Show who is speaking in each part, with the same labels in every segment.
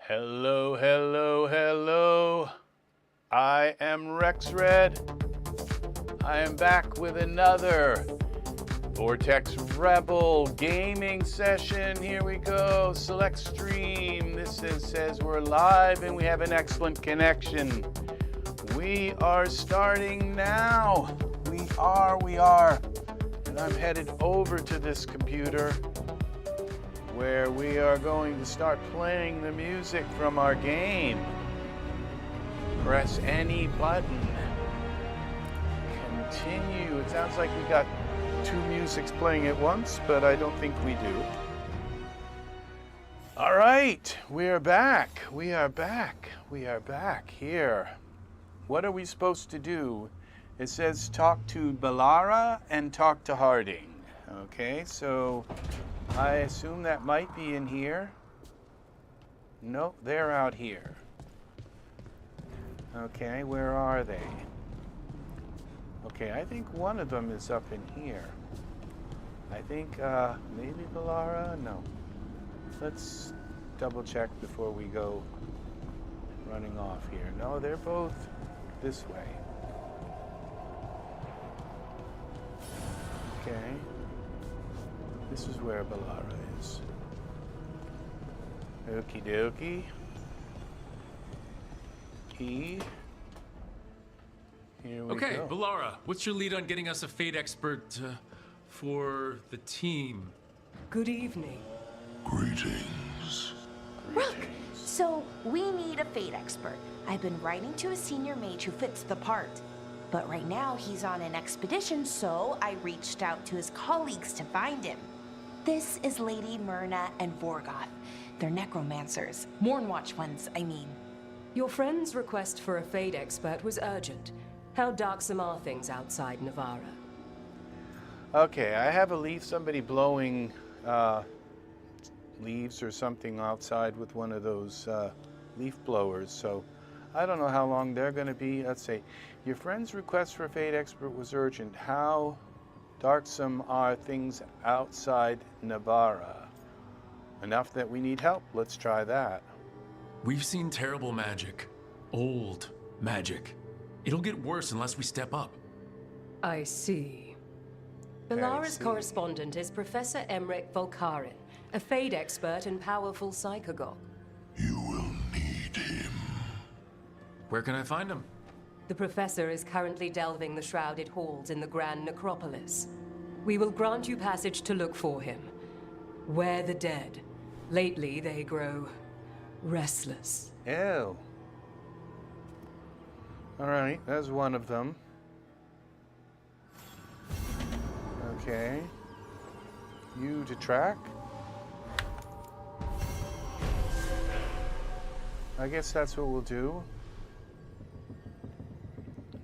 Speaker 1: Hello, hello, hello. I am Rex Red. I am back with another Vortex Rebel gaming session. Here we go. Select stream. This says we're live and we have an excellent connection. We are starting now. We are. And I'm headed over to this computer where we are going to start playing the music from our game. Press any button. Continue. It sounds like we got two musics playing at once, but I don't think we do. All right, we are back. We are back here. What are we supposed to do? It says talk to Bellara and talk to Harding. Okay, so I assume that might be in here. Nope, they're out here. Okay, where are they? Okay, I think one of them is up in here. I think maybe Bellara? No. Let's double check before we go running off here. No, they're both this way. Okay. This is where Bellara is. Okie dokie. Here we
Speaker 2: Okay,
Speaker 1: go.
Speaker 2: Bellara, what's your lead on getting us a fate expert for the team?
Speaker 3: Good evening.
Speaker 4: Greetings.
Speaker 5: Rook, so we need a fate expert. I've been writing to a senior mage who fits the part. But right now he's on an expedition, so I reached out to his colleagues to find him. This is Lady Myrna and Veilguard. They're necromancers. Mournwatch ones, I mean.
Speaker 3: Your friend's request for a fate expert was urgent. How darksome are things outside Navarra?
Speaker 1: Okay, I have a leaf, somebody blowing leaves or something outside with one of those leaf blowers, so I don't know how long they're going to be. Let's see. Your friend's request for a fate expert was urgent. How darksome are things outside Navarra? Enough that we need help. Let's try that.
Speaker 2: We've seen terrible magic. Old magic. It'll get worse unless we step up.
Speaker 3: I see.
Speaker 1: Okay,
Speaker 3: Bellara's
Speaker 1: see.
Speaker 3: correspondent is Professor Emmerich Volkarin, a fate expert and powerful psychagogue.
Speaker 4: You will need him.
Speaker 2: Where can I find him?
Speaker 3: The professor is currently delving the shrouded halls in the Grand Necropolis. We will grant you passage to look for him. Where the dead. Lately they grow restless.
Speaker 1: Ew. All right, there's one of them. Okay. You to track. I guess that's what we'll do.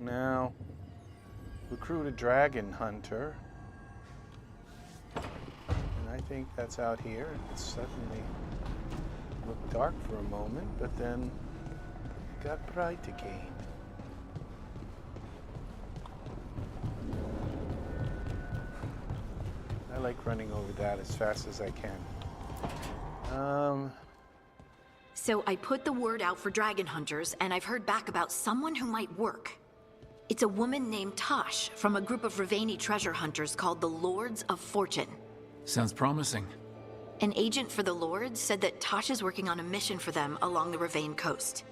Speaker 1: Now, recruit a dragon hunter. And I think that's out here. It suddenly looked dark for a moment, but then got bright again. I like running over that as fast as I can.
Speaker 6: So I put the word out for dragon hunters, and I've heard back about someone who might work. It's a woman named Tosh from a group of Ravani treasure hunters called the Lords of Fortune.
Speaker 2: Sounds promising.
Speaker 6: An agent for the Lords said that Tosh is working on a mission for them along the Ravane coast.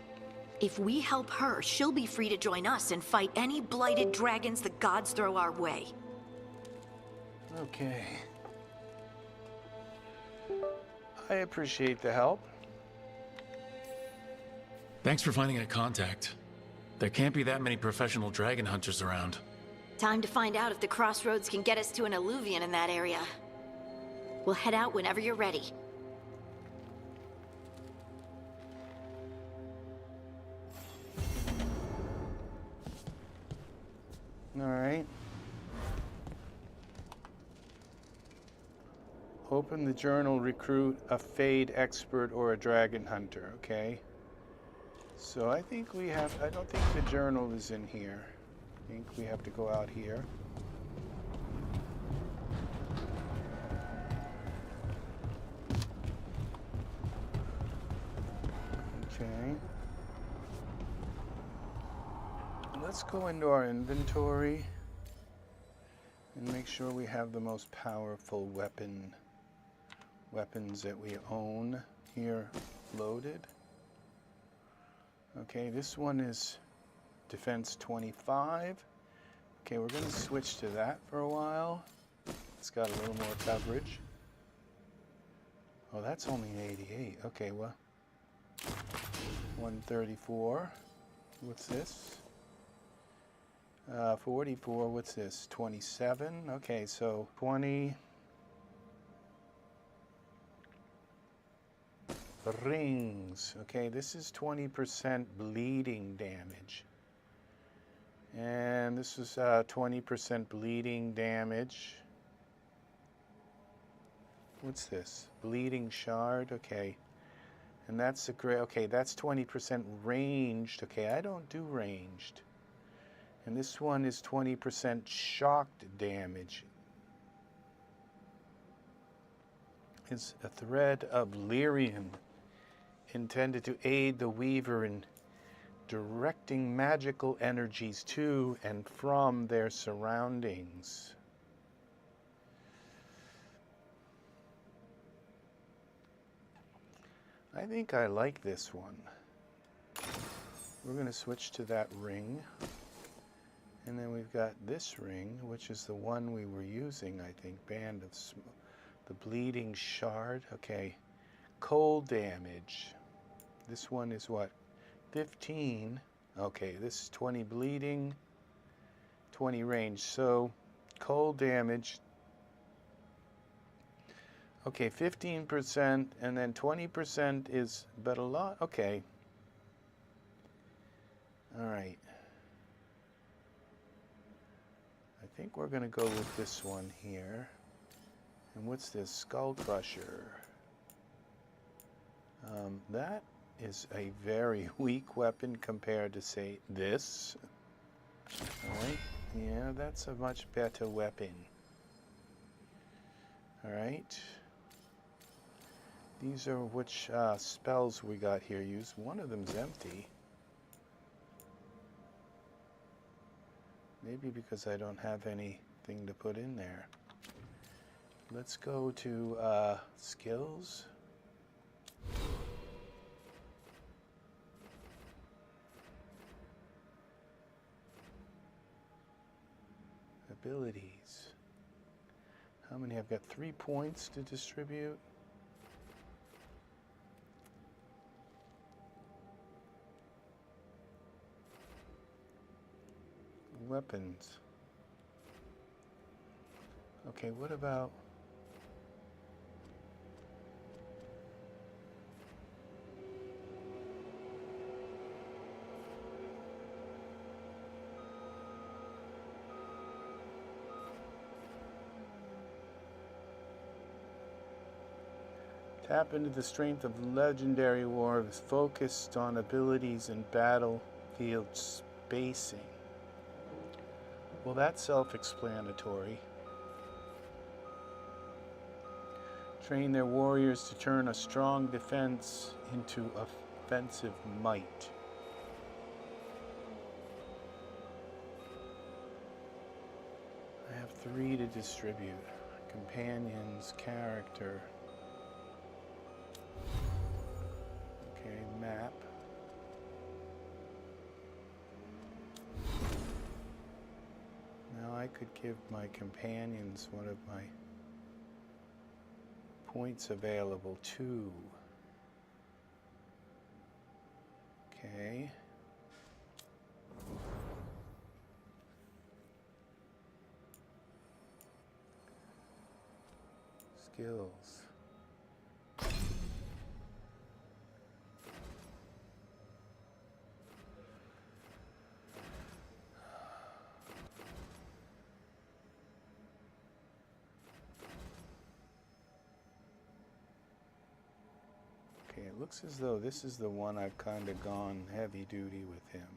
Speaker 6: If we help her, she'll be free to join us and fight any blighted dragons the gods throw our way.
Speaker 1: Okay. I appreciate the help.
Speaker 2: Thanks for finding a contact. There can't be that many professional dragon hunters around.
Speaker 6: Time to find out if the crossroads can get us to an alluvion in that area. We'll head out whenever you're ready.
Speaker 1: All right. Open the journal, recruit a fade expert or a dragon hunter, okay? So I think we have, I don't think the journal is in here. I think we have to go out here. Okay. Let's go into our inventory and make sure we have the most powerful weapons that we own here loaded. Okay, this one is defense 25. Okay, we're going to switch to that for a while. It's got a little more coverage. Oh, that's only 88. Okay, well, 134. What's this? 44. What's this? 27. Okay, so 20 rings. Okay, this is 20% bleeding damage. And this is 20% bleeding damage. What's this? Bleeding shard. Okay. And that's a great. Okay, that's 20% ranged. Okay, I don't do ranged. And this one is 20% shocked damage. It's a thread of lyrium intended to aid the weaver in directing magical energies to and from their surroundings. I think I like this one. We're going to switch to that ring. And then we've got this ring, which is the one we were using, I think. Band of the bleeding shard. Okay. Cold damage. This one is what? 15. Okay, this is 20 bleeding, 20 range. So, cold damage. Okay, 15%, and then 20% is, but a lot. Okay. All right. I think we're going to go with this one here. And what's this? Skull Crusher. That is a very weak weapon compared to, say, this. All right. Yeah, that's a much better weapon. All right. These are which spells we got here used. One of them's empty. Maybe because I don't have anything to put in there. Let's go to skills. Abilities. How many? I've got 3 points to distribute. Weapons. Okay, what about tap into the strength of legendary warriors focused on abilities and battlefield spacing. Well, that's self-explanatory. Train their warriors to turn a strong defense into offensive might. I have 3 to distribute. Companions, character. Okay, map. Now I could give my companions one of my points available too. Okay. Skills. Okay, it looks as though this is the one I've kind of gone heavy duty with him.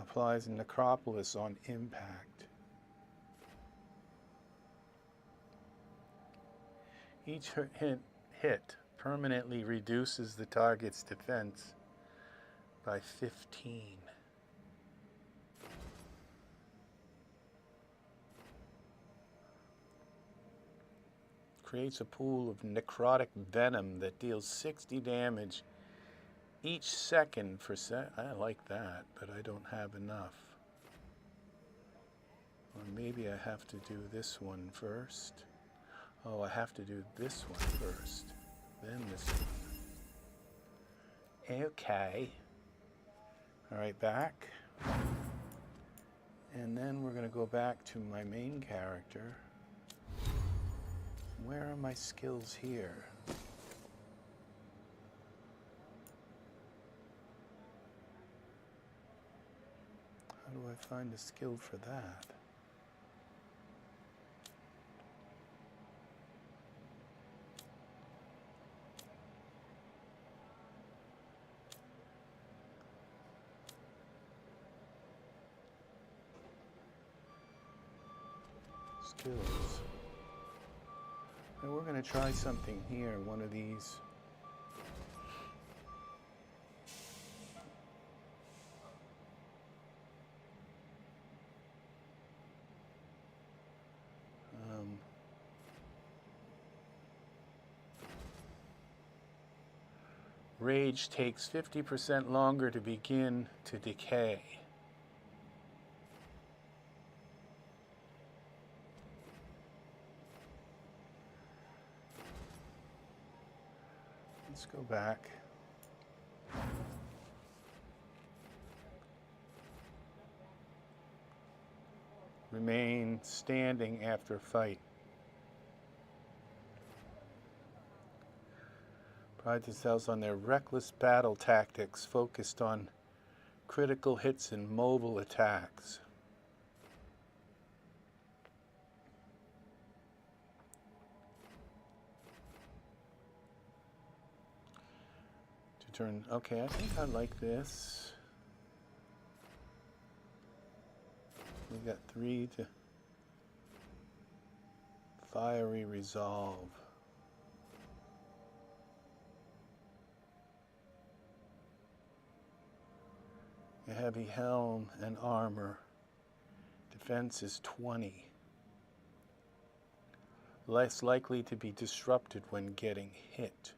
Speaker 1: Applies Necropolis on impact. Each hit permanently reduces the target's defense by 15. Creates a pool of necrotic venom that deals 60 damage each second for I like that, but I don't have enough. Or maybe I have to do this one first. Oh, I have to do this one first, then this one. Okay. All right, back. And then we're going to go back to my main character. Where are my skills here? How do I find a skill for that? Skills. And we're going to try something here, one of these. Rage takes 50% longer to begin to decay. Let's go back. Remain standing after fight. Pride themselves on their reckless battle tactics focused on critical hits and mobile attacks. Turn. Okay, I think I like this. We got 3 to fiery resolve. A heavy helm and armor. Defense is 20. Less likely to be disrupted when getting hit.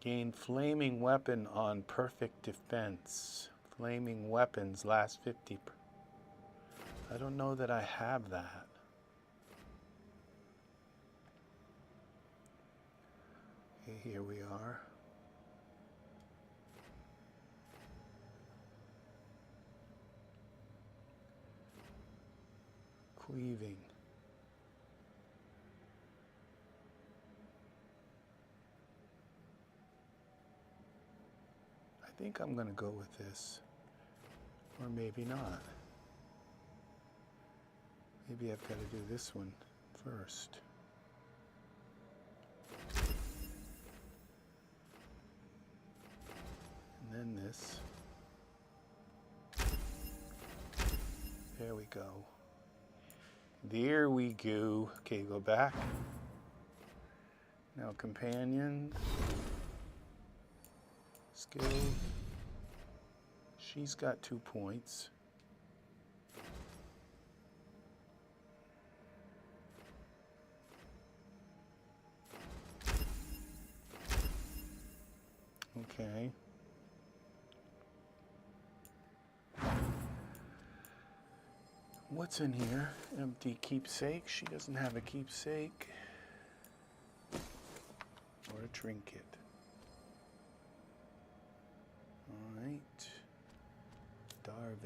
Speaker 1: Gain flaming weapon on perfect defense. Flaming weapons last 50. I don't know that I have that. Okay, here we are. Cleaving. I think I'm going to go with this, or maybe not. Maybe I've got to do this one first. And then this. There we go. There we go. Okay, go back. Now companions. Skill. She's got 2 points. Okay. What's in here? Empty keepsake. She doesn't have a keepsake. Or a trinket. Alright. Darwin.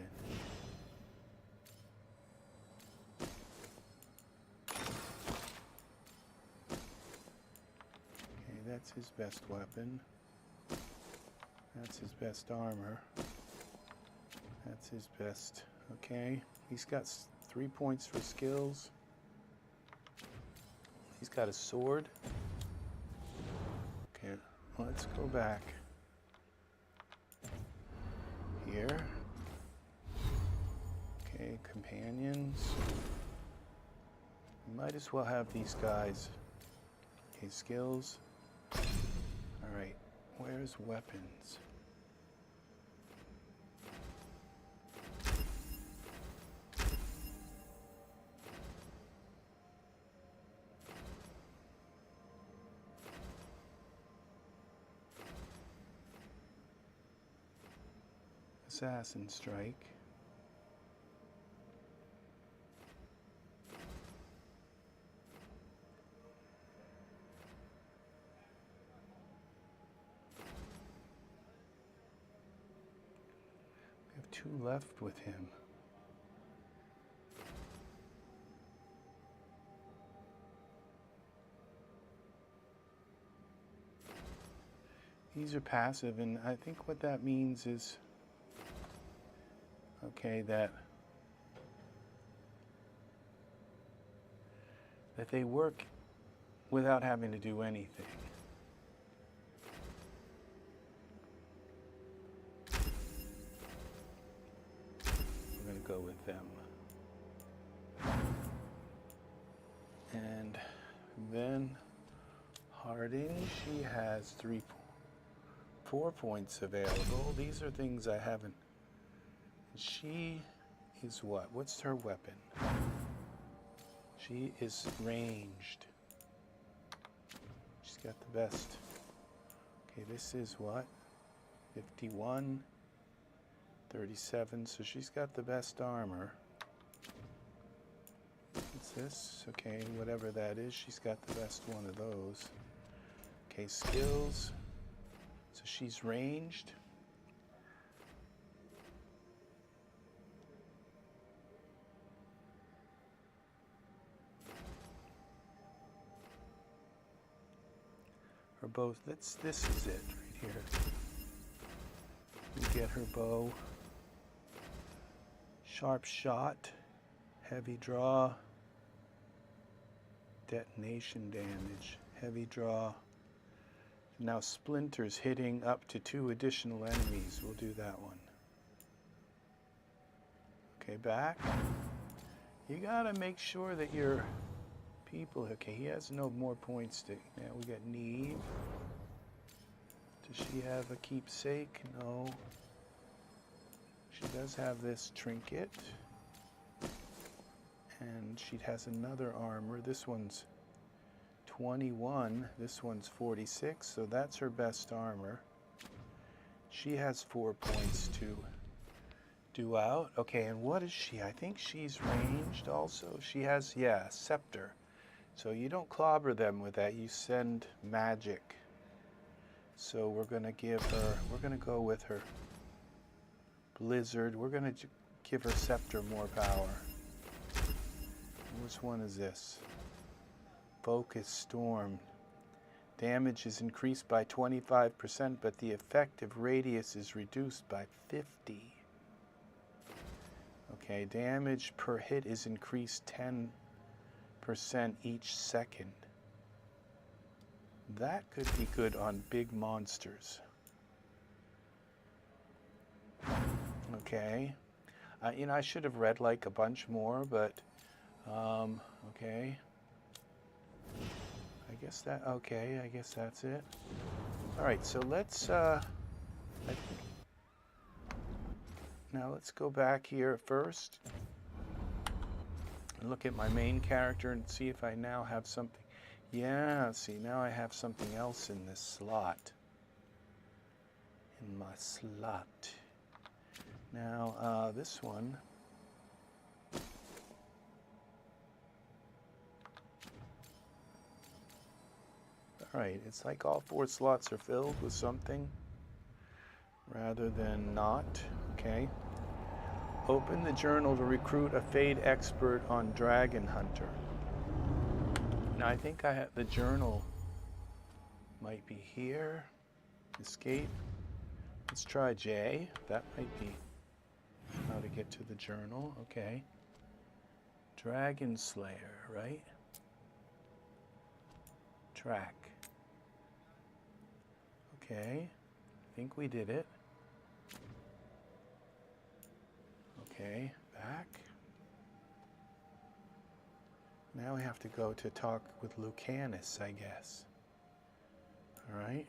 Speaker 1: Okay, that's his best weapon. That's his best armor. That's his best. Okay, he's got 3 points for skills. He's got a sword. Okay, let's go back. here. Okay, companions. Might as well have these guys. Okay, skills. Alright, where's weapons? Assassin strike. We have 2 left with him. These are passive, and I think what that means is, okay, that they work without having to do anything. We're going to go with them. And then Harding, she has 4 points available. These are things I haven't. She is what? What's her weapon? She is ranged. She's got the best. Okay, this is what? 51, 37, so she's got the best armor. What's this? Okay, whatever that is, she's got the best one of those. Okay, skills. So she's ranged. Her bow, this is it right here. We get her bow. Sharp shot, heavy draw, detonation damage, heavy draw. Now splinters hitting up to 2 additional enemies. We'll do that one. Okay, back. You gotta make sure that your people, okay, he has no more points to, now we got Neve. Does she have a keepsake? No. She does have this trinket. And she has another armor. This one's 21, this one's 46, so that's her best armor. She has 4 points to do out. Okay, and what is she? I think she's ranged also. She has, yeah, scepter. So you don't clobber them with that, you send magic. So we're gonna give her, we're gonna go with her blizzard. We're gonna give her scepter more power. Which one is this? Focus storm. Damage is increased by 25%, but the effective radius is reduced by 50. Okay, damage per hit is increased 10% each second. That could be good on big monsters. Okay. You know, I should have read like a bunch more, but okay. I guess that, okay, I guess that's it. All right, so let's, now let's go back here first and look at my main character and see if I now have something. Yeah, see, now I have something else in this slot. In my slot. Now, this one. All right, it's like all 4 slots are filled with something rather than not. Okay. Open the journal to recruit a Fade expert on Dragon Hunter. Now I think I have the journal might be here. Escape. Let's try J. That might be how to get to the journal. Okay. Dragon Slayer, right? Track. Okay. I think we did it. Okay, back. Now we have to go to talk with Lucanus, I guess. All right.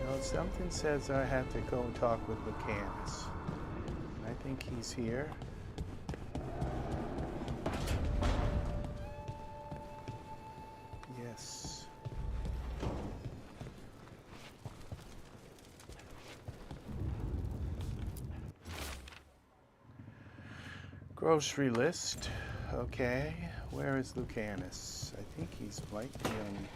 Speaker 1: No, something says I have to go and talk with Lucanus. I think he's here. Yes. Grocery list. Okay. Where is Lucanus? I think he's might be on.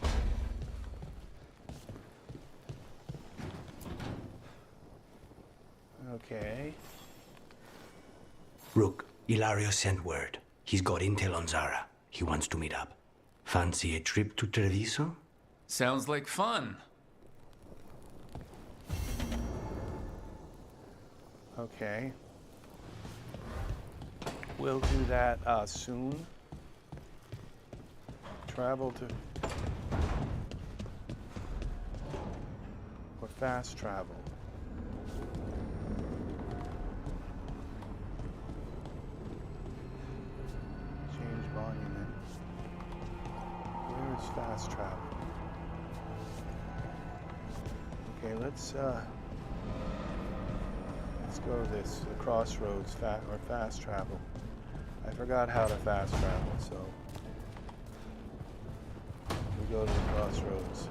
Speaker 1: Okay.
Speaker 7: Rook, Ilario sent word. He's got intel on Zara. He wants to meet up. Fancy a trip to Treviso?
Speaker 2: Sounds like fun.
Speaker 1: Okay. We'll do that soon. Travel to... or fast travel. Change monument. Where is fast travel? Okay, let's go this, the crossroads, or fast travel. I forgot how to fast travel, so we go to the crossroads.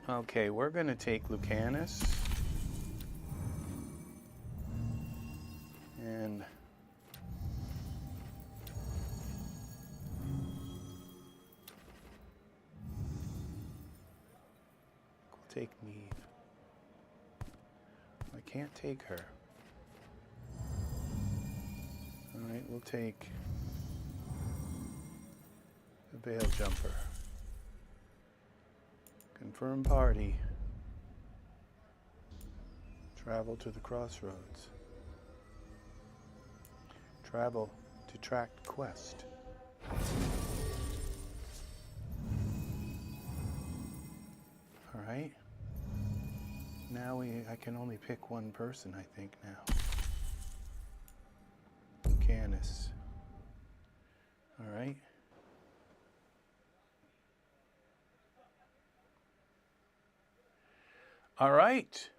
Speaker 1: Okay, we're going to take Lucanus. And we'll take Neve. I can't take her. All right, we'll take the Veil Jumper. Confirm party. Travel to the crossroads. Travel to tract quest. All right. Now I can only pick one person, I think, now. Lucanus. All right. All right.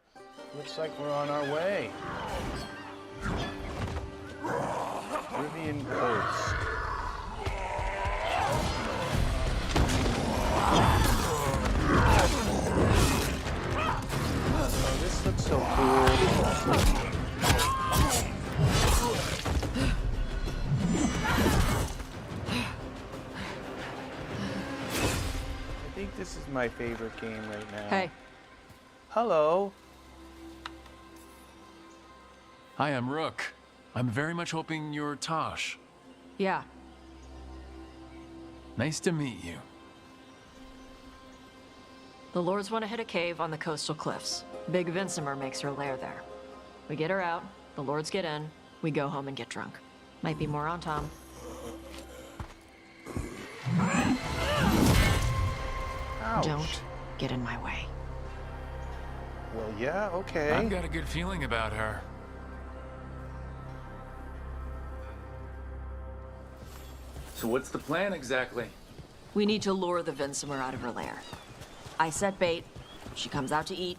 Speaker 1: Looks like we're on our way. Rivian Coast. Oh, this looks so cool. I think this is my favorite game right now.
Speaker 3: Hey.
Speaker 1: Hello.
Speaker 2: Hi, I'm Rook. I'm very much hoping you're Tosh.
Speaker 3: Yeah.
Speaker 2: Nice to meet you.
Speaker 8: The Lords want to hit a cave on the coastal cliffs. Big Vincimer makes her lair there. We get her out, the Lords get in, we go home and get drunk. Might be more on Tom.
Speaker 1: Ouch.
Speaker 8: Don't get in my way.
Speaker 1: Well, yeah, okay.
Speaker 2: I've got a good feeling about her. So what's the plan exactly?
Speaker 8: We need to lure the Vincimer out of her lair. I set bait, she comes out to eat.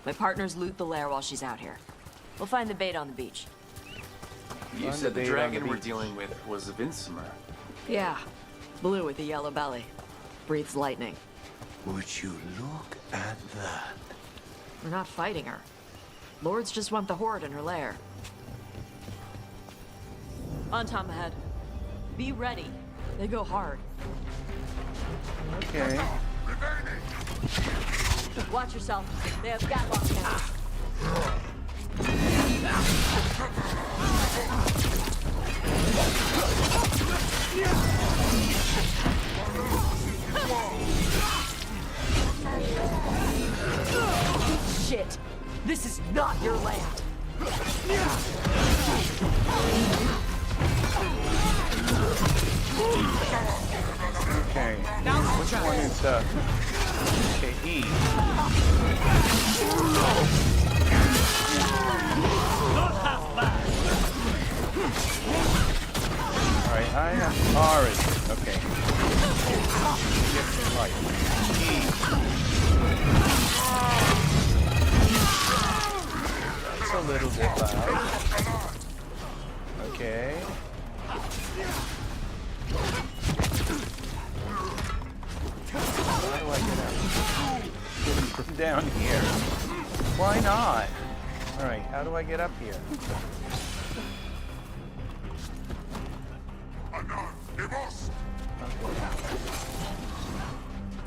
Speaker 8: My partners loot the lair while she's out here. We'll find the bait on the beach.
Speaker 2: You said the dragon we're dealing with was a Vincimer.
Speaker 8: Yeah, blue with a yellow belly. Breathes lightning.
Speaker 7: Would you look at that?
Speaker 8: We're not fighting her. Lords just want the horde in her lair. On Tom ahead. Be ready. They go hard.
Speaker 1: Okay.
Speaker 8: Watch yourself. They have Gatlock cannons. Shit! This is not your land!
Speaker 1: Okay. Which one is okay, E? Alright, I have R is it. Okay. Get your light. E. That's a little bit loud. Okay. How do I get out? From down here. Why not? Alright, how do I get up here? Okay.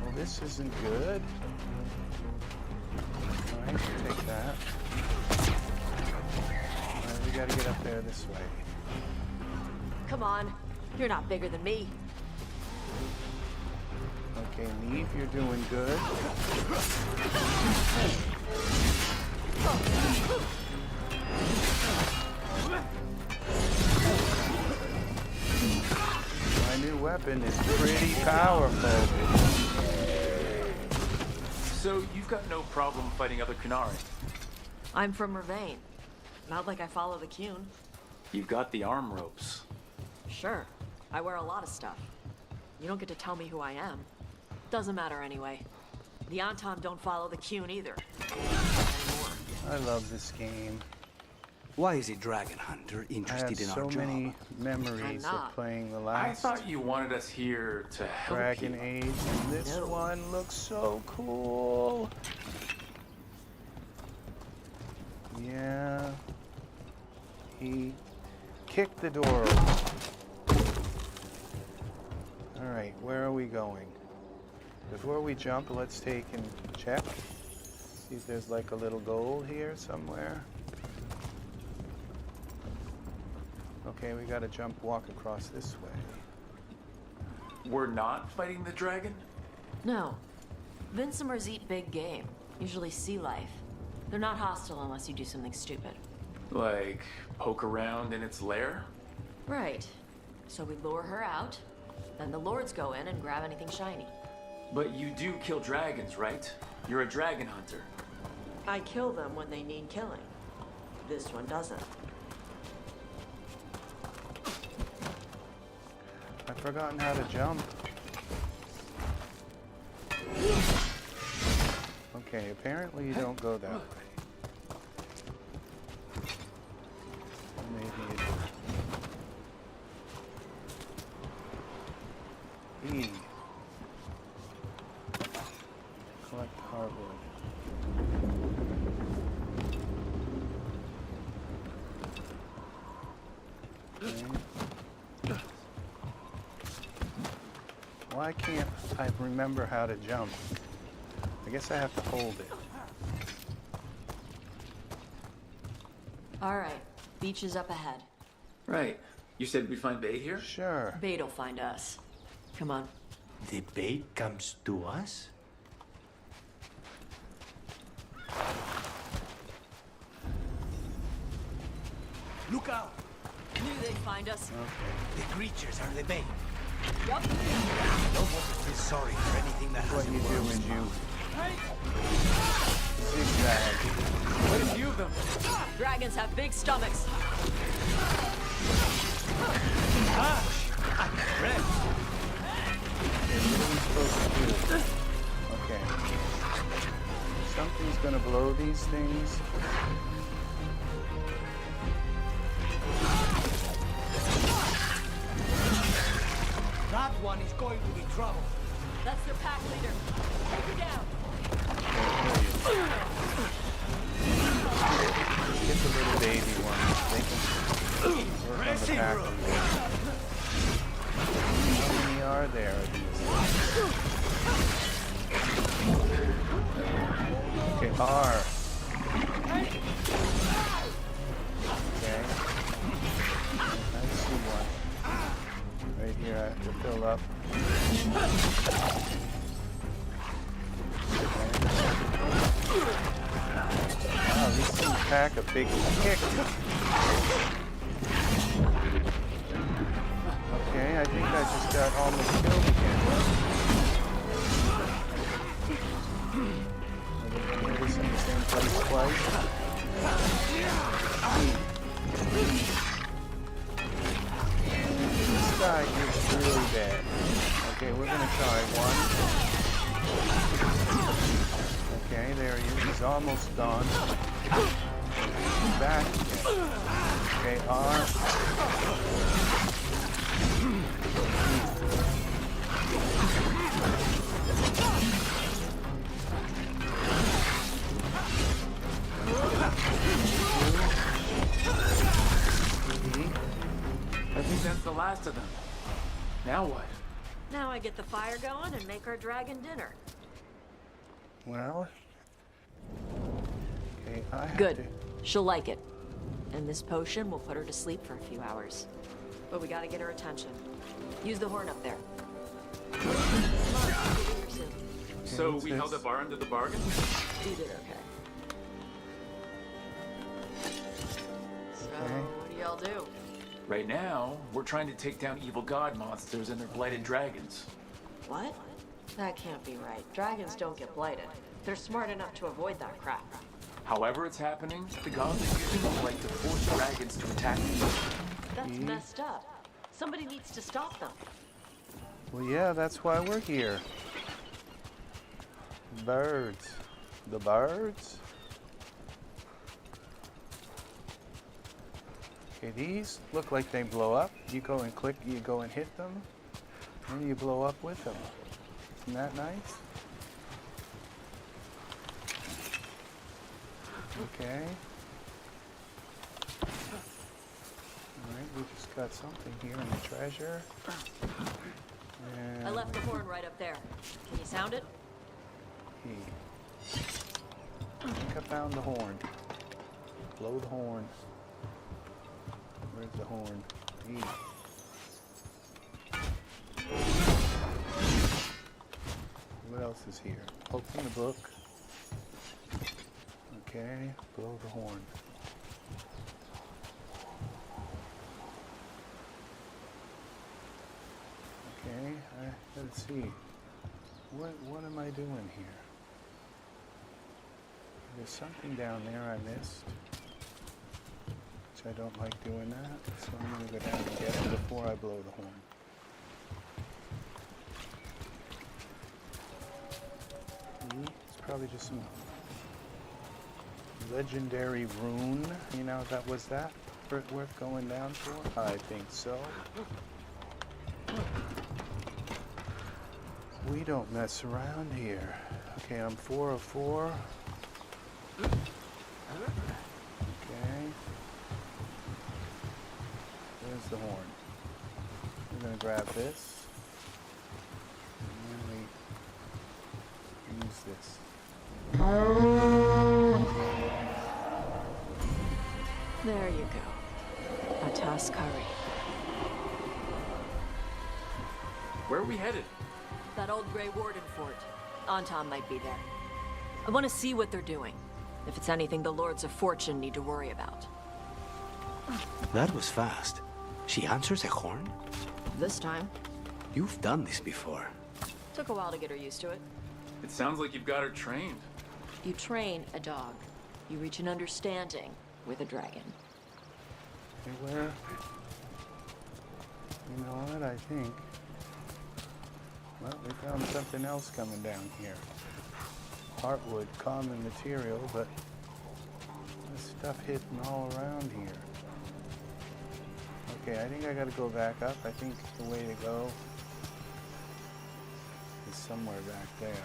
Speaker 1: Well, this isn't good. Alright, take that. Alright, we gotta get up there this way.
Speaker 8: Come on. You're not bigger than me.
Speaker 1: Okay, Neve, you're doing good. My new weapon is pretty powerful.
Speaker 2: So you've got no problem fighting other Kunari?
Speaker 8: I'm from Ravane. Not like I follow the Qun.
Speaker 2: You've got the arm ropes.
Speaker 8: Sure. I wear a lot of stuff. You don't get to tell me who I am. Doesn't matter anyway. The Anton don't follow the Qun either.
Speaker 1: I love this game.
Speaker 7: Why is a dragon hunter
Speaker 1: I
Speaker 7: interested
Speaker 1: have
Speaker 7: in
Speaker 1: so
Speaker 7: our job?
Speaker 1: many memories
Speaker 8: I'm
Speaker 1: of
Speaker 8: not.
Speaker 1: playing the
Speaker 2: I
Speaker 1: last
Speaker 2: thought you wanted us here to help
Speaker 1: Dragon
Speaker 2: you.
Speaker 1: Age, and this one looks so cool. Yeah. He kicked the door open. Alright, where are we going? Before we jump, let's take and check. See if there's like a little gold here somewhere. Okay, we gotta walk across this way.
Speaker 2: We're not fighting the dragon?
Speaker 8: No. Vincimers eat big game. Usually sea life. They're not hostile unless you do something stupid.
Speaker 2: Like, poke around in its lair?
Speaker 8: Right. So we lure her out, then the lords go in and grab anything shiny.
Speaker 2: But you do kill dragons, right? You're a dragon hunter.
Speaker 8: I kill them when they need killing. This one doesn't.
Speaker 1: I've forgotten how to jump. Okay, apparently you don't go that way. Maybe it... E. Collect hardwood. Okay. Why can't I remember how to jump? I guess I have to hold it.
Speaker 8: All right. Beach is up ahead.
Speaker 2: Right. You said we'd find bait here?
Speaker 1: Sure.
Speaker 8: Bait'll find us. Come on.
Speaker 7: The bait comes to us? Look out!
Speaker 8: Knew they'd find us.
Speaker 7: The creatures are the bait.
Speaker 8: Yup.
Speaker 7: No one feel sorry for anything that
Speaker 1: What
Speaker 7: hasn't
Speaker 1: you do
Speaker 7: worked.
Speaker 1: is you zigzag.
Speaker 2: What a few of them!
Speaker 8: Dragons have big stomachs.
Speaker 7: Red!
Speaker 1: Okay, what are we supposed to do? Okay. Something's gonna blow these things.
Speaker 7: That one is going to be trouble.
Speaker 8: That's their pack leader. Take her down.
Speaker 1: Get the little baby ones. They can work on the pack. How many are there of these? Okay, R. Okay. I see one. Right here, I have to fill up. Wow, these things pack a big kick. Okay, I think I just got almost killed again. Are they gonna hit us in the same place twice? This guy is really bad. Okay, we're gonna try one. Okay, there he is. He's almost gone. He's back again. Okay, R.
Speaker 2: I think that's the last of them. Now what?
Speaker 8: Now I get the fire going and make our dragon dinner.
Speaker 1: Well. Okay, I have
Speaker 8: Good.
Speaker 1: to...
Speaker 8: She'll like it. And this potion will put her to sleep for a few hours. But we gotta get her attention. Use the horn up there. Come on, we'll get here soon.
Speaker 2: So
Speaker 1: what's
Speaker 2: we held
Speaker 1: this?
Speaker 2: up our end of the bargain?
Speaker 8: You did okay. So,
Speaker 1: Okay.
Speaker 8: what do y'all do?
Speaker 2: Right now, we're trying to take down evil god monsters and their blighted dragons.
Speaker 8: What? That can't be right. Dragons don't get blighted. They're smart enough to avoid that crap.
Speaker 2: However it's happening, the gods are using the blight to force dragons to attack them.
Speaker 8: That's messed up. Somebody needs to stop them.
Speaker 1: Well, yeah, that's why we're here. Birds. The birds? Okay, these look like they blow up. You go and click, you go and hit them, and you blow up with them. Isn't that nice? Okay. Alright, we just got something here in the treasure. And
Speaker 8: I left the horn right up there. Can you sound it?
Speaker 1: I think I found the horn. Blow the horn. Where's the horn? E. What else is here? Open the book. Okay, blow the horn. Okay, let's see. What am I doing here? There's something down there I missed. Which I don't like doing that. So I'm gonna go down and get it before I blow the horn. It's probably just some legendary rune. You know, was that worth going down for? I think so. We don't mess around here. Okay, I'm 4 of 4. Okay. There's the horn. We're gonna grab this. And then we use this.
Speaker 8: There you go. A Tuskari.
Speaker 2: Where are we headed?
Speaker 8: That old Grey Warden fort. Anton might be there. I want to see what they're doing. If it's anything the Lords of Fortune need to worry about.
Speaker 7: That was fast. She answers a horn?
Speaker 8: This time.
Speaker 7: You've done this before.
Speaker 8: Took a while to get her used to it.
Speaker 2: It sounds like you've got her trained.
Speaker 8: You train a dog. You reach an understanding with a dragon.
Speaker 1: Okay, where? You know what, I think. Well, we found something else coming down here. Heartwood, common material, but there's stuff hidden all around here. Okay, I think I gotta go back up. I think the way to go is somewhere back there.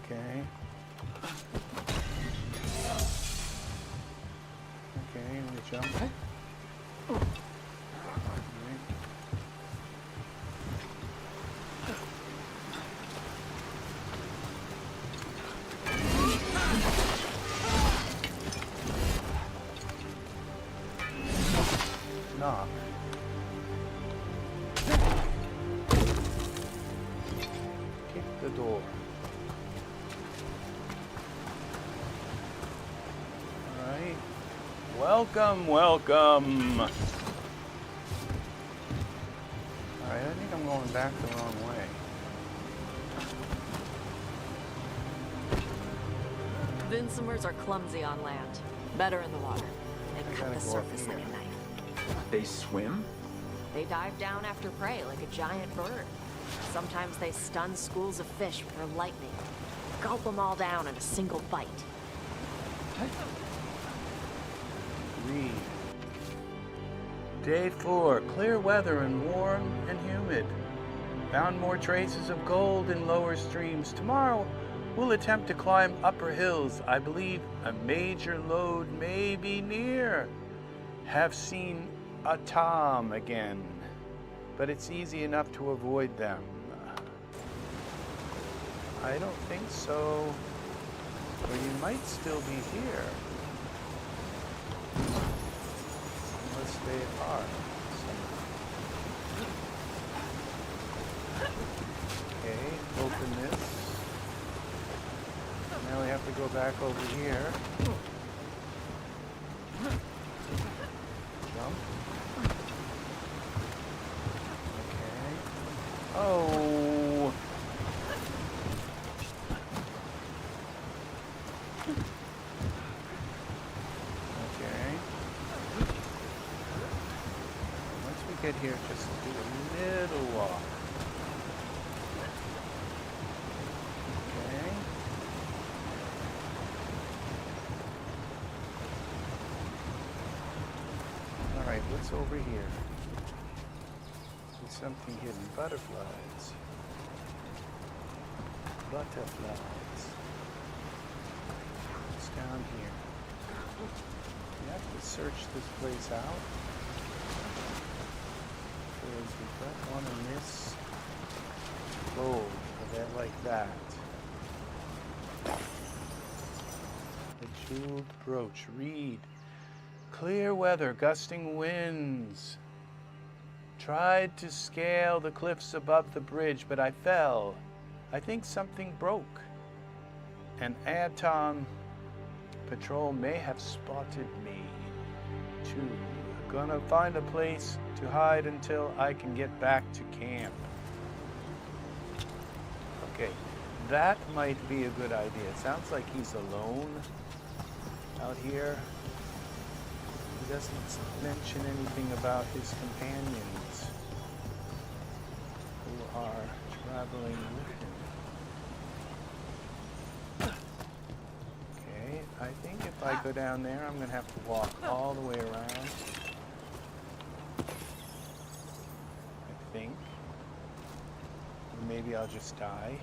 Speaker 1: Okay. Okay, let me jump. knock. Kick the door. Alright. Welcome, welcome! Alright, I think I'm going back the wrong way.
Speaker 8: Vincimers are clumsy on land. Better in the water. They cut
Speaker 1: gotta
Speaker 8: the
Speaker 1: go up
Speaker 8: surface like a knife.
Speaker 2: They swim?
Speaker 8: They dive down after prey like a giant bird. Sometimes they stun schools of fish with their lightning. Gulp them all down in a single bite.
Speaker 1: Read. Day 4. Clear weather and warm and humid. Found more traces of gold in lower streams. Tomorrow, we'll attempt to climb upper hills. I believe a major load may be near. Have seen a Tom again, but it's easy enough to avoid them. I don't think so. Or you might still be here. Unless they are. Okay, open this. Now we have to go back over here. Jump. Okay. Oh! Okay. Once we get here, just do a little walk. Okay. Alright, what's over here? There's something hidden. Butterflies. Butterflies. What's down here? We have to search this place out. Because we don't want to miss gold like that. The jeweled brooch. Read. Clear weather, gusting winds. Tried to scale the cliffs above the bridge, but I fell. I think something broke. An Atom patrol may have spotted me, too. Gonna find a place to hide until I can get back to camp. Okay, that might be a good idea. It sounds like he's alone out here. He doesn't mention anything about his companions who are traveling with him. Okay, I think if I go down there, I'm going to have to walk all the way around. I think. Or maybe I'll just die.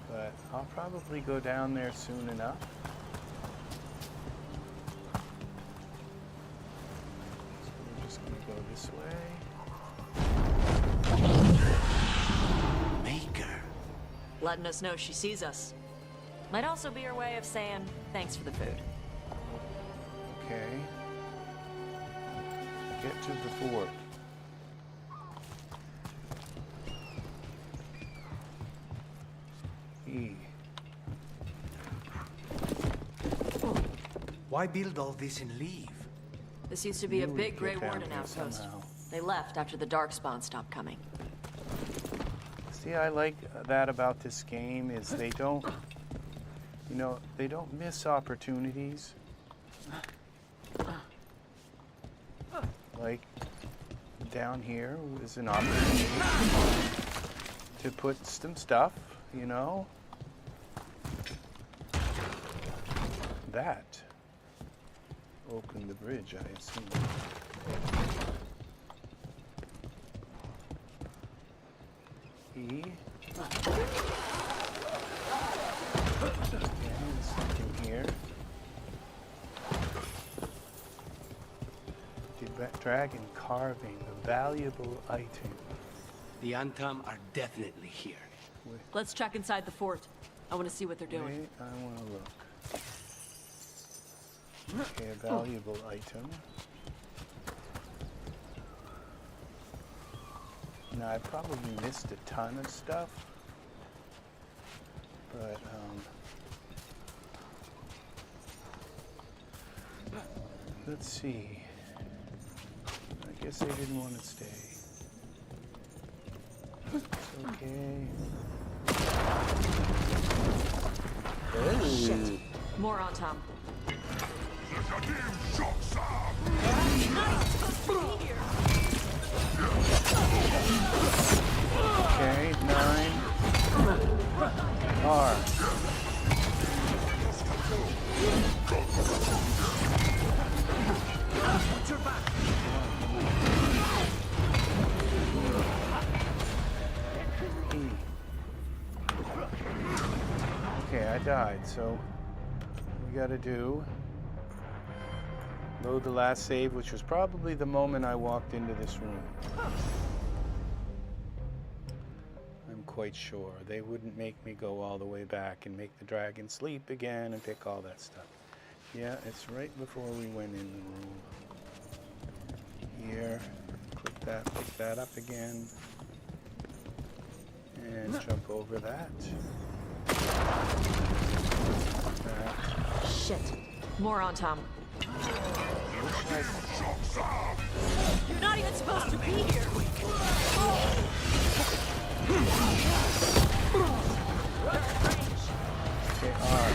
Speaker 1: But I'll probably go down there soon enough. Go this way.
Speaker 7: Maker.
Speaker 8: Letting us know she sees us. Might also be her way of saying thanks for the food.
Speaker 1: Okay. Get to the fort. E.
Speaker 7: Why build all this and leave?
Speaker 8: This used to be a
Speaker 1: Knew
Speaker 8: big
Speaker 1: we'd
Speaker 8: Grey
Speaker 1: get down
Speaker 8: Warden
Speaker 1: here
Speaker 8: outpost.
Speaker 1: somehow.
Speaker 8: They left after the Darkspawn stopped coming.
Speaker 1: See, I like that about this game is they don't, they don't miss opportunities. Like down here was an opportunity to put some stuff, That opened the bridge, I assume. E. There's something here. Dragon carving, a valuable item.
Speaker 7: The Antam are definitely here.
Speaker 8: Let's check inside the fort. I want to see what they're doing.
Speaker 1: Wait, I want to look. Okay, a valuable item. Now, I probably missed a ton of stuff, but let's see. I guess they didn't want to stay. It's okay.
Speaker 8: Shit. More on Tom.
Speaker 1: Okay, 9. R. E. Okay, I died, so we gotta do load the last save, which was probably the moment I walked into this room. I'm quite sure they wouldn't make me go all the way back and make the dragon sleep again and pick all that stuff. Yeah, it's right before we went in the room. Here, click that, pick that up again, and jump over that. That.
Speaker 8: Shit. More on Tom. You're not even supposed to be here.
Speaker 1: Okay, R.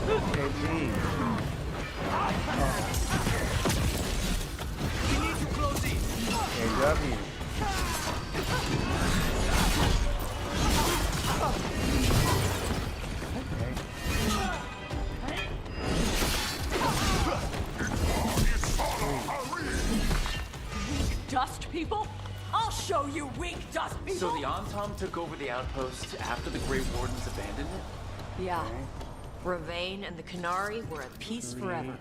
Speaker 1: Okay, B. Okay, W.
Speaker 8: Dust people? I'll show you weak dust people.
Speaker 9: So the Antom took over the outpost after the Grey Wardens abandoned it?
Speaker 8: Yeah. Ravane and the Canary were at peace forever.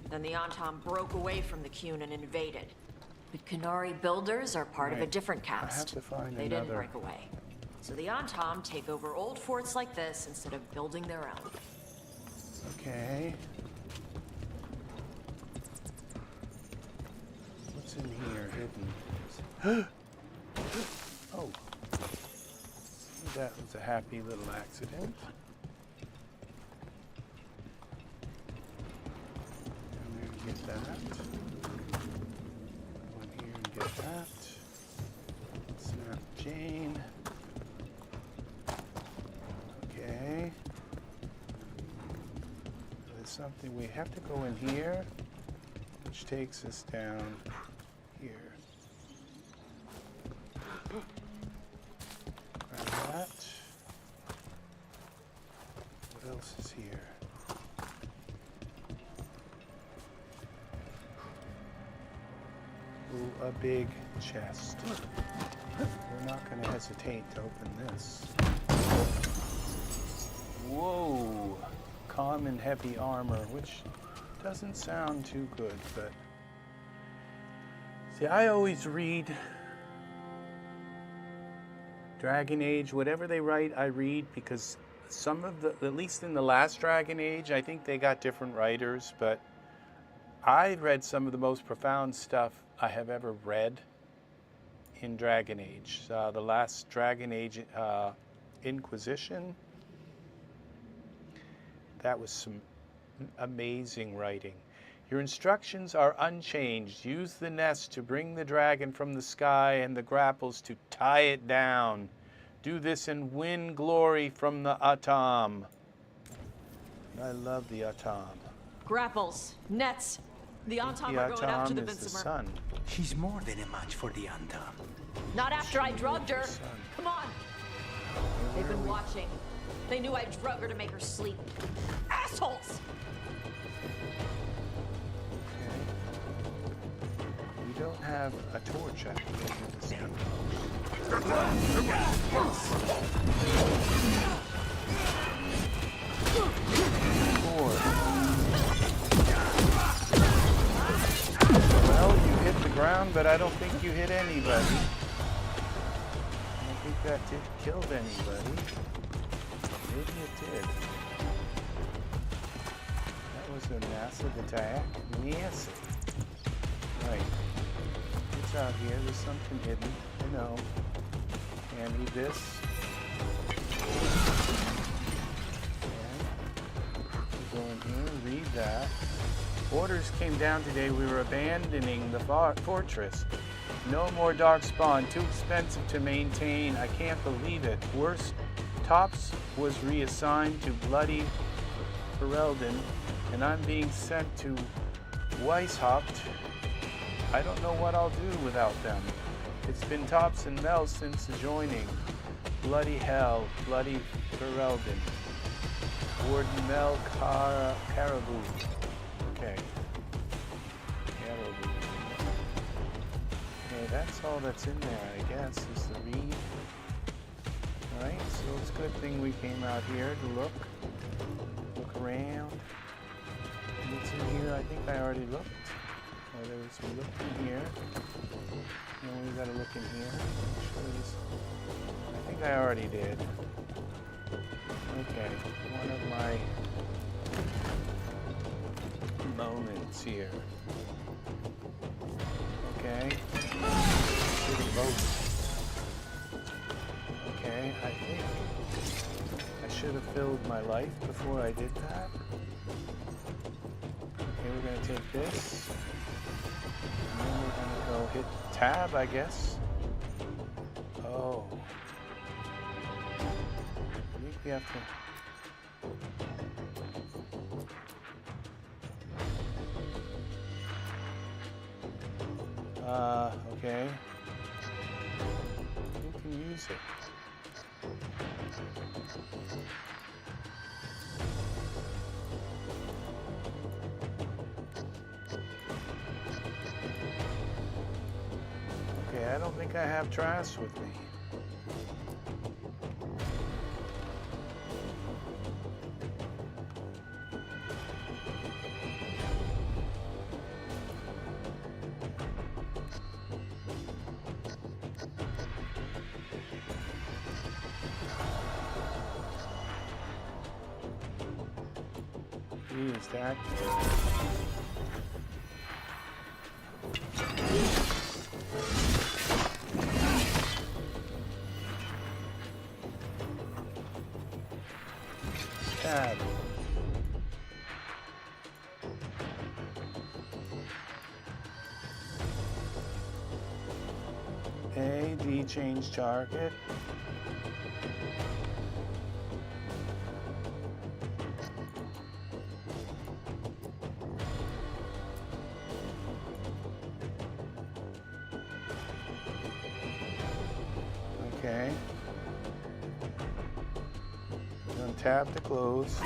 Speaker 8: Then the Antom broke away from the Qun and invaded. The Canary builders are part of a different caste.
Speaker 1: I have to find
Speaker 8: they didn't
Speaker 1: another.
Speaker 8: break away. So the Antom take over old forts like this instead of building their own.
Speaker 1: Okay. What's in here hidden? Oh. That was a happy little accident. I'm going to get that. Go in here and get that. Snap Jane. Okay. There's something we have to go in here, which takes us down here. Grab that. What else is here? Ooh, a big chest. We're not going to hesitate to open this. Whoa! Common heavy armor, which doesn't sound too good, but... See, I always read Dragon Age, whatever they write, I read, because some of the, at least in the last Dragon Age, I think they got different writers, but I read some of the most profound stuff I have ever read in Dragon Age. The last Dragon Age Inquisition, that was some amazing writing. Your instructions are unchanged. Use the nest to bring the dragon from the sky and the grapples to tie it down. Do this and win glory from the Atom. I love the Atom.
Speaker 8: Grapples, nets. The Antom are going after the
Speaker 1: Atom is the
Speaker 8: Vincimer.
Speaker 1: sun.
Speaker 7: She's more than a match for the Antom.
Speaker 8: Not after I drugged her. Come on. They've been watching. They knew I drug her to make her sleep. Assholes!
Speaker 1: We don't have a torch at the end of this gun. Well, you hit the ground, but I don't think you hit anybody. I don't think that killed anybody. Maybe it did. That was a massive attack. Massive. Right. What's out here? There's something hidden. I know. Hand me this. Okay. Go in here, read that. Orders came down today. We were abandoning the fortress. No more dark spawn. Too expensive to maintain. I can't believe it. Worse, Tops was reassigned to bloody Ferelden, and I'm being sent to Weishaupt. I don't know what I'll do without them. It's been Tops and Mel since joining. Bloody hell, bloody Ferelden. Warden Mel Caribou. Okay. Caribou. Okay, that's all that's in there, I guess, is the read. Alright, so it's a good thing we came out here to look around. What's in here? I think I already looked. Oh, there was, we looked in here. And we gotta look in here. I think I already did. Okay, one of my moments here. Okay. Okay, I think I should have filled my life before I did that. Okay, we're gonna take this. And then we're gonna go hit tab, I guess. Oh. I think we have to... okay. Who can use it? Okay, I don't think I have trash with me. Use that. Tab. A, D, change target. Okay. Tab to close.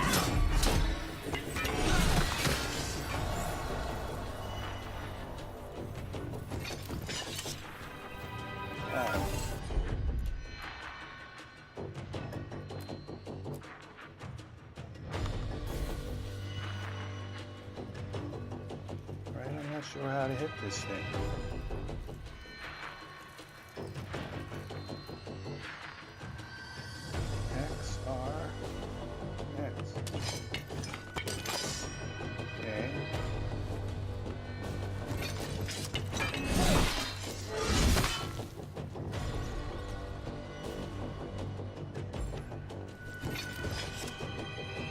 Speaker 1: Right, I'm not sure how to hit this thing. X, R, X. Okay.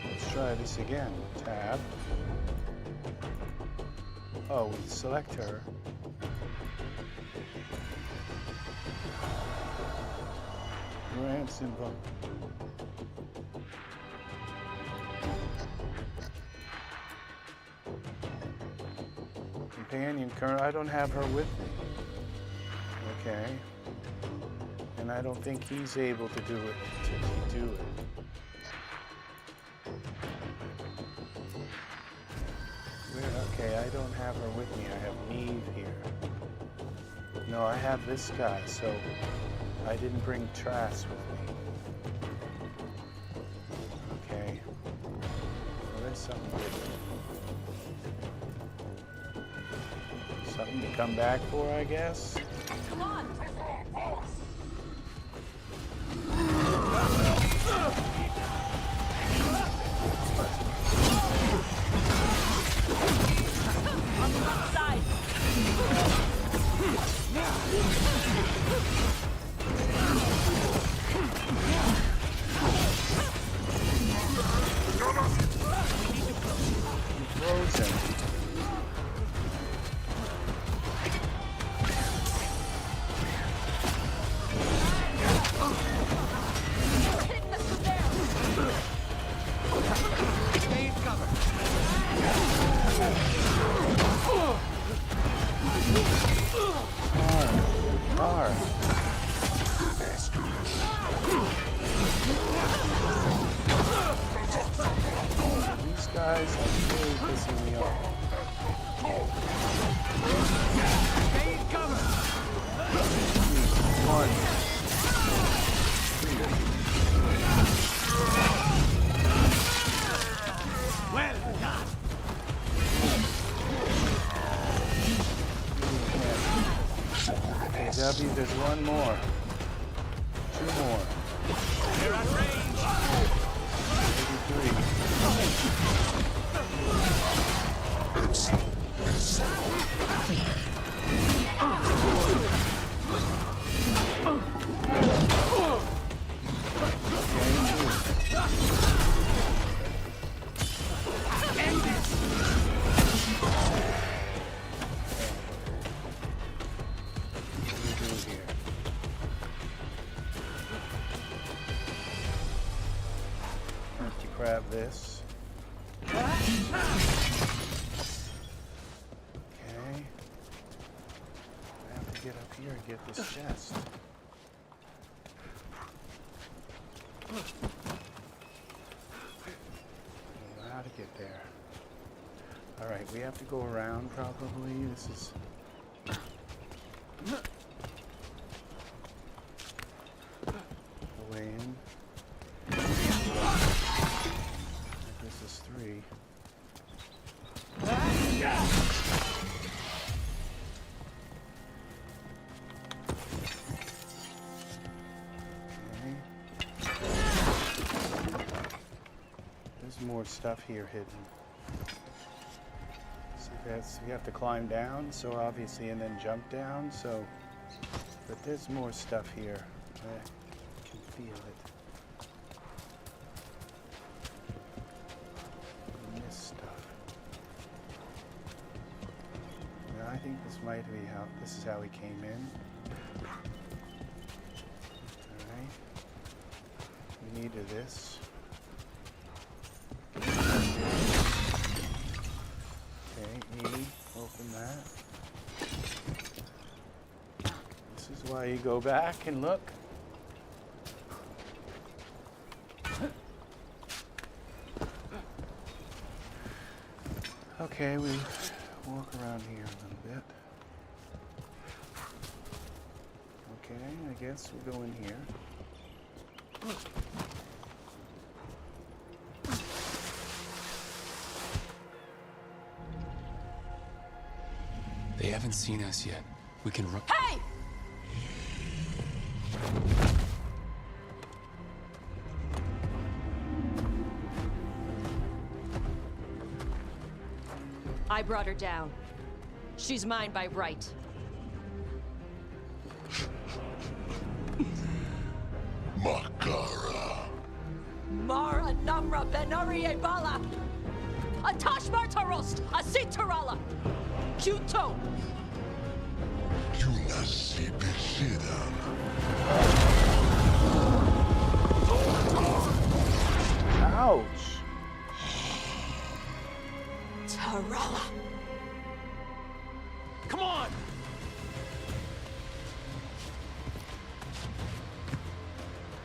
Speaker 1: Let's try this again. Tab. Oh, we select her. Grand symbol. Companion current. I don't have her with me. Okay. And I don't think he's able to do it. To do it. Okay, I don't have her with me. I have Neve here. No, I have this guy, so I didn't bring Trask with me. Okay. Well, there's something Something to come back for, I guess.
Speaker 8: Come on!
Speaker 1: guys are really pissing me off. One.
Speaker 10: Well done.
Speaker 1: Okay, W, there's one more. Two more.
Speaker 10: They're at range.
Speaker 1: Maybe three. Grab this. Okay. I have to get up here and get this chest. I don't know how to get there. Alright, we have to go around probably. This is... the way in. This is 3. Okay. There's more stuff here hidden. So you have to climb down, so obviously, and then jump down, so... But there's more stuff here. I can feel it. I think this might be how, this is how he came in. Alright. We need this. Okay, E, open that. This is why you go back and look. Okay, we walk around here a little bit. Okay, I guess we'll go in here.
Speaker 2: They haven't seen us yet. We can run.
Speaker 8: Hey! I brought her down. She's mine by right.
Speaker 4: Makara.
Speaker 8: Mara Namra Benari Bala! Atash Martarost! Asitarala! Juto!
Speaker 4: Yunasi Besida.
Speaker 1: Ouch!
Speaker 8: Tarala!
Speaker 10: Come on!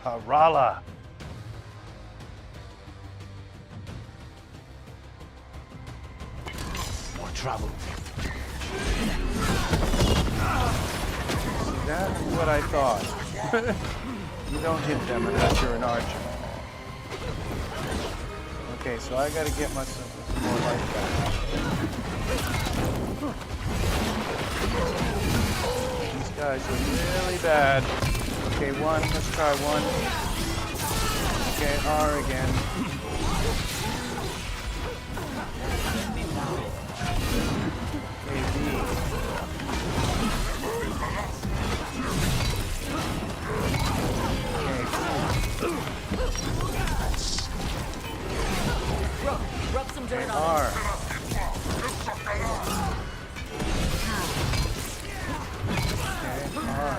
Speaker 1: Harala!
Speaker 7: More trouble.
Speaker 1: That's what I thought. You don't hit them unless you're an archer. Okay, so I gotta get myself some more life back. These guys are really bad. Okay, one, let's try one. Okay, R again. Okay, D.
Speaker 8: Rub some dirt on
Speaker 1: R. Okay, R.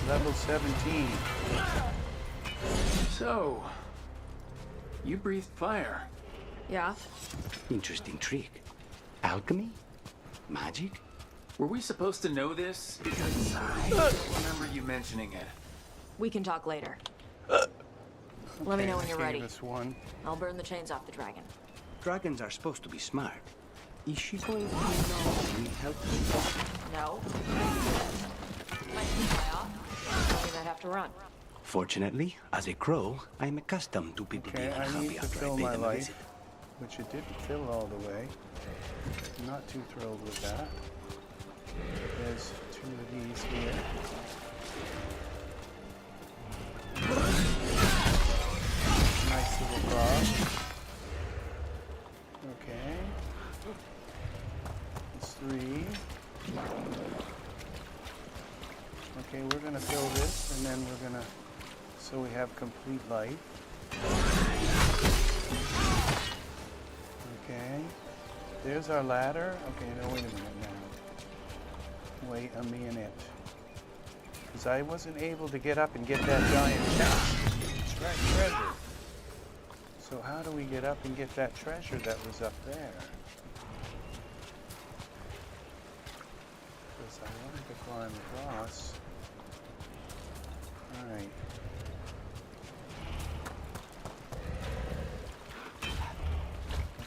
Speaker 1: Level 17.
Speaker 9: So, you breathed fire.
Speaker 8: Yeah?
Speaker 7: Interesting trick. Alchemy? Magic?
Speaker 9: Were we supposed to know this? Because I don't remember you mentioning it.
Speaker 8: We can talk later. Let me know when you're ready.
Speaker 1: This one.
Speaker 8: I'll burn the chains off the dragon.
Speaker 7: Dragons are supposed to be smart. Is she going to know we helped her?
Speaker 8: No. Might fly off. We might have to run.
Speaker 7: Fortunately, as a crow, I am accustomed to people
Speaker 1: Okay,
Speaker 7: being
Speaker 1: I
Speaker 7: unhappy
Speaker 1: need to
Speaker 7: after I
Speaker 1: fill
Speaker 7: pay
Speaker 1: my
Speaker 7: them a
Speaker 1: life,
Speaker 7: visit.
Speaker 1: which it didn't fill all the way. Not too thrilled with that. There's 2 of these here. Nice little frog. Okay. It's 3. Okay, we're gonna fill this, and then we're gonna, so we have complete life. Okay. There's our ladder. Okay, no, wait a minute now. Wait a minute. Because I wasn't able to get up and get that giant treasure. So how do we get up and get that treasure that was up there? Because I wanted to climb across. Alright.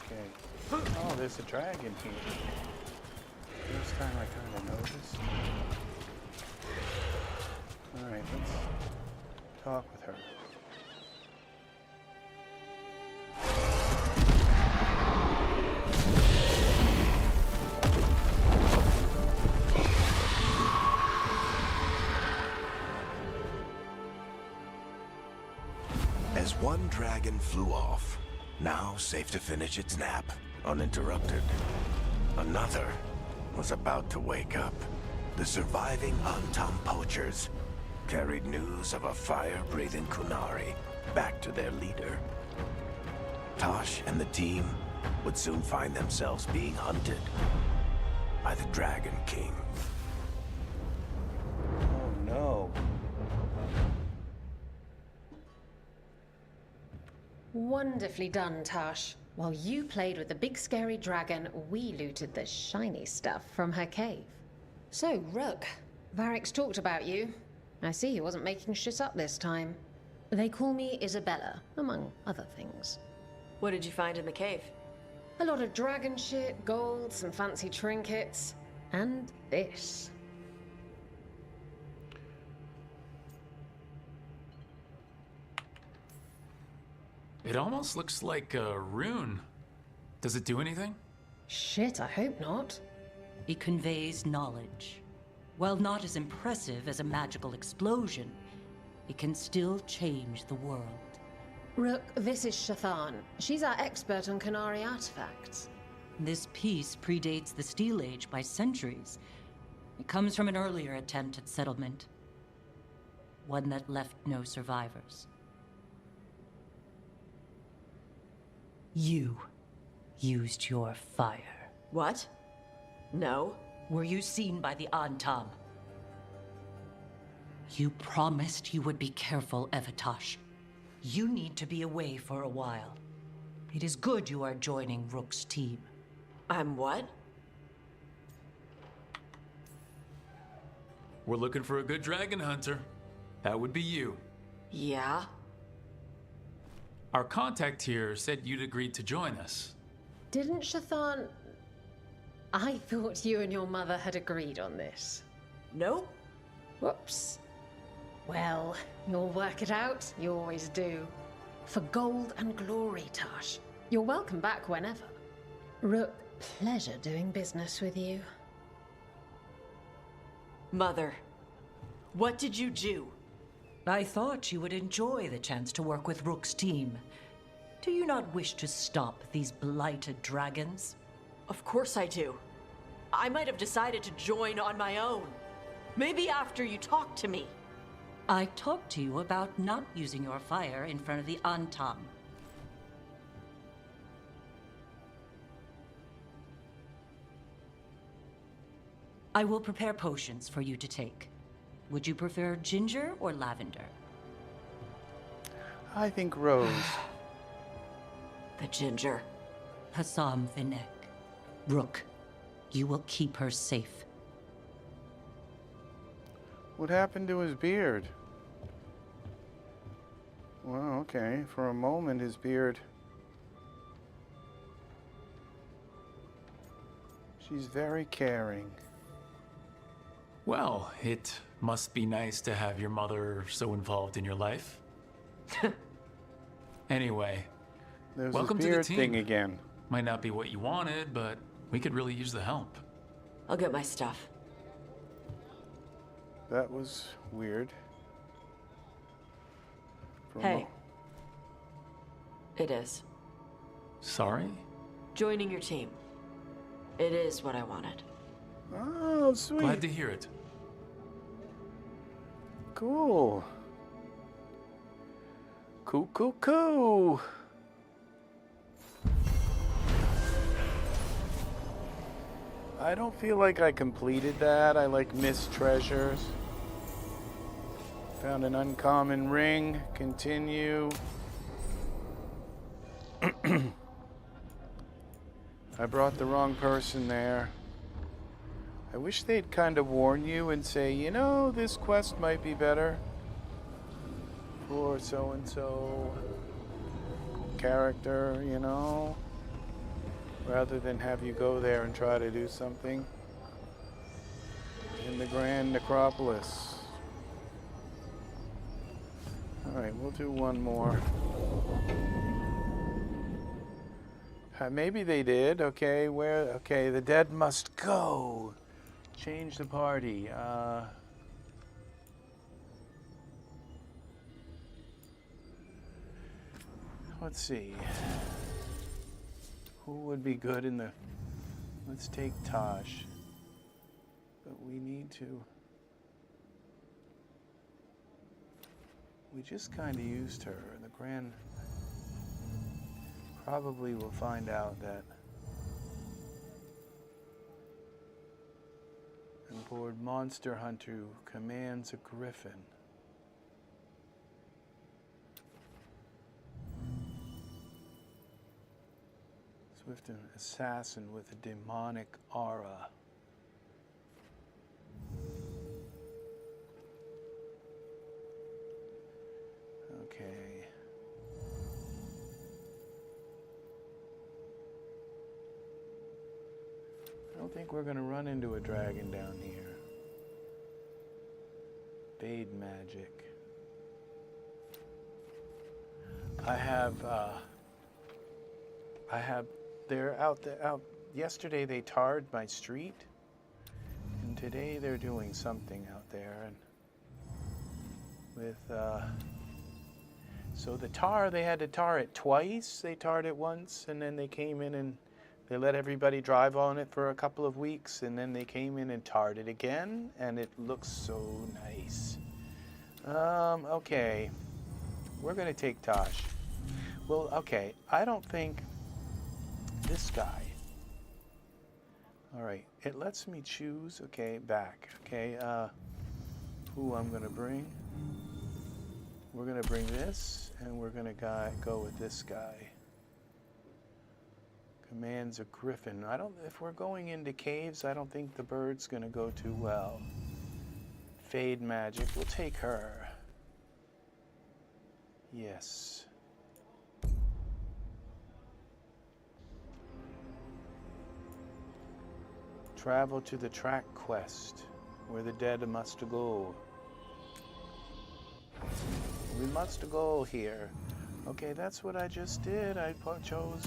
Speaker 1: Okay. Oh, there's a dragon here. First time I kind of noticed. Alright, let's talk with her.
Speaker 4: As one dragon flew off, now safe to finish its nap, uninterrupted, another was about to wake up. The surviving Antam poachers carried news of a fire-breathing Kunari back to their leader. Tosh and the team would soon find themselves being hunted by the Dragon King.
Speaker 1: Oh no.
Speaker 11: Wonderfully done, Tash. While you played with the big scary dragon, we looted the shiny stuff from her cave. So, Rook, Varric's talked about you. I see he wasn't making shit up this time. They call me Isabella, among other things.
Speaker 8: What did you find in the cave?
Speaker 11: A lot of dragon shit, gold, some fancy trinkets, and this.
Speaker 2: It almost looks like a rune. Does it do anything?
Speaker 11: Shit, I hope not.
Speaker 12: It conveys knowledge. While not as impressive as a magical explosion, it can still change the world.
Speaker 11: Rook, this is Shathan. She's our expert on Kunari artifacts.
Speaker 12: This piece predates the Steel Age by centuries. It comes from an earlier attempt at settlement. One that left no survivors. You used your fire.
Speaker 8: What? No.
Speaker 12: Were you seen by the Antam? You promised you would be careful, Evatosh. You need to be away for a while. It is good you are joining Rook's team.
Speaker 8: I'm what?
Speaker 2: We're looking for a good dragon hunter. That would be you.
Speaker 8: Yeah?
Speaker 2: Our contact here said you'd agreed to join us.
Speaker 11: Didn't Shathan... I thought you and your mother had agreed on this.
Speaker 8: Nope.
Speaker 11: Whoops. Well, you'll work it out. You always do. For gold and glory, Tash. You're welcome back whenever. Rook, pleasure doing business with you.
Speaker 8: Mother, what did you do?
Speaker 12: I thought you would enjoy the chance to work with Rook's team. Do you not wish to stop these blighted dragons?
Speaker 8: Of course I do. I might have decided to join on my own. Maybe after you talked to me.
Speaker 12: I talked to you about not using your fire in front of the Antam. I will prepare potions for you to take. Would you prefer ginger or lavender?
Speaker 1: I think rose.
Speaker 8: The ginger.
Speaker 12: Hassam Vinek. Rook, you will keep her safe.
Speaker 1: What happened to his beard? Well, okay. For a moment, his beard... She's very caring.
Speaker 2: Well, it must be nice to have your mother so involved in your life. Anyway,
Speaker 1: There's
Speaker 2: welcome
Speaker 1: his
Speaker 2: to the
Speaker 1: beard
Speaker 2: team.
Speaker 1: thing again.
Speaker 2: Might not be what you wanted, but we could really use the help.
Speaker 8: I'll get my stuff.
Speaker 1: That was weird. For a
Speaker 8: Hey. It is.
Speaker 2: Sorry?
Speaker 8: Joining your team. It is what I wanted.
Speaker 1: Oh, sweet.
Speaker 2: Glad to hear it.
Speaker 1: Cool. Cool, cool, cool. I don't feel like I completed that. I like missed treasures. Found an uncommon ring. Continue. I brought the wrong person there. I wish they'd kind of warn you and say, you know, this quest might be better for so-and-so character, you know, rather than have you go there and try to do something in the Grand Necropolis. Alright, we'll do one more. Maybe they did. Okay, where? Okay, the dead must go. Change the party. Let's see. Who would be good in the... Let's take Tosh. But we need to... We just kind of used her. The Grand... Probably will find out that aboard Monster Hunter commands a griffin. Swift an assassin with a demonic aura. Okay. I don't think we're going to run into a dragon down here. Fade magic. They're out there. Yesterday they tarred my street, and today they're doing something out there. And with so the tar, they had to tar it twice. They tarred it once, and then they came in and they let everybody drive on it for a couple of weeks, and then they came in and tarred it again, and it looks so nice. Okay. We're gonna take Tosh. Well, okay, I don't think this guy. All right, it lets me choose, okay, back, okay, who I'm gonna bring. We're gonna bring this, and we're gonna go with this guy. Commands a griffin. If we're going into caves, I don't think the bird's gonna go too well. Fade magic, we'll take her. Yes. Travel to the track quest, where the dead must go. We must go here. Okay, that's what I just did. I chose.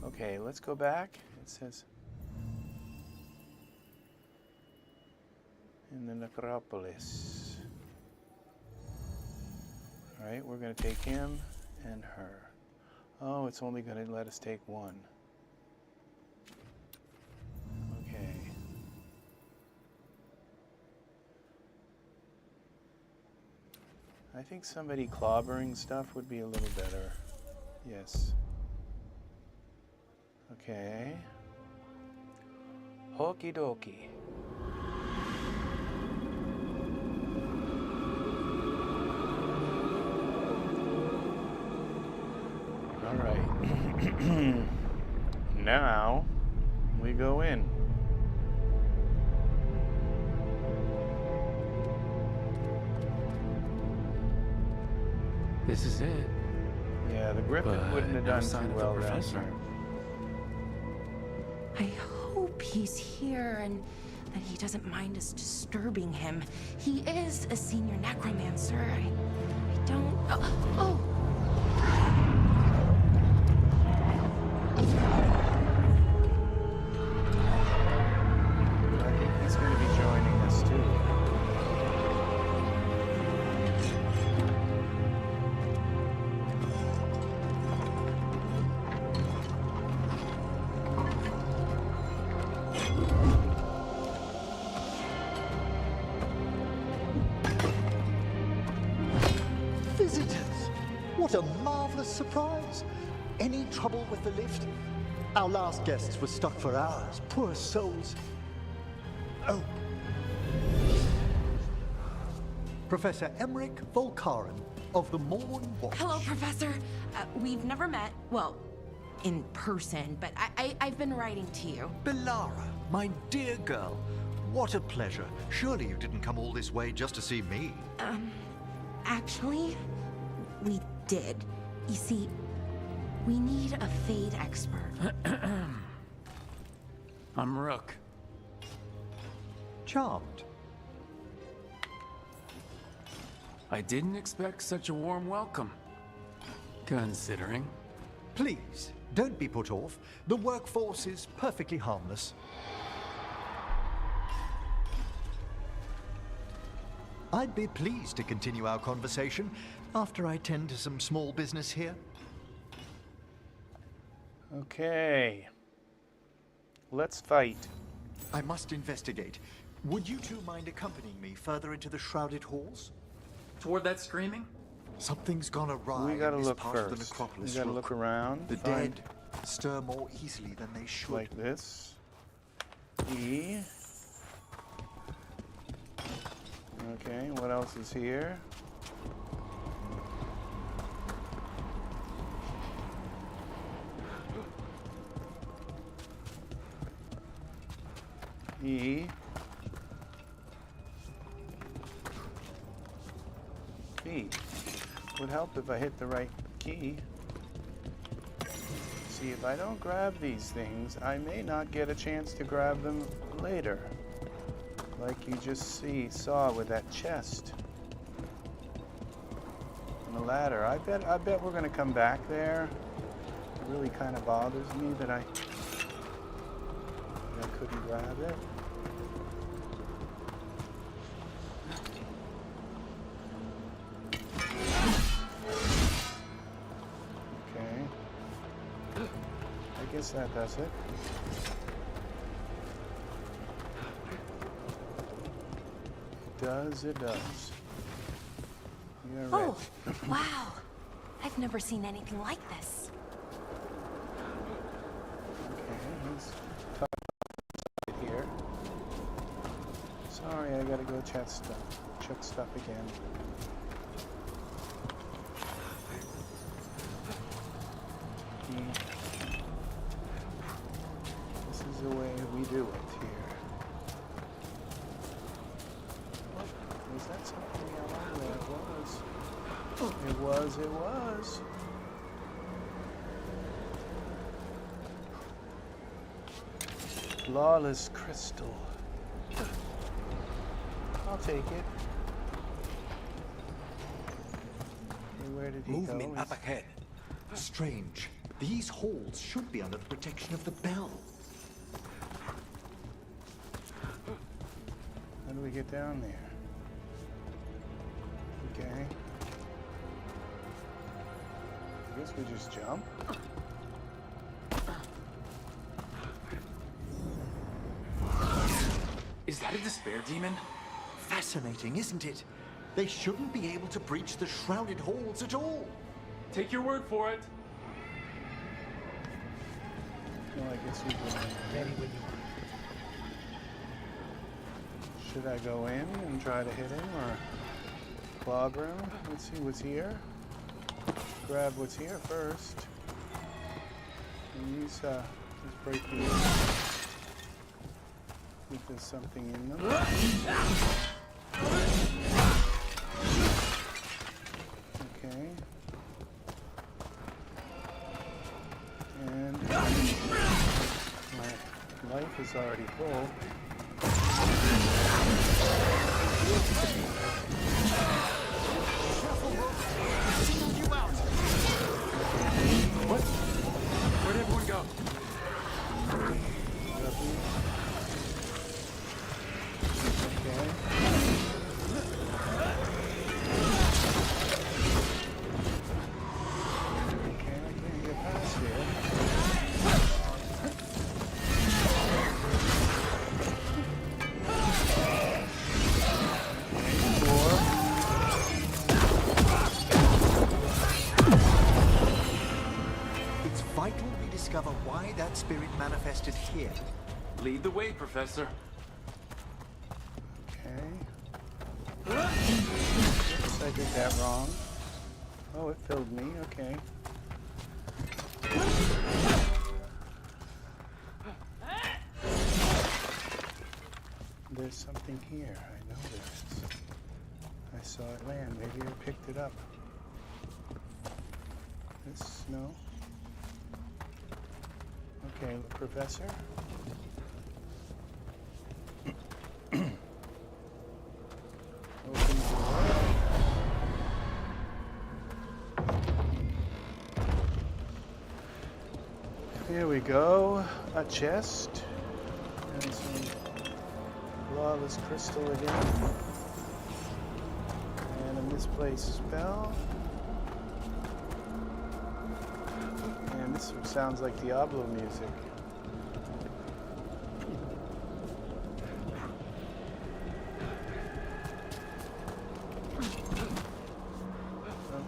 Speaker 1: Okay, let's go back. It says in the necropolis. All right, we're going to take him and her. Oh, it's only going to let us take one. Okay. I think somebody clobbering stuff would be a little better. Yes. Okay. Okie dokie. All right. Now we go in.
Speaker 2: This is it.
Speaker 1: Yeah, the Griffin
Speaker 2: But
Speaker 1: wouldn't have
Speaker 2: no
Speaker 1: done
Speaker 2: sign
Speaker 1: too
Speaker 2: of the
Speaker 1: well down
Speaker 2: professor.
Speaker 1: there.
Speaker 5: I hope he's here and that he doesn't mind us disturbing him. He is a senior necromancer. I don't. Oh!
Speaker 1: I think he's going to be joining us too.
Speaker 13: Visitors! What a marvelous surprise! Any trouble with the lift? Our last guests were stuck for hours. Poor souls. Oh. Professor Emmerich Volkaren of the Morn Watch.
Speaker 5: Hello, Professor. We've never met. Well, in person, but I've been writing to you.
Speaker 13: Belara, my dear girl. What a pleasure. Surely you didn't come all this way just to see me.
Speaker 5: Actually, we did. You see, we need a Fade expert.
Speaker 2: I'm Rook.
Speaker 13: Charmed.
Speaker 2: I didn't expect such a warm welcome. Considering.
Speaker 13: Please, don't be put off. The workforce is perfectly harmless. I'd be pleased to continue our conversation after I tend to some small business here.
Speaker 1: Okay. Let's fight.
Speaker 13: I must investigate. Would you two mind accompanying me further into the shrouded halls?
Speaker 9: Toward that screaming?
Speaker 13: Something's gone awry
Speaker 1: We gotta
Speaker 13: in this
Speaker 1: look
Speaker 13: part of the
Speaker 1: first.
Speaker 13: necropolis.
Speaker 1: We gotta look around.
Speaker 13: The
Speaker 1: find
Speaker 13: dead stir more easily than they should.
Speaker 1: like this. E. Okay, what else is here? E. B. Would help if I hit the right key. See, if I don't grab these things, I may not get a chance to grab them later. Like you just saw with that chest. And the ladder. I bet we're gonna come back there. It really kind of bothers me that I couldn't grab it. Okay. I guess that does it. It does. You're
Speaker 5: Oh, wow. I've never seen anything like this.
Speaker 1: Okay, let's talk right here. Sorry, I gotta go check stuff again. This is the way we do it here. Was that something yellow? Yeah, it was. It was. Flawless crystal. I'll take it. Hey, where did he
Speaker 13: Movement
Speaker 1: go?
Speaker 13: up ahead. Strange. These halls should be under the protection of the bell.
Speaker 1: How do we get down there? Okay. I guess we just jump.
Speaker 9: Is that a despair demon?
Speaker 13: Fascinating, isn't it? They shouldn't be able to breach the shrouded halls at all.
Speaker 9: Take your word for it.
Speaker 1: No, I guess we can.
Speaker 13: Ready when you are.
Speaker 1: Should I go in and try to hit him or clobber him? Let's see what's here. Grab what's here first. And use let's break these. If there's something in them. Okay. on. My life is already full.
Speaker 9: What? Where'd everyone go?
Speaker 13: It's vital we discover why that spirit manifested here.
Speaker 9: Lead the way, Professor.
Speaker 1: Okay. Oops, I did that wrong. Oh, it filled me. Okay. There's something here. I know there is. I saw it land. Maybe I picked it up. This, no? Okay, Professor? Open door. Here we go. A chest. And some lawless crystal again. And a misplaced spell. And this sounds like Diablo music.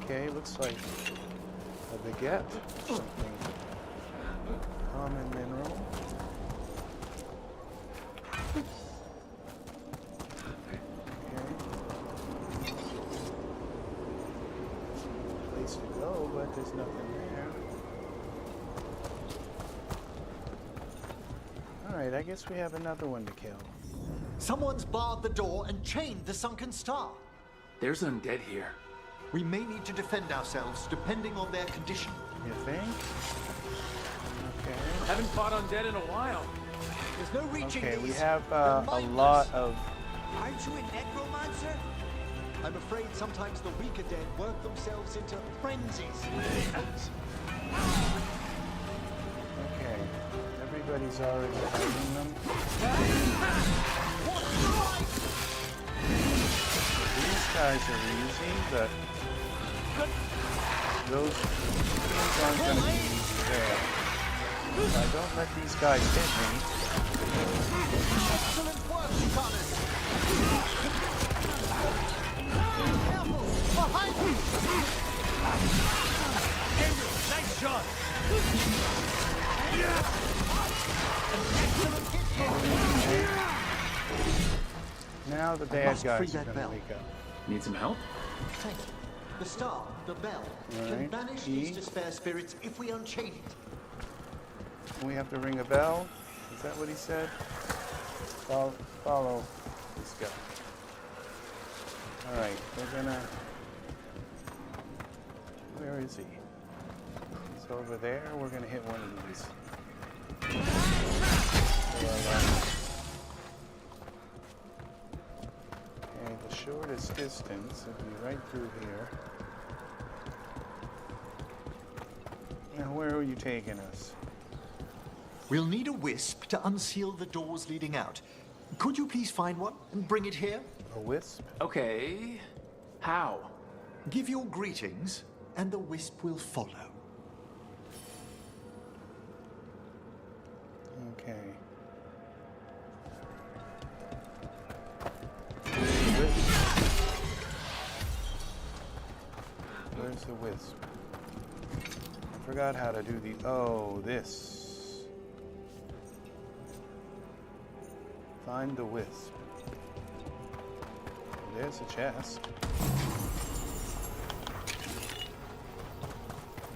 Speaker 1: Okay, looks like a baguette or something. Common mineral. Place to go, but there's nothing there. Alright, I guess we have another one to kill.
Speaker 13: Someone's barred the door and chained the sunken star.
Speaker 9: There's undead here.
Speaker 13: We may need to defend ourselves depending on their condition.
Speaker 1: You think? Okay.
Speaker 9: Haven't fought undead in a while.
Speaker 13: There's no reaching
Speaker 1: Okay,
Speaker 13: these.
Speaker 1: we have
Speaker 13: They're
Speaker 1: a
Speaker 13: mindless.
Speaker 1: lot of...
Speaker 13: Aren't you a necromancer? I'm afraid sometimes the weaker dead work themselves into frenzies.
Speaker 1: Okay, everybody's already fighting them. These guys are easy, but those things aren't going to be easy there. If I don't let these guys hit me.
Speaker 13: Excellent work, Connors. Careful! Behind you!
Speaker 10: Gabriel, nice shot!
Speaker 1: Now the
Speaker 13: I
Speaker 1: bad
Speaker 13: must free
Speaker 1: guys are
Speaker 13: that
Speaker 1: going to
Speaker 13: bell.
Speaker 1: wake up.
Speaker 9: Need some help?
Speaker 13: Thank you. The star, the bell, can
Speaker 1: Alright,
Speaker 13: banish
Speaker 1: E.
Speaker 13: these despair spirits if we unchain it.
Speaker 1: We have to ring a bell. Is that what he said? Follow this guy. Alright, we're gonna... Where is he? He's over there. We're gonna hit one of these. Okay, the shortest distance would be right through here. Now, where are you taking us?
Speaker 13: We'll need a wisp to unseal the doors leading out. Could you please find one and bring it here?
Speaker 1: A wisp?
Speaker 9: Okay. How?
Speaker 13: Give your greetings, and the wisp will follow.
Speaker 1: Okay. Where's the wisp? I forgot how to do the... Oh, this. Find the wisp. There's a chest.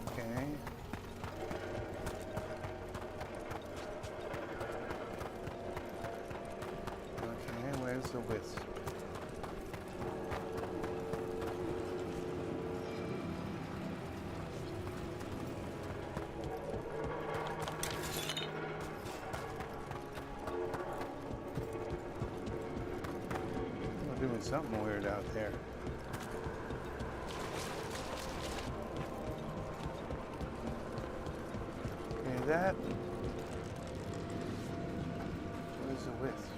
Speaker 1: Okay. Okay, where's the wisp? doing something weird out there. Okay, that. What is the width?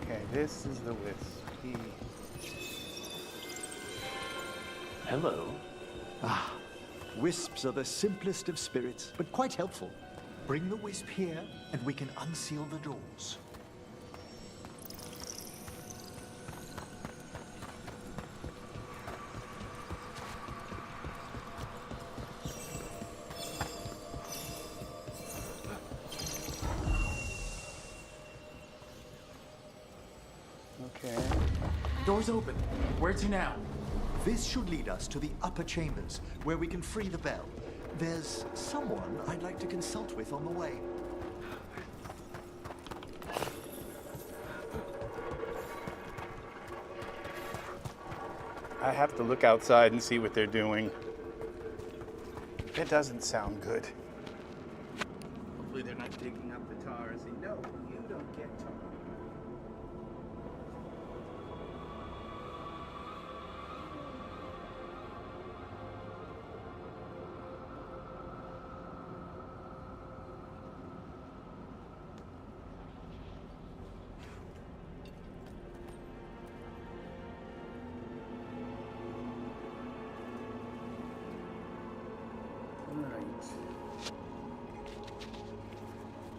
Speaker 1: Okay, this is the width.
Speaker 9: Hello.
Speaker 13: Ah, wisps are the simplest of spirits, but quite helpful. Bring the wisp here, and we can unseal the doors.
Speaker 1: Okay.
Speaker 9: Door's open. Where to now?
Speaker 13: This should lead us to the upper chambers, where we can free the bell. There's someone I'd like to consult with on the way.
Speaker 1: I have to look outside and see what they're doing. It doesn't sound good. Hopefully they're not digging up the tar and saying, no, you don't get tar.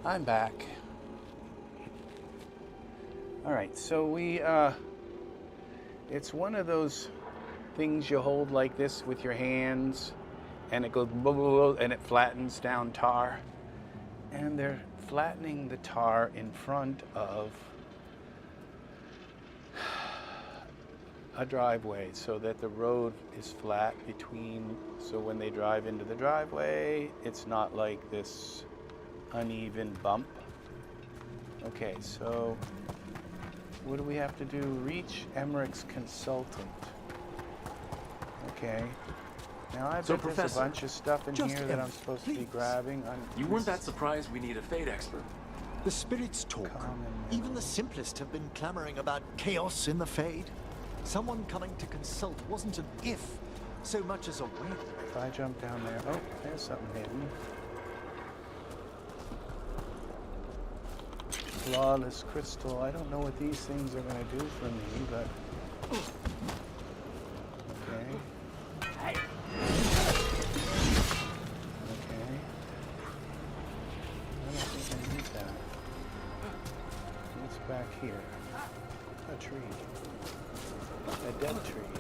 Speaker 1: I'm back. All right, so it's one of those things you hold like this with your hands, and it goes blah, blah, blah, and it flattens down tar. And they're flattening the tar in front of a driveway so that the road is flat between, so when they drive into the driveway, it's not like this uneven bump. Okay, so what do we have to do? Reach Emmerich's consultant. Okay. Now I bet there's
Speaker 9: Professor,
Speaker 1: a bunch of stuff in here that I'm supposed to be grabbing.
Speaker 9: You weren't that surprised we need a fate expert.
Speaker 13: The spirits talk. Even the simplest have been clamoring about chaos in the Fade. Someone coming to consult wasn't an if, so much as a when.
Speaker 1: If I jump down there, oh, there's something hidden. Flawless crystal. I don't know what these things are going to do for me, but okay. Okay. I don't think I need that. What's back here? A tree. A dead tree.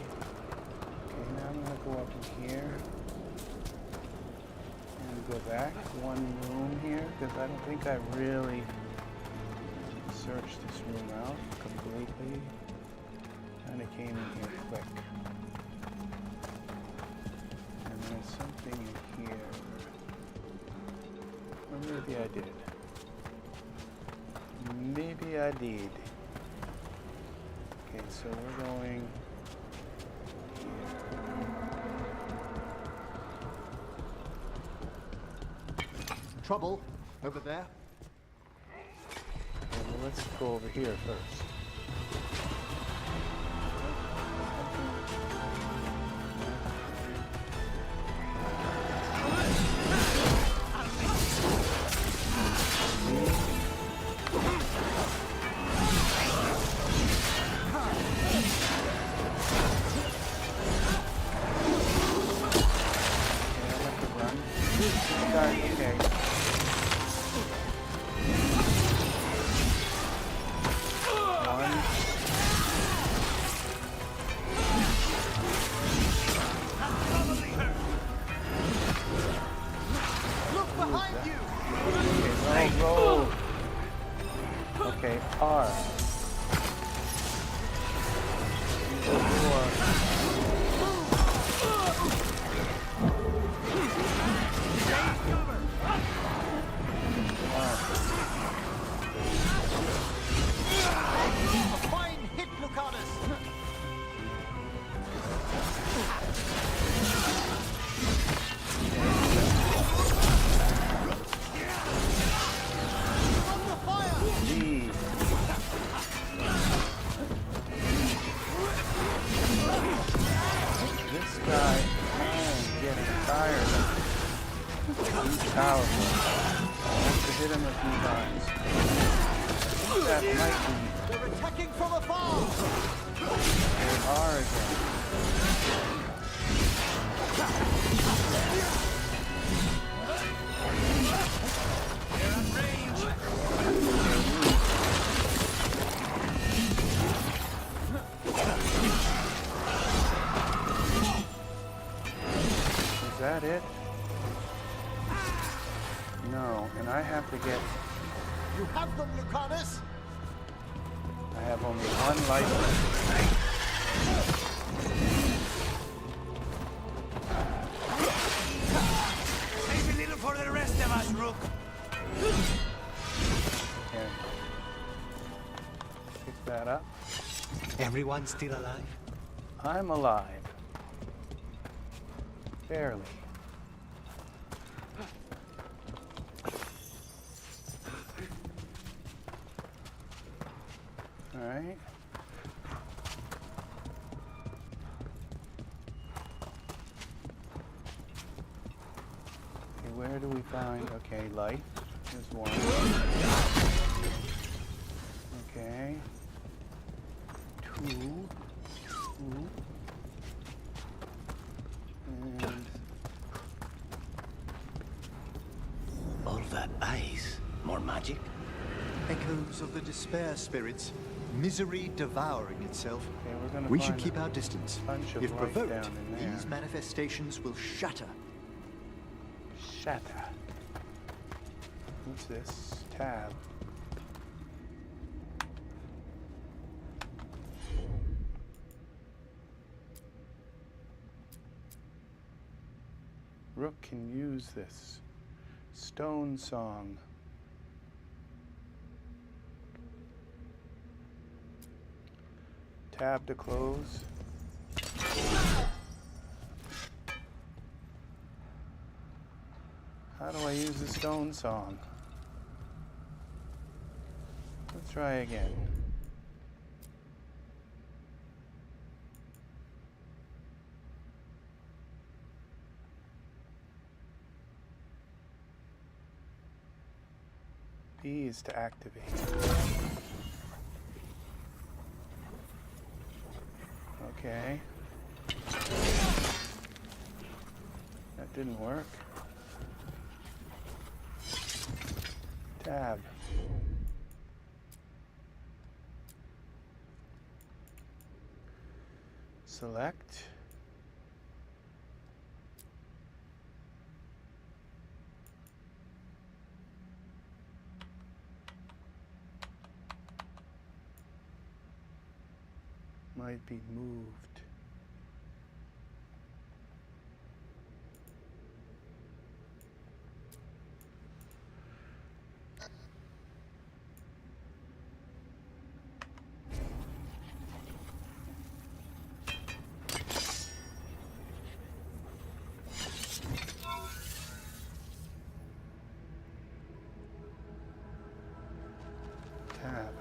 Speaker 1: Okay, now I'm going to go up in here and go back one room here, because I don't think I really searched this room out completely. Kind of came in here quick. And there's something in here. Or maybe I did. Maybe I did. Okay, so we're going here.
Speaker 13: Trouble over there.
Speaker 1: Okay, well, let's go over here first. tired. He's powerful. I have to hit him a few times. That might be.
Speaker 13: They're attacking from afar!
Speaker 1: They are again.
Speaker 10: They're at range.
Speaker 1: Is that it? No, and I have to get...
Speaker 13: You have them, Lucanus!
Speaker 1: I have only one life left.
Speaker 10: Save a little for the rest of us, Rook.
Speaker 1: And pick that up.
Speaker 7: Everyone still alive?
Speaker 1: I'm alive. Barely. All right. Okay, where do we find? Okay, life is one. Okay. Two. And
Speaker 7: All that ice. More magic?
Speaker 13: Echoes of the despair spirits. Misery devouring itself.
Speaker 1: okay, we're gonna
Speaker 13: We
Speaker 1: find
Speaker 13: should keep
Speaker 1: a
Speaker 13: our distance.
Speaker 1: bunch of
Speaker 13: If
Speaker 1: life
Speaker 13: provoked,
Speaker 1: down in there.
Speaker 13: these manifestations will shatter.
Speaker 1: Shatter. What's this? Tab. Rook can use this. Stone Song. Tab to close. How do I use the Stone Song? Let's try again. B is to activate. Okay. That didn't work. Tab. Select. Might be moved. Tab.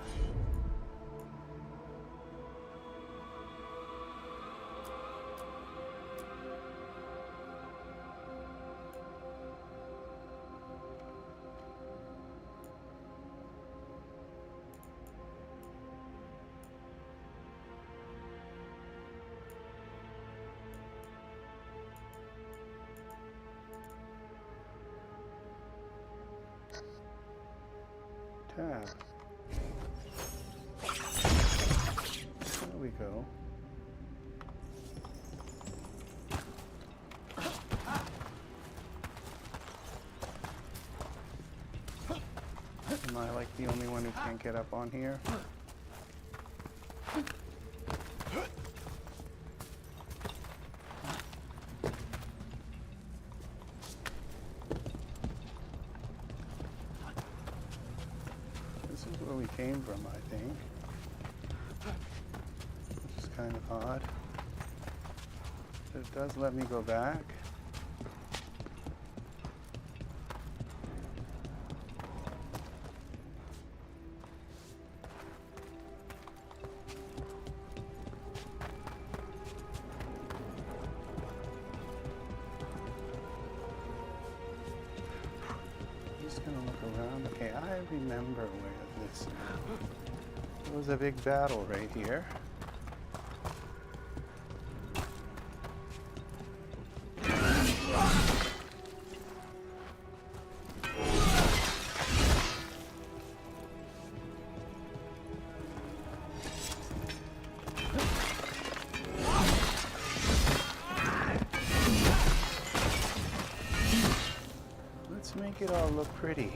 Speaker 1: Tab. There we go. Am I like the only one who can't get up on here? This is where we came from, I think. Which is kind of odd. But it does let me go back. just gonna look around. Okay, I remember where this. There was a big battle right here. Make it all look pretty.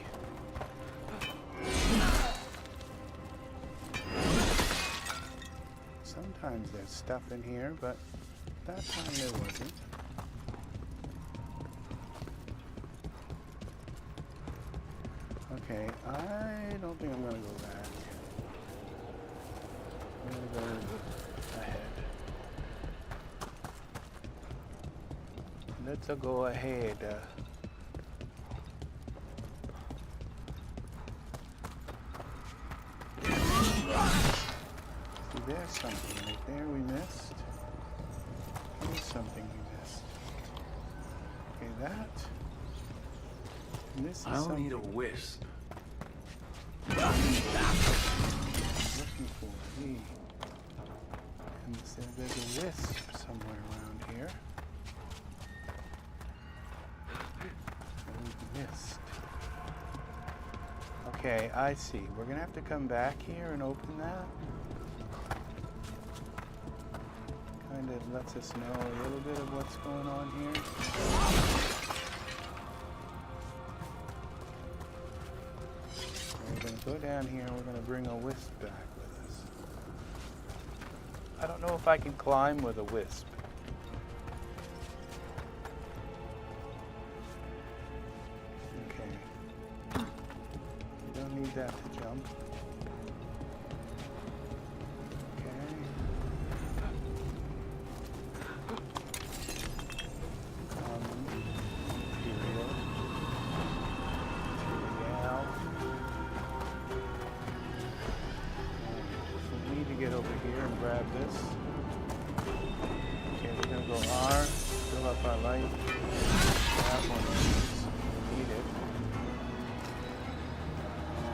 Speaker 1: Sometimes there's stuff in here, but that time there wasn't. Okay, I don't think I'm gonna go back. I'm gonna go ahead. Let's go ahead. There's something right there we missed. Here's something we missed. Okay, that. And this is
Speaker 2: I'll
Speaker 1: something
Speaker 2: need a wisp.
Speaker 1: I'm looking for. And there's a wisp somewhere around here. That we missed. Okay, I see. We're gonna have to come back here and open that. Kind of lets us know a little bit of what's going on here. We're going to go down here and we're going to bring a wisp back with us. I don't know if I can climb with a wisp. Okay. You don't need that to jump. Get over here and grab this. Okay, we're gonna go R, fill up our light. Grab one of these. We need it.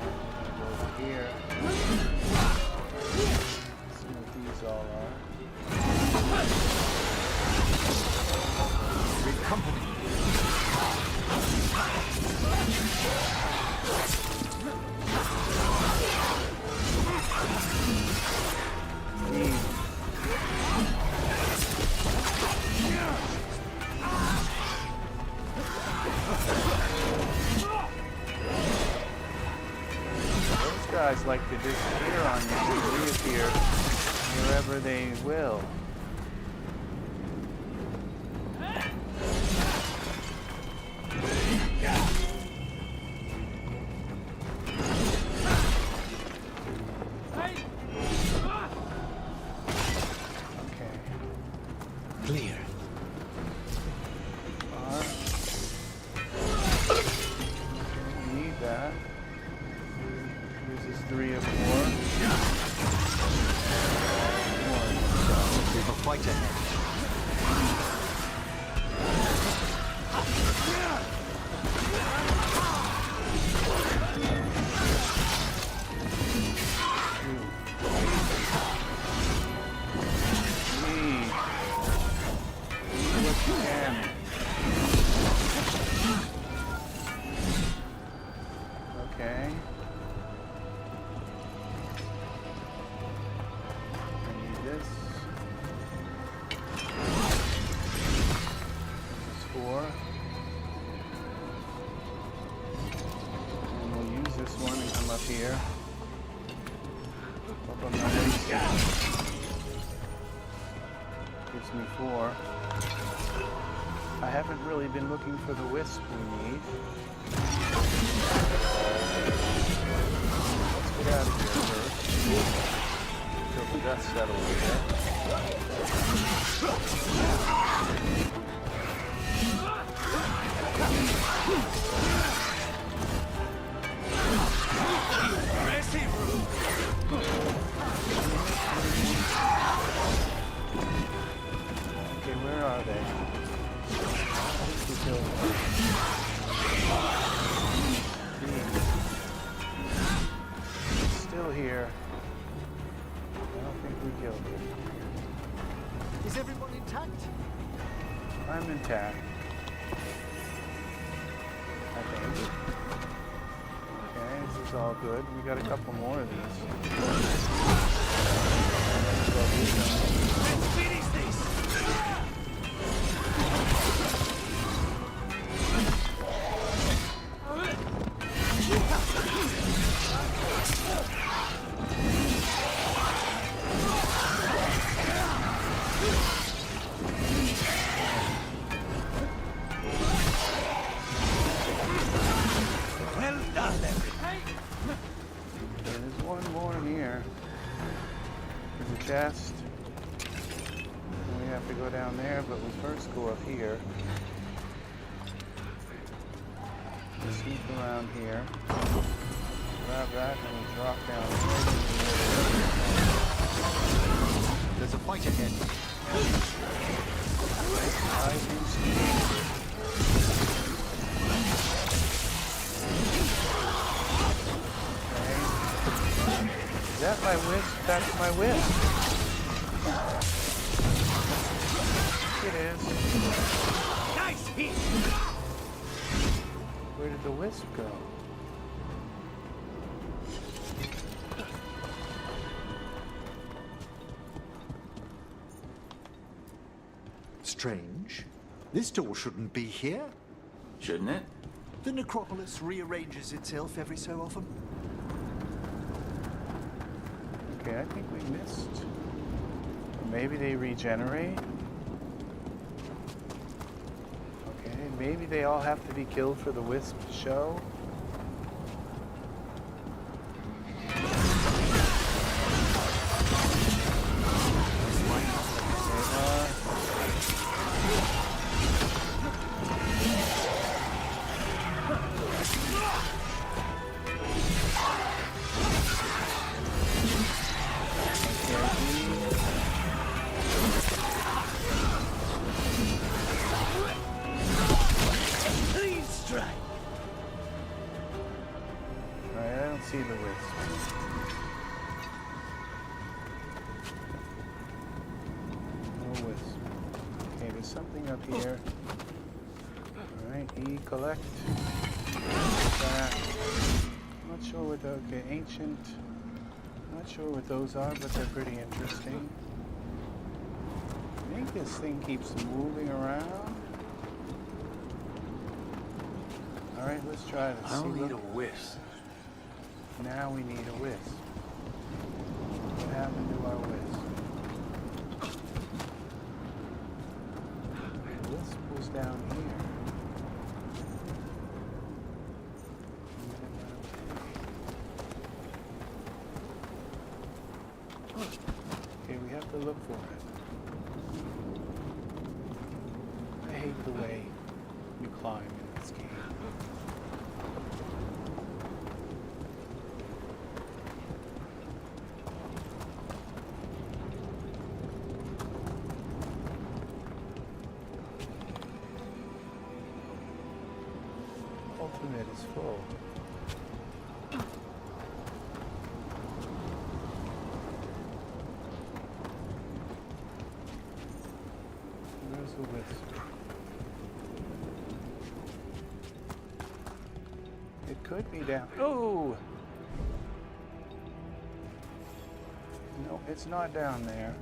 Speaker 1: And we're gonna go over here. See what these all are.
Speaker 10: Great company.
Speaker 1: Those guys like to disappear on you and reappear wherever they will.
Speaker 7: Clear.
Speaker 1: Need that. This is 3 of 4.
Speaker 13: We have a fight ahead.
Speaker 1: Okay. I need this. This is 4. And we'll use this one and come up here. Up on my waist. Gives me 4. I haven't really been looking for the wisp we need. Let's get out of here first. Until the dust settles a bit. Okay, where are they? all good. We got a couple more of these.
Speaker 10: Let's finish this! Well done, everyone.
Speaker 1: There's one more here. There's a chest. And we have to go down there, but we first go up here. We sneak around here. Grab that and we drop down here.
Speaker 13: There's a fight ahead.
Speaker 1: Is that my wisp? That's my wisp. It is.
Speaker 10: Nice hit!
Speaker 1: Where did the wisp go?
Speaker 13: Strange. This door shouldn't be here.
Speaker 9: Shouldn't it?
Speaker 13: The necropolis rearranges itself every so often.
Speaker 1: Okay, I think we missed. Maybe they regenerate. Okay, maybe they all have to be killed for the wisp to show. See the wisp. No wisp. Okay, there's something up here. Alright, E, collect. That. I'm not sure what the, okay, ancient. I'm not sure what those are, but they're pretty interesting. I think this thing keeps moving around. Alright, let's try this.
Speaker 9: I don't need a wisp.
Speaker 1: Now we need a wisp. What happened to our wisp? The wisp was down here. Okay, we have to look for it. I hate the way you climb in this game. Ultimate is full. Where's the wisp? It could be down. Oh! No, it's not down there.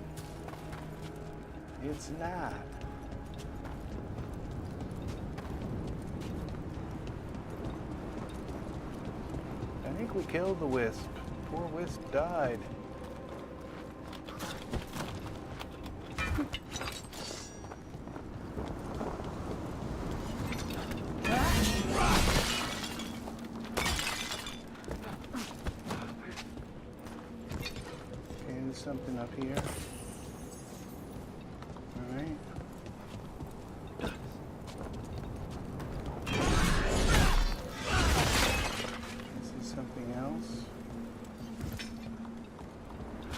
Speaker 1: It's not. I think we killed the wisp. Poor wisp died. Okay, there's something up here. All right. Something else. I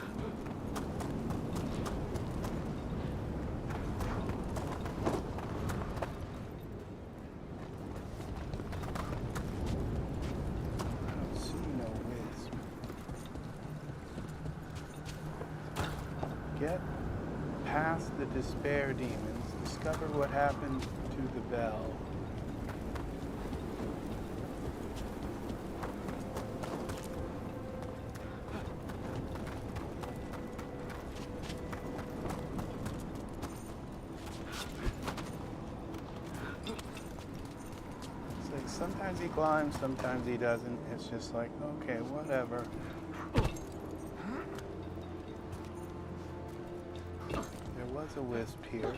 Speaker 1: don't see no wisp. Get past the despair demons. Discover what happened to the bell. Sometimes he climbs, sometimes he doesn't. It's just like, okay, whatever. There was a wisp here.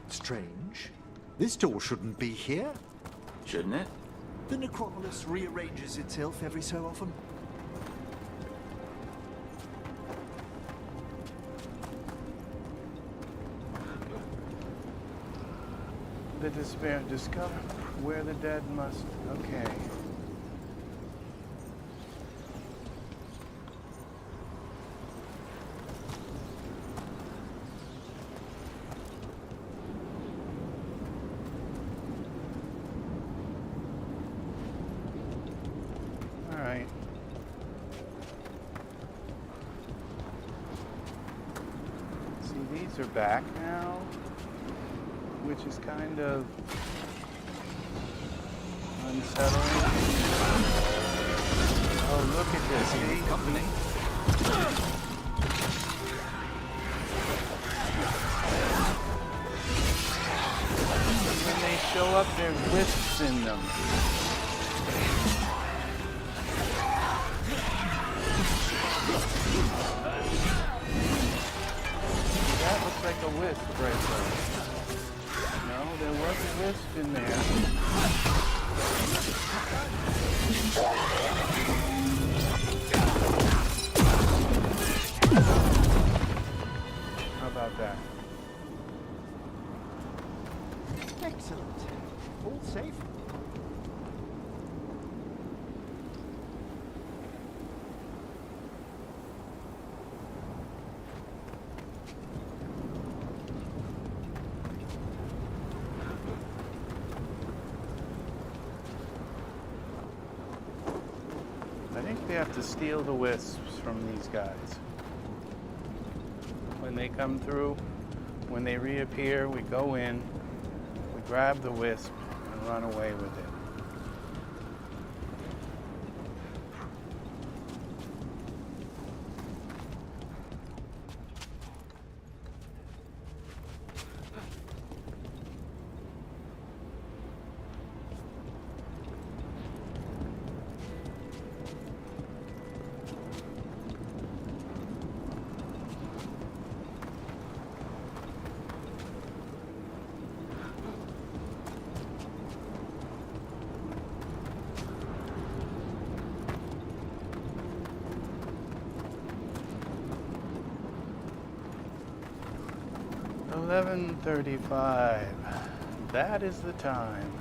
Speaker 13: Strange. This door shouldn't be here.
Speaker 9: Shouldn't it?
Speaker 13: The necropolis rearranges itself every so often.
Speaker 1: The despair. Discover where the dead must. Okay. All right. See, these are back now, which is kind of unsettling. Oh, look at this. See?
Speaker 2: Company.
Speaker 1: When they show up, there's wisps in them. That looks like a wisp right there. No, there was a wisp in there. How about that?
Speaker 13: Excellent. All safe?
Speaker 1: I think we have to steal the wisps from these guys. When they come through, when they reappear, we go in, we grab the wisp, and run away with it. $11:35. That is the time.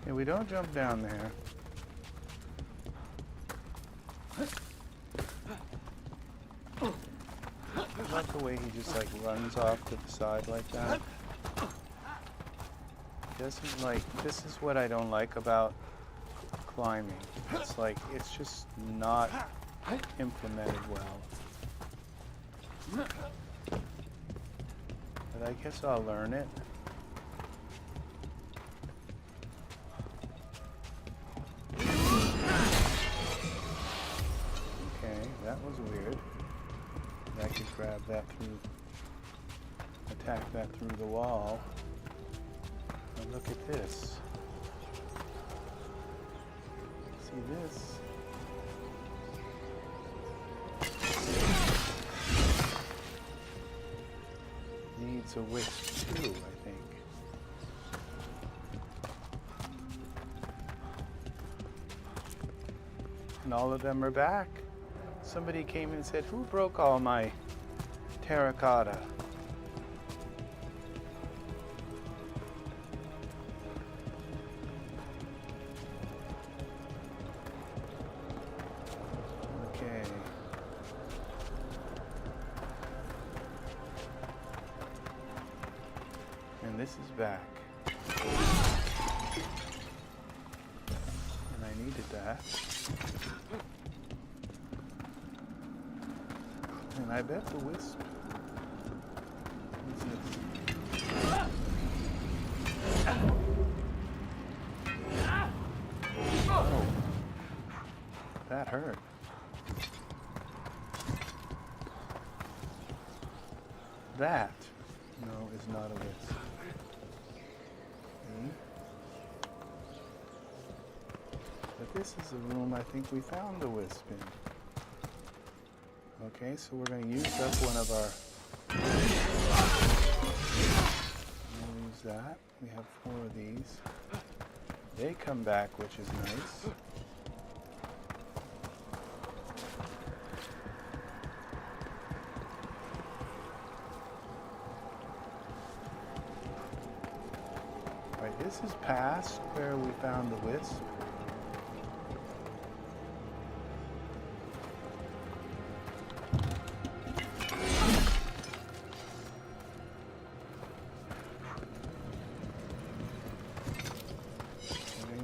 Speaker 1: Yeah, we don't jump down there. I like the way he just like runs off to the side like that. Doesn't like, this is what I don't like about climbing. It's like, it's just not implemented well. But I guess I'll learn it. Okay, that was weird. I could grab that through, attack that through the wall. And look at this. See this? Needs a wisp too, I think. And all of them are back. Somebody came and said, who broke all my terracotta? Okay. And this is back. And I needed that. And I bet the wisp is this. that hurt. That, no, is not a wisp. Okay. But this is the room I think we found the wisp in. Okay, so we're going to use up one of our... We'll use that. We have 4 of these. They come back, which is nice. Alright, this is past where we found the wisp.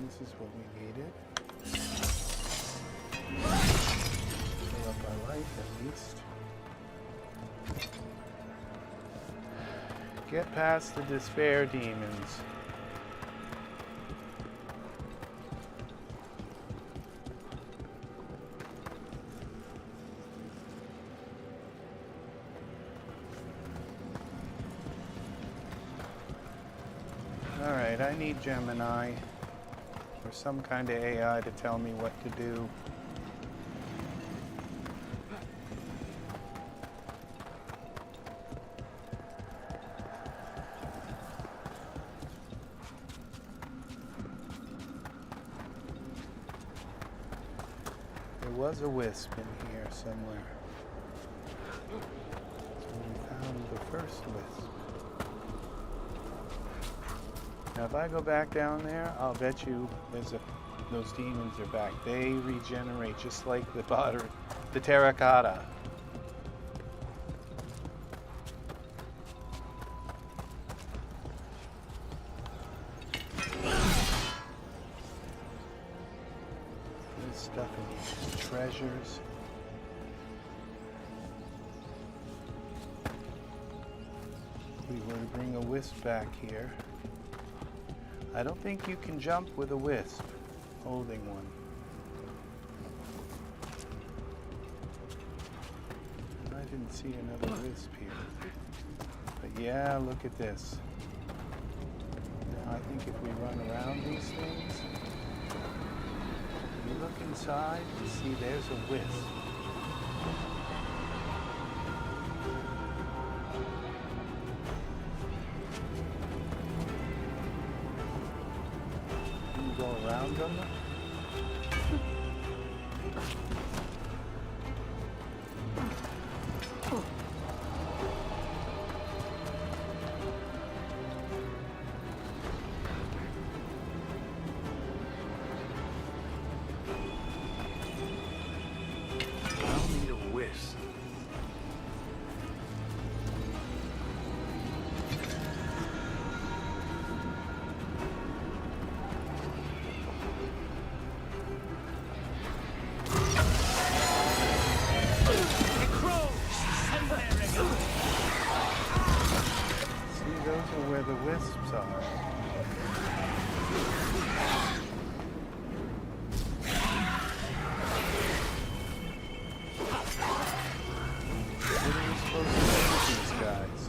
Speaker 1: This is what we needed. Fill up our life at least. Get past the despair demons. Alright, I need Gemini. Or some kind of AI to tell me what to do. There was a wisp in here somewhere. So we found the first wisp. Now if I go back down there, I'll bet you those demons are back. They regenerate just like the terracotta. There's stuff in these treasures. We were to bring a wisp back here. I don't think you can jump with a wisp, holding one. I didn't see another wisp here. But yeah, look at this. Now I think if we run around these things, you look inside, you see there's a wisp. Go around them.
Speaker 10: I'll need a wisp.
Speaker 1: Where the wisps are. What are we supposed to do with these guys?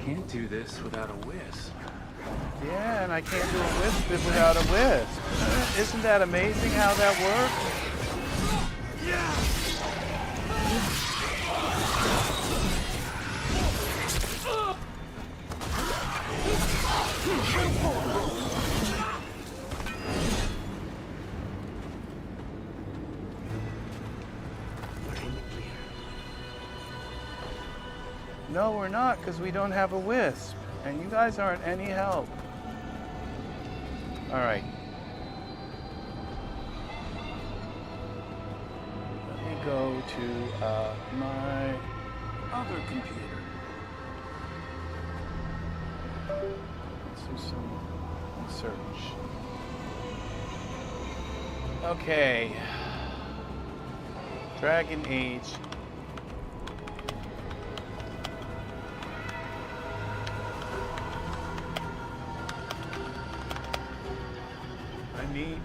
Speaker 9: Can't do this without a wisp.
Speaker 1: Yeah, and I can't do a wisp without a wisp. Isn't that amazing how that works? No, we're not, because we don't have a wisp. And you guys aren't any help. All right. Let me go to my other computer. Let's do some search. Okay. Dragon Age. need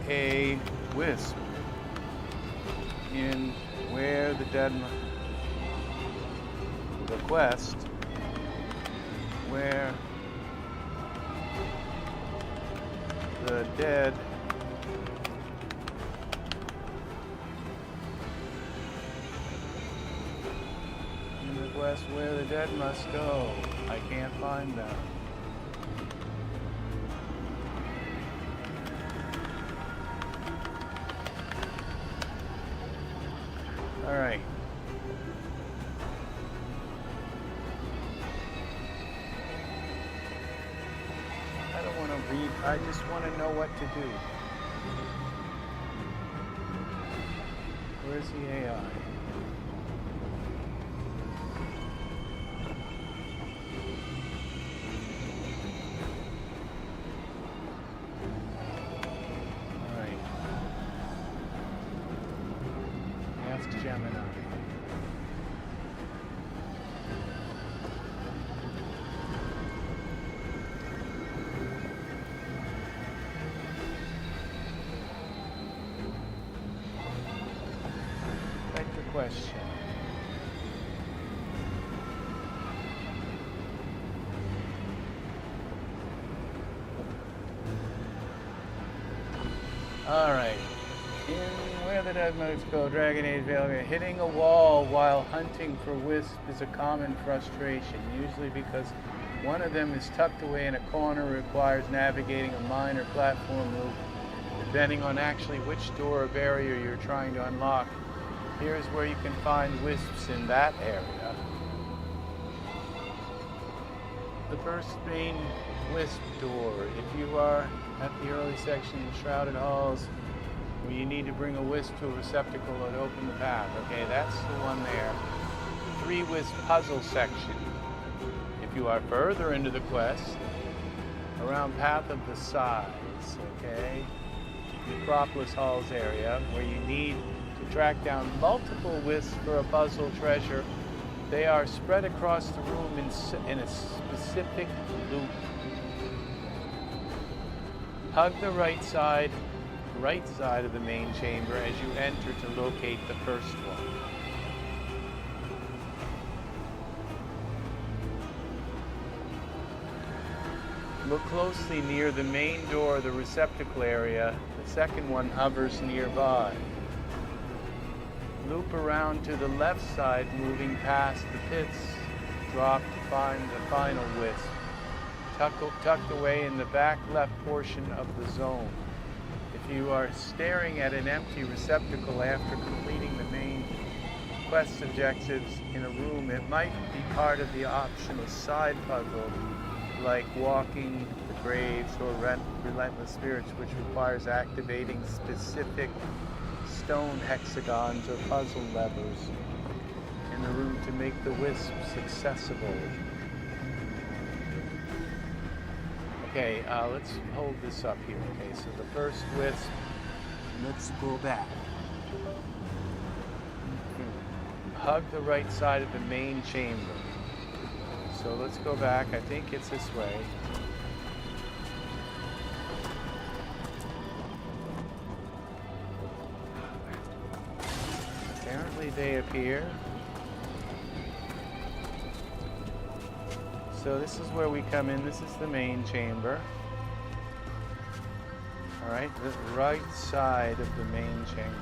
Speaker 1: a wisp in where the dead quest where the dead where the dead must go. I can't find them. All right. I don't want to read. I just want to know what to do. Where's the AI? Gemini. Like the question. All right. Where the dead modes go, Dragon Age Veilguard. Hitting a wall while hunting for wisp is a common frustration, usually because one of them is tucked away in a corner, requires navigating a minor platform loop, depending on actually which door or barrier you're trying to unlock. Here's where you can find wisps in that area. The first main wisp door. If you are at the early section of Shrouded Halls, where you need to bring a wisp to a receptacle and open the path. Okay, that's the one there. The 3 wisp puzzle section. If you are further into the quest, around Path of the Sides, okay, Necropolis Halls area, where you need to track down multiple wisps for a puzzle treasure. They are spread across the room in a specific loop. Hug the right side of the main chamber as you enter to locate the first one. Look closely near the main door of the receptacle area. The second one hovers nearby. Loop around to the left side, moving past the pits. Drop to find the final wisp, tucked away in the back left portion of the zone. If you are staring at an empty receptacle after completing the main quest objectives in a room, it might be part of the optional side puzzle, like walking the graves or relentless spirits, which requires activating specific stone hexagons or puzzle levers in the room to make the wisps accessible. Okay, let's hold this up here. Okay, so the first wisp, let's go back. Hug the right side of the main chamber. So let's go back. I think it's this way. Apparently they appear. So this is where we come in. This is the main chamber. All right, the right side of the main chamber.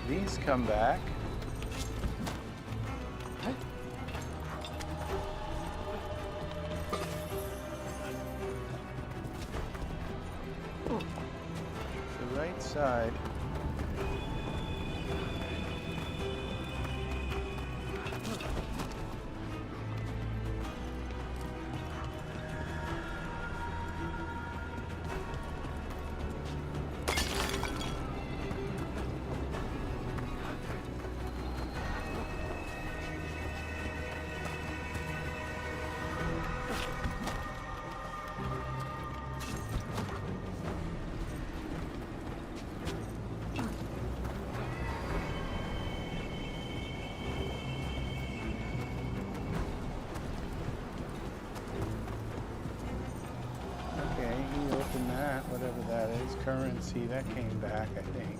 Speaker 1: These come back. The right side. currency. That came back, I think.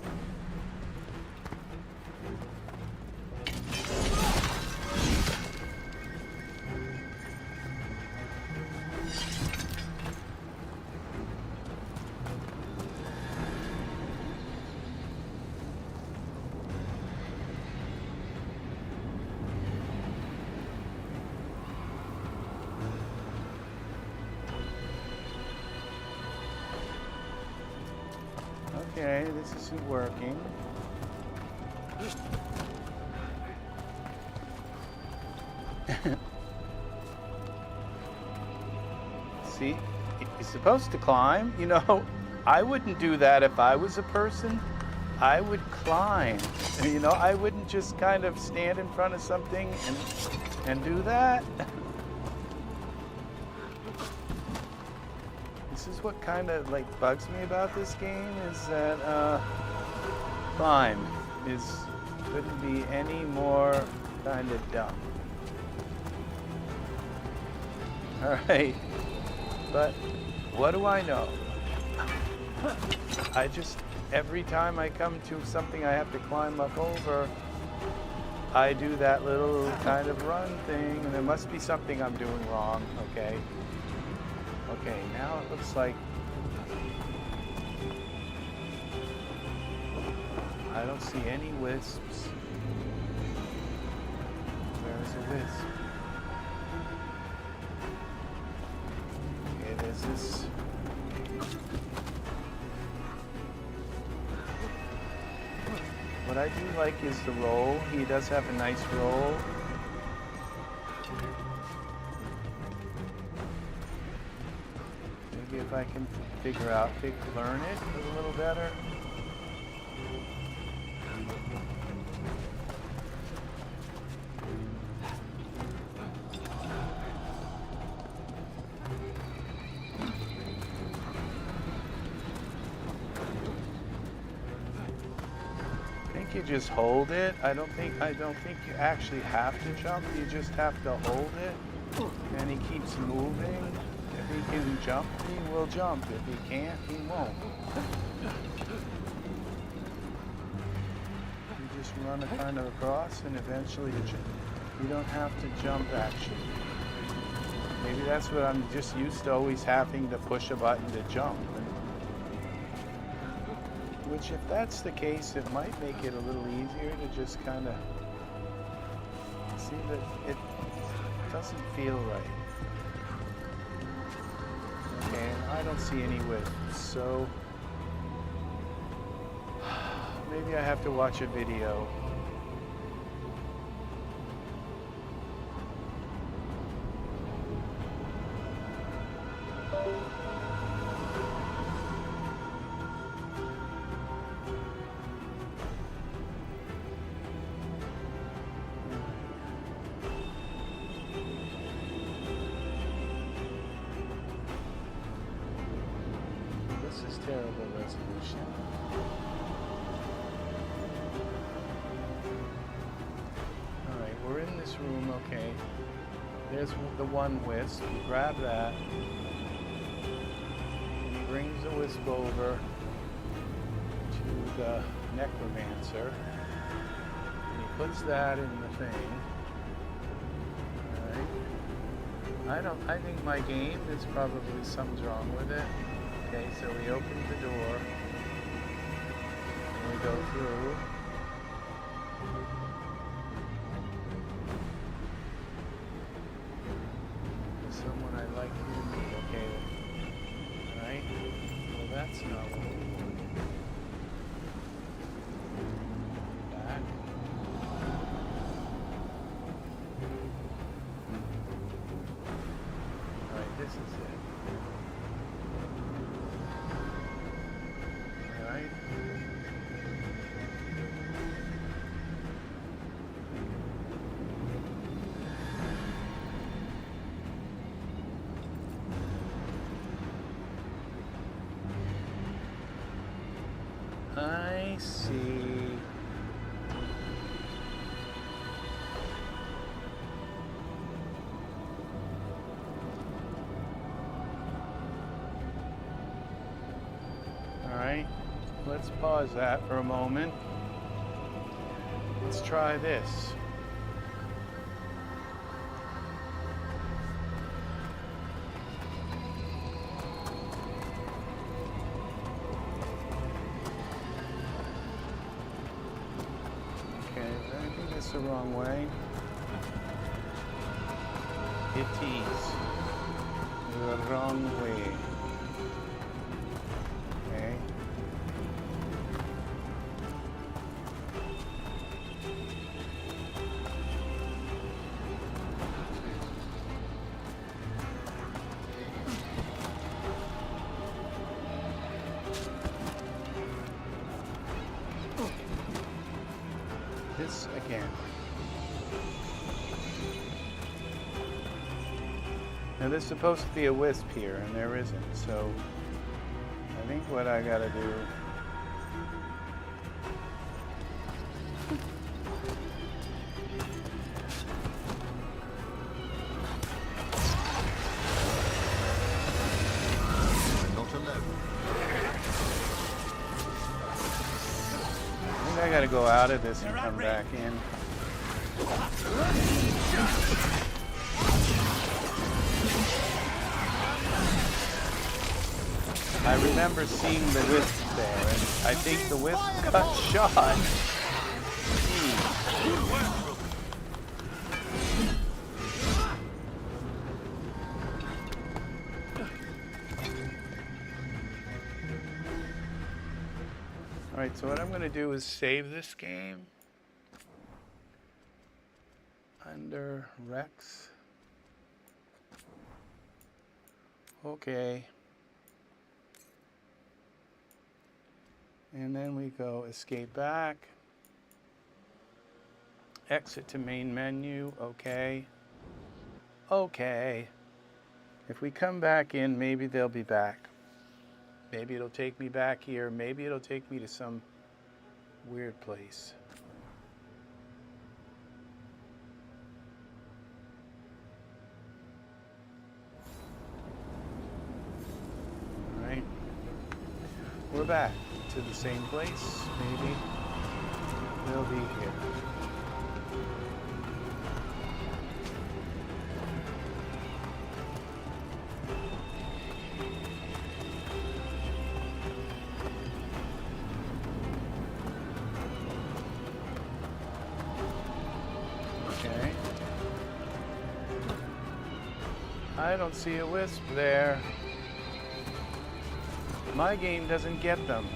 Speaker 1: Okay, this isn't working. See, you're supposed to climb. You know, I wouldn't do that if I was a person. I would climb. You know, I wouldn't just kind of stand in front of something and do that. This is what kind of like bugs me about this game is that climb couldn't be any more kind of dumb. All right, but what do I know? I just, every time I come to something I have to climb up over, I do that little kind of run thing, and there must be something I'm doing wrong, okay? Okay, now it looks like I don't see any wisps. Where's a wisp? Okay, there's this. What I do like is the roll. He does have a nice roll. Maybe if I can learn it a little better. You just hold it. I don't think you actually have to jump. You just have to hold it, and he keeps moving. If he can jump, he will jump. If he can't, he won't. You just run it kind of across, and eventually you don't have to jump. Actually, maybe that's what I'm just used to, always having to push a button to jump. Which, if that's the case, it might make it a little easier to just kind of see that it doesn't feel right. Okay, and I don't see any wisps, so maybe I have to watch a video. Terrible resolution. Alright, we're in this room, okay. There's the one wisp. You grab that. And he brings the wisp over to the necromancer. And he puts that in the thing. Alright. I think my game is probably something's wrong with it. Okay, so we open the door, and we go through. Someone I'd like you to meet, okay? Alright? Well, that's not what we want. Back. Alright, this is it. I see. All right. let's pause that for a moment. Let's try this. Okay, I think that's the wrong way. It is the wrong way. Okay. This again. Now there's supposed to be a wisp here, and there isn't, so I think what I gotta do...
Speaker 13: Not alone.
Speaker 1: I think I gotta go out of this and come back in. I remember seeing the wisp there, and I think the wisp got shot. Alright, so what I'm going to do is save this game under Rex. Okay. And then we go escape back, exit to main menu, okay, okay. If we come back in, maybe they'll be back. Maybe it'll take me back here, maybe it'll take me to some weird place. All right, we're back to the same place, maybe they'll be here. Okay. I don't see a wisp there. My game doesn't get them.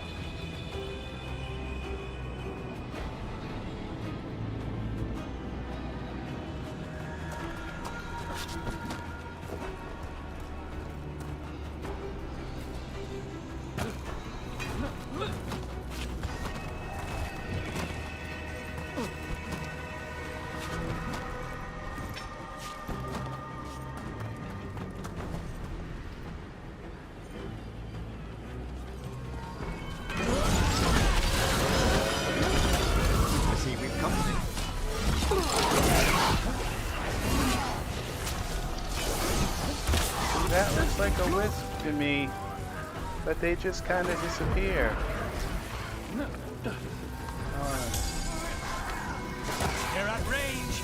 Speaker 1: That looks like a wisp to me, but they just kind of disappear.
Speaker 10: They're at range.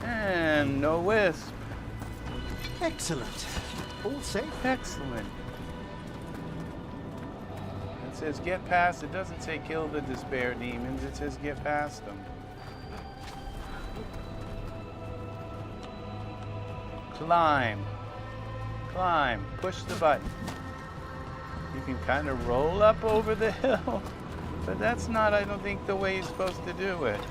Speaker 1: And no wisp.
Speaker 13: Excellent. All safe?
Speaker 1: Excellent. It says get past. It doesn't say kill the despair demons. It says get past them. Climb. Climb. Push the button. You can kind of roll up over the hill, but that's not, I don't think, the way you're supposed to do it.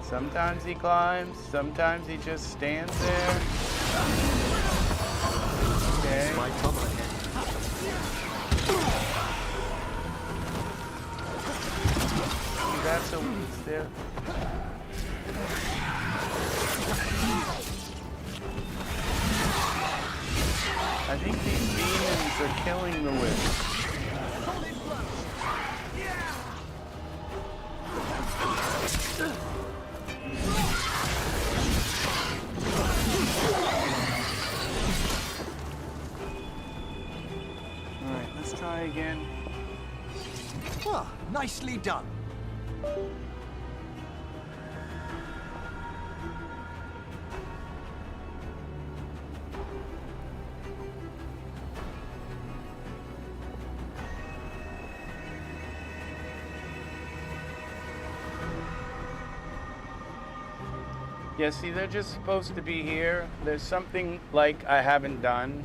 Speaker 1: Sometimes he climbs, sometimes he just stands there. Okay.
Speaker 13: My trouble again.
Speaker 1: That's a there. I think these demons are killing the wisp. try again.
Speaker 10: Ah, nicely done.
Speaker 1: Yeah, see, they're just supposed to be here. There's something like I haven't done.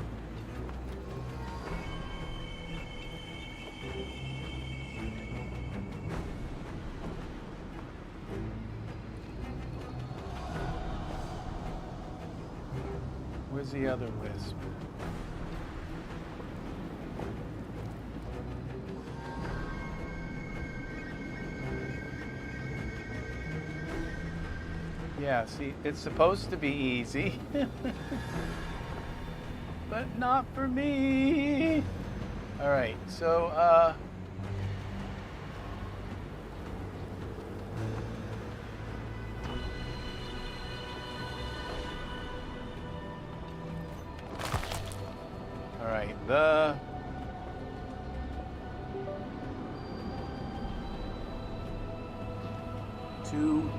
Speaker 1: Where's the other wisp? Yeah, see, it's supposed to be easy. But not for me. All right, so, all right, the... two...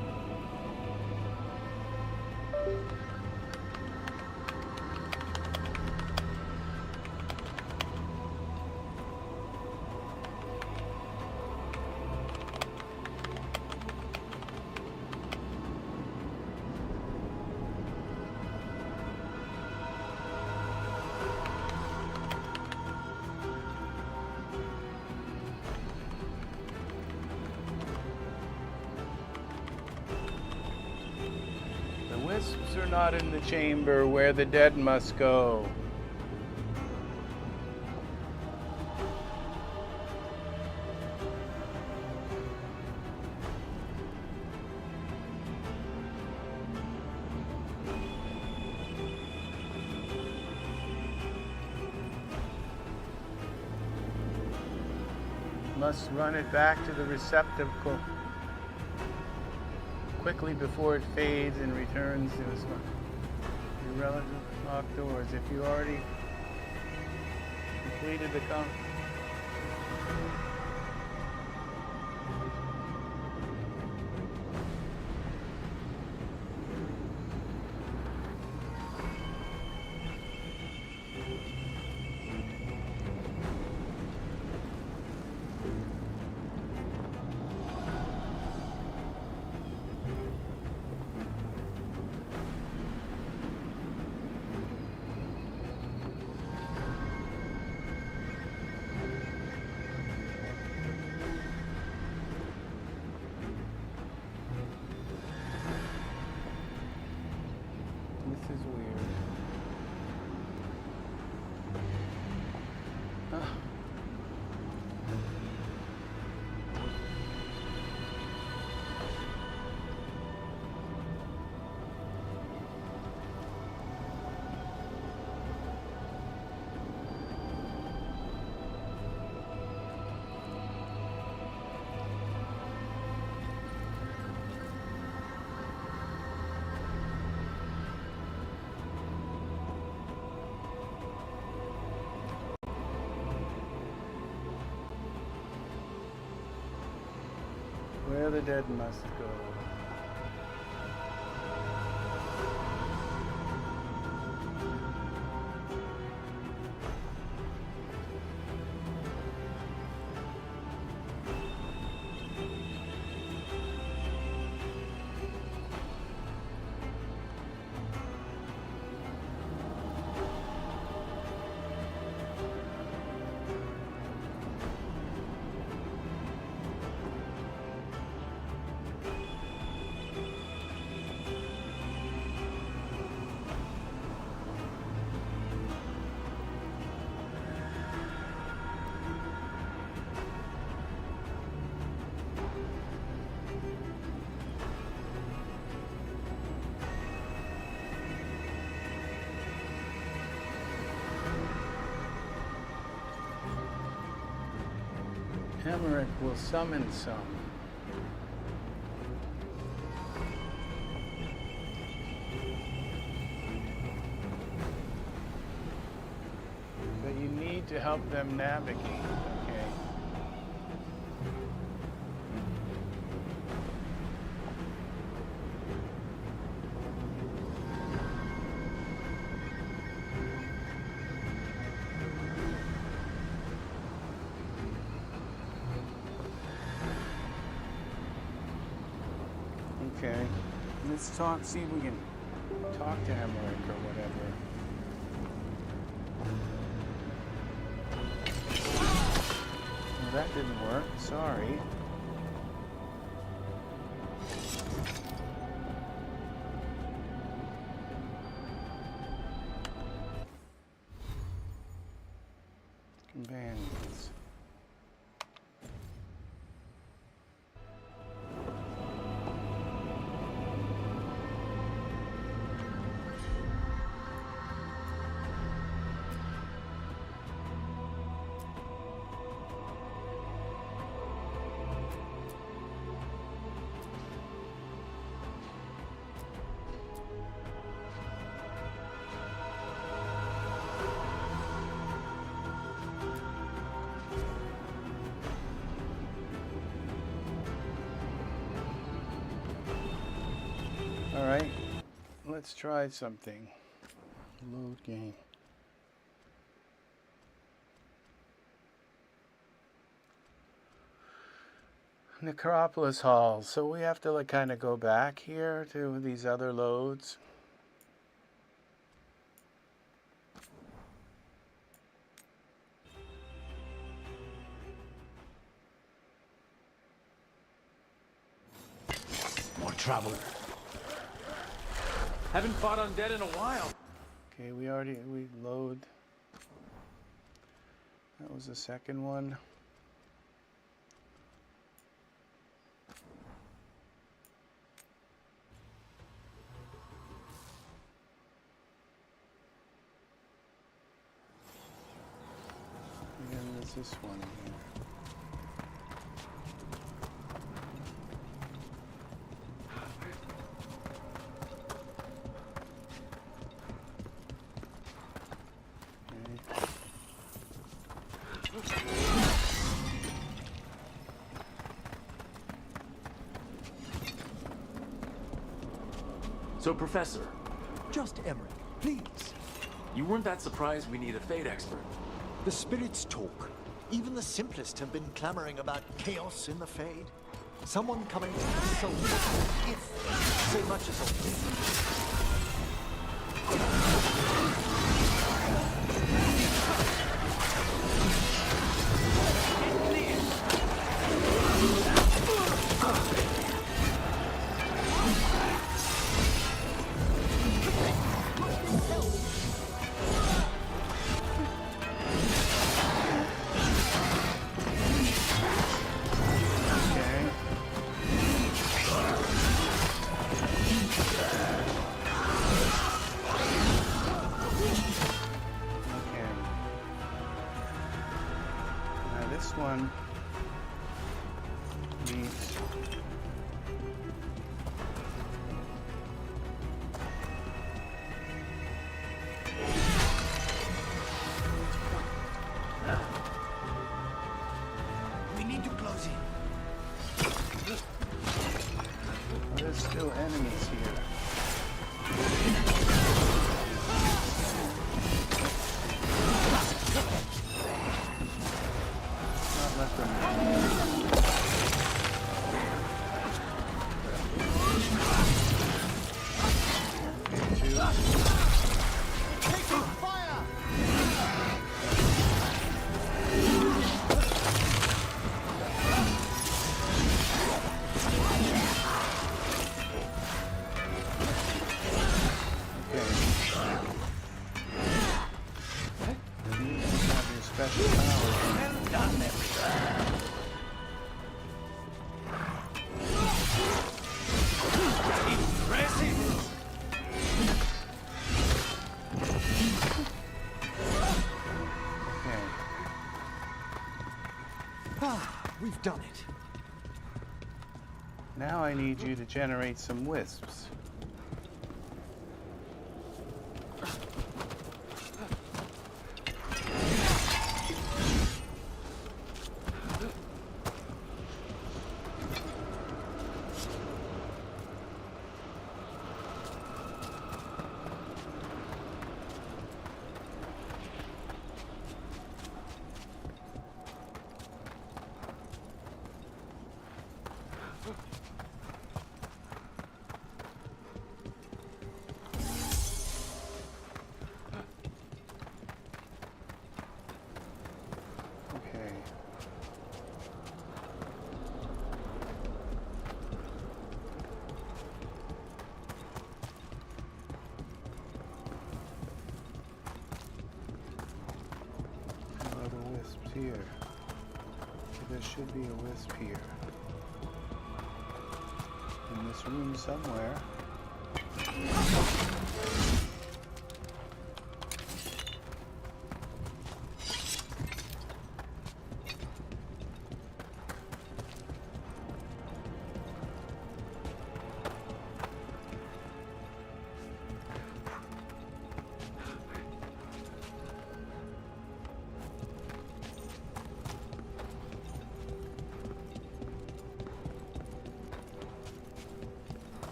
Speaker 1: Wisps are not in the chamber where the dead must go. Must run it back to the receptacle quickly before it fades and returns to its irrelevant locked doors. If you already completed the This is weird. Where the dead must go. Emmerich will summon some. But you need to help them navigate. Okay. Okay, let's talk, see if we can talk to Emmerich or whatever. Well, that didn't work, sorry. Companions. All right, let's try something. Load game. Necropolis Hall. So we have to like kind of go back here to these other loads.
Speaker 7: More trouble.
Speaker 9: Haven't fought undead in a while.
Speaker 1: Okay, we load. That was the second one. And then there's this one here.
Speaker 9: So, Professor,
Speaker 10: Just Emmerich, please.
Speaker 9: you weren't that surprised we need a fate expert.
Speaker 10: The spirits talk. Even the simplest have been clamoring about chaos in the Fade. Someone coming to consult, if so much as a whisper. One needs We need to close in.
Speaker 1: oh, there's still enemies here.
Speaker 10: We've done it.
Speaker 1: Now I need you to generate some wisps. here? There should be a wisp here. In this room somewhere.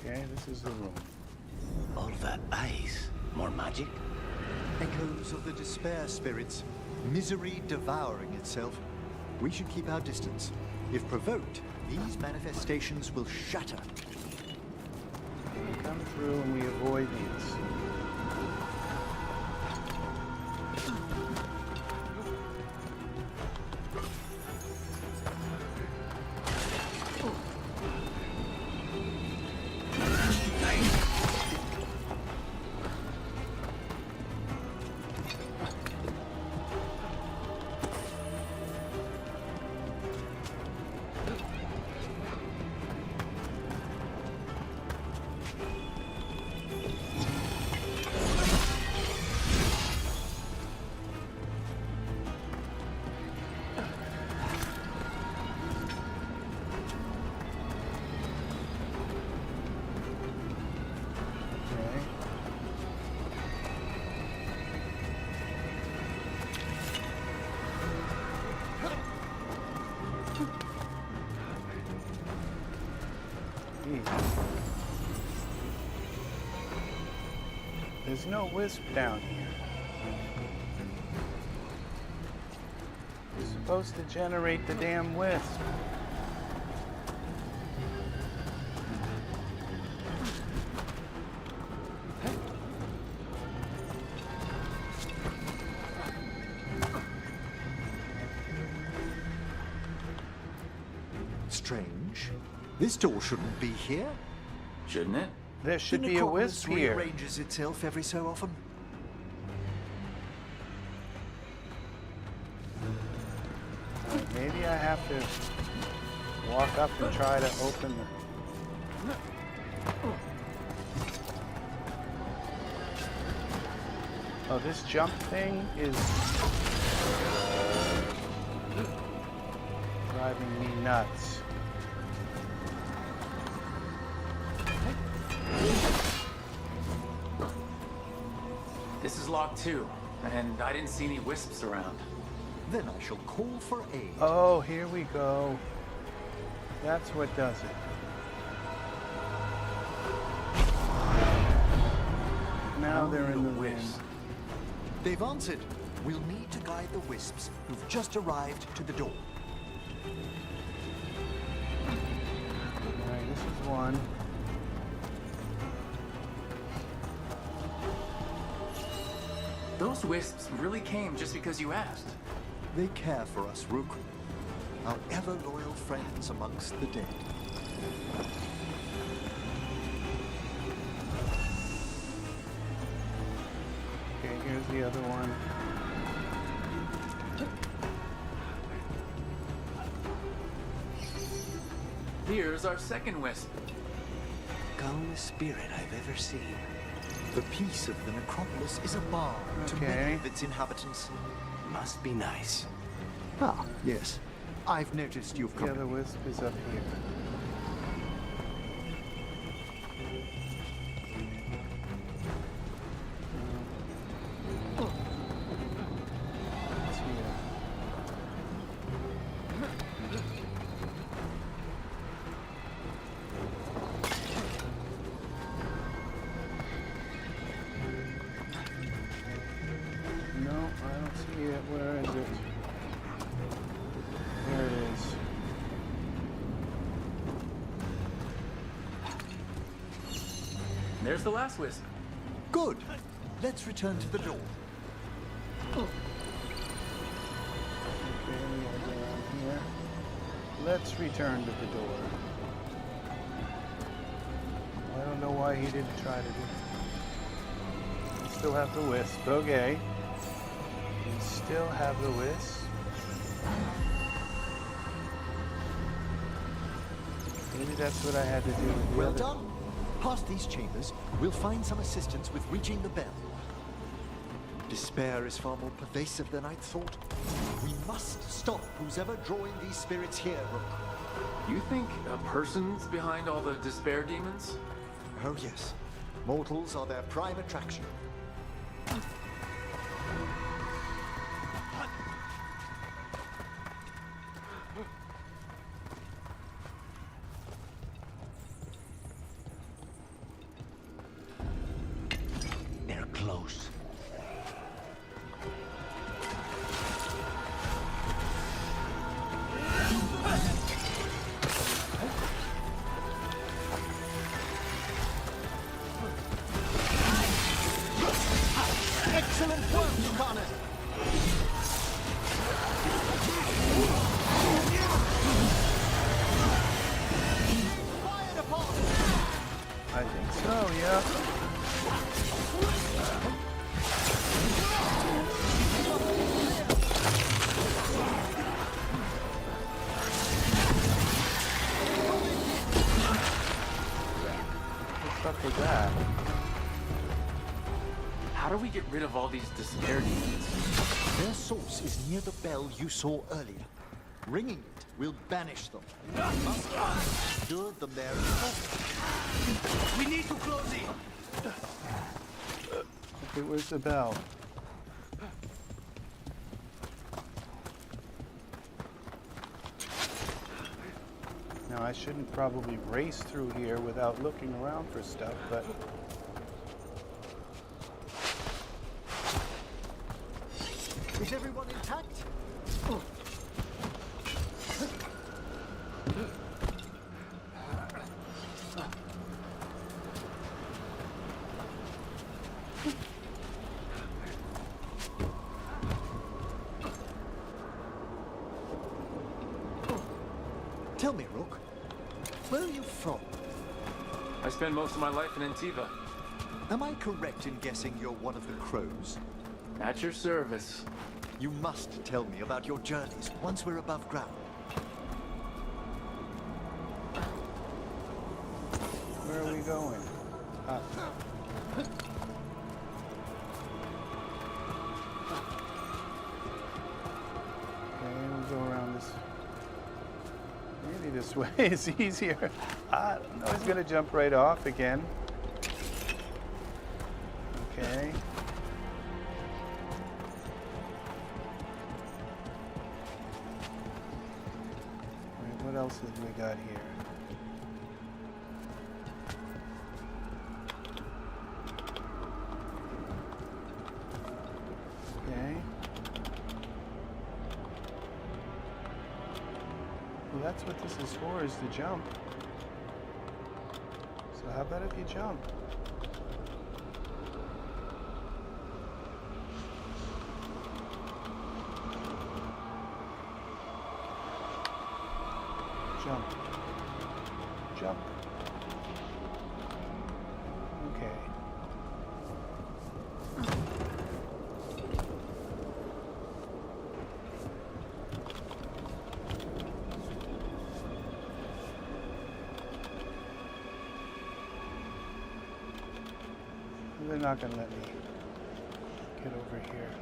Speaker 1: Okay, this is the room.
Speaker 7: All that ice. More magic?
Speaker 13: Echoes of the despair spirits. Misery devouring itself. We should keep our distance. If provoked, these manifestations will shatter.
Speaker 1: We come through and we avoid these. There's no wisp down here. You're supposed to generate the damn wisp.
Speaker 13: Strange. This door shouldn't be here.
Speaker 9: Shouldn't it?
Speaker 1: There should
Speaker 13: The
Speaker 1: be a
Speaker 13: necropolis
Speaker 1: wisp here.
Speaker 13: rearranges itself every so often.
Speaker 1: Maybe I have to walk up and try to open the... Oh, this jump thing is driving me nuts.
Speaker 9: This is locked too, and I didn't see any wisps around.
Speaker 13: Then I shall call for aid.
Speaker 1: Oh, here we go. That's what does it. Now they're in the wind.
Speaker 13: They've answered. We'll need to guide the wisps who've just arrived to the door.
Speaker 1: Alright, this is one.
Speaker 9: Those wisps really came just because you asked.
Speaker 13: They care for us, Rook. Our ever-loyal friends amongst the dead.
Speaker 1: Okay, here's the other one.
Speaker 9: Here's our second wisp.
Speaker 7: Calmest spirit I've ever seen.
Speaker 13: The peace of the necropolis is a balm to many of its inhabitants.
Speaker 7: Must be nice.
Speaker 13: Ah, yes. I've noticed you've
Speaker 1: The
Speaker 13: come.
Speaker 1: other wisp is up here. It's here. No, I don't see it. Where is it? There it is.
Speaker 9: There's the last wisp.
Speaker 13: Good. Let's return to the door.
Speaker 1: we gotta go around here. Let's return to the door. I don't know why he didn't try to do it. We still have the wisp. Okay. We still have the wisp. Maybe that's what I had to do with the
Speaker 10: Well
Speaker 1: other.
Speaker 10: done. Past these chambers, we'll find some assistance with reaching the bell. Despair is far more pervasive than I'd thought. We must stop who's ever drawing these spirits here, Rook.
Speaker 9: You think a person's behind all the despair demons?
Speaker 10: Oh yes. Mortals are their prime attraction.
Speaker 7: They're close.
Speaker 10: Excellent work, Connor. Fired upon.
Speaker 1: I think so, yeah. What's up with that?
Speaker 9: How do we get rid of all these despair demons?
Speaker 10: Their source is near the bell you saw earlier. Ringing it will banish them. Must lure them there.
Speaker 7: We need to close it.
Speaker 1: Okay, where's the bell? Now, I shouldn't probably race through here without looking around for stuff, but...
Speaker 10: Is everyone intact? Tell me, Rook, where are you from?
Speaker 9: I spend most of my life in Antiva.
Speaker 10: Am I correct in guessing you're one of the crows?
Speaker 9: At your service.
Speaker 10: You must tell me about your journeys once we're above ground.
Speaker 1: Where are we going? Up. Okay, we'll go around this. Maybe this way is easier. I don't know, he's gonna jump right off again. Okay. Alright, what else have we got here? Okay. Well, that's what this is for, is to jump. So how about if you jump? Jump. Jump. Okay. They're not gonna let me get over here.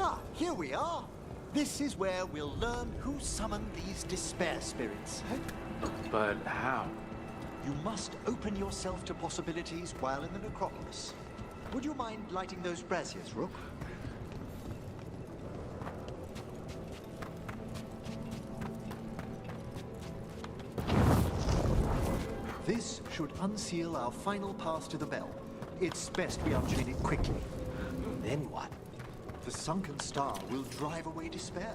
Speaker 10: Ah, here we are. This is where we'll learn who summoned these despair spirits.
Speaker 9: But how?
Speaker 10: You must open yourself to possibilities while in the necropolis. Would you mind lighting those braziers, Rook? This should unseal our final path to the bell. It's best we unchain it quickly.
Speaker 7: Then what?
Speaker 10: The sunken star will drive away despair,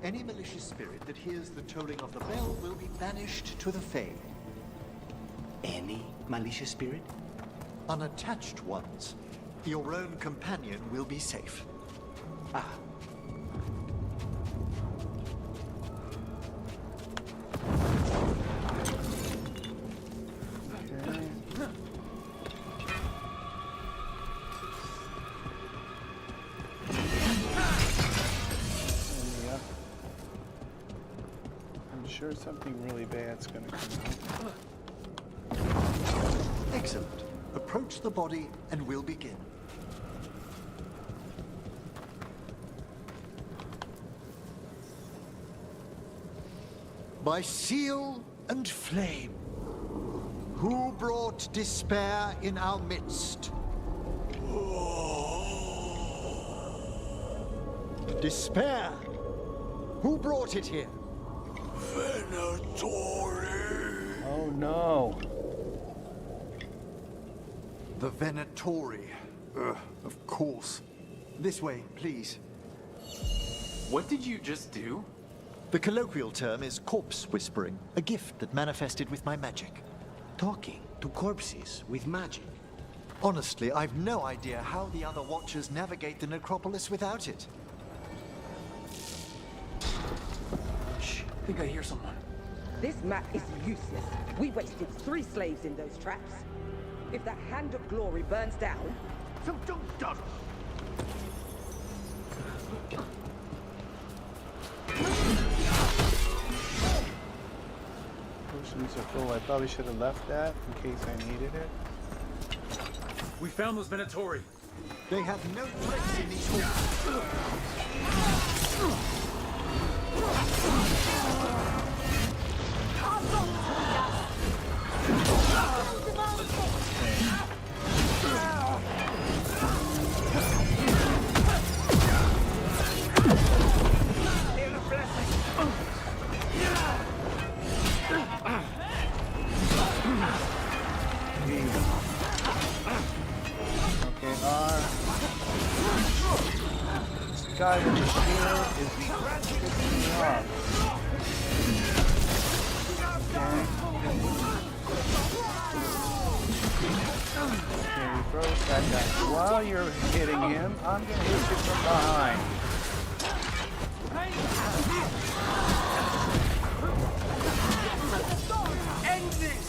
Speaker 10: Any malicious spirit that hears the tolling of the bell will be banished to the Fae.
Speaker 7: Any malicious spirit?
Speaker 10: Unattached ones. Your own companion will be safe.
Speaker 7: Ah.
Speaker 1: I'm sure something really bad's gonna come out.
Speaker 10: Excellent. Approach the body and we'll begin. By seal and flame, who brought despair in our midst? Despair? Who brought it here?
Speaker 4: Venatori.
Speaker 1: Oh no.
Speaker 10: The Venatori. Of course. This way, please.
Speaker 9: What did you just do?
Speaker 10: The colloquial term is corpse whispering, a gift that manifested with my magic.
Speaker 7: Talking to corpses with magic.
Speaker 10: Honestly, I've no idea how the other Watchers navigate the necropolis without it.
Speaker 9: Shh, I think I hear someone.
Speaker 14: This map is useless. We wasted 3 slaves in those traps. If the Hand of Glory burns down, so don't dawdle.
Speaker 1: Potions are full. I probably should have left that in case I needed it.
Speaker 2: We found those Venatori.
Speaker 10: They have no place in these halls.
Speaker 1: This guy with the shield is pissing me off. Okay, he throws that guy. While you're hitting him, I'm gonna hit you from behind.
Speaker 4: End this!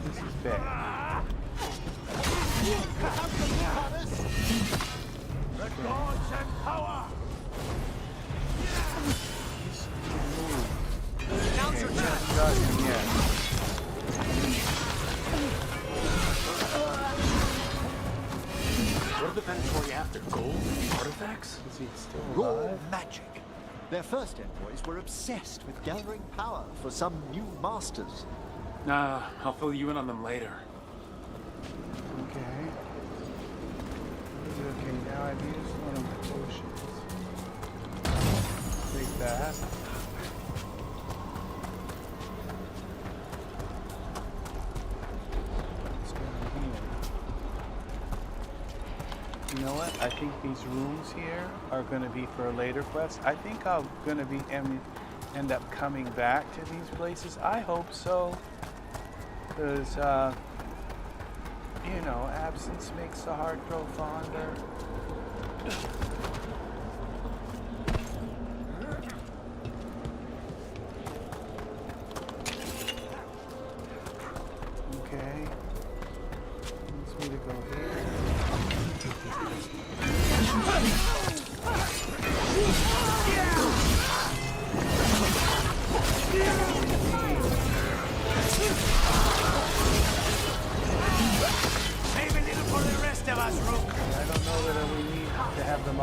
Speaker 1: This is bad.
Speaker 4: The gods have power!
Speaker 1: Now's your chance. Got him yet.
Speaker 9: What are the Venatori after? Gold? Artifacts?
Speaker 1: Is he still
Speaker 10: Raw
Speaker 1: alive?
Speaker 10: magic. Their first envoys were obsessed with gathering power for some new masters.
Speaker 9: Nah, I'll fill you in on them later.
Speaker 1: Okay. Okay, now I've used one of the potions. Take that. What's down here? You know what? I think these rooms here are going to be for a later quest. I think I'm going to be end up coming back to these places. I hope so. Because, you know, absence makes the heart grow fonder. Okay. Wants me to go here.
Speaker 4: Save a little for the rest of us, Rook.
Speaker 1: I don't know that we need to have them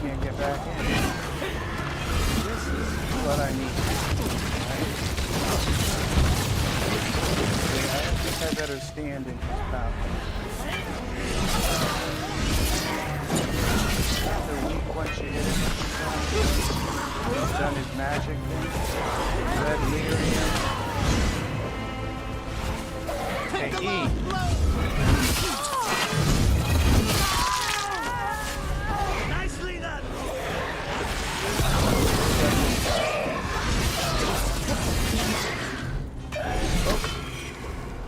Speaker 1: Can't get back in. This is what I need. I think I better stand in his power. They're weak once you hit him. He's done his magic thing. Red lyrium. Okay, E.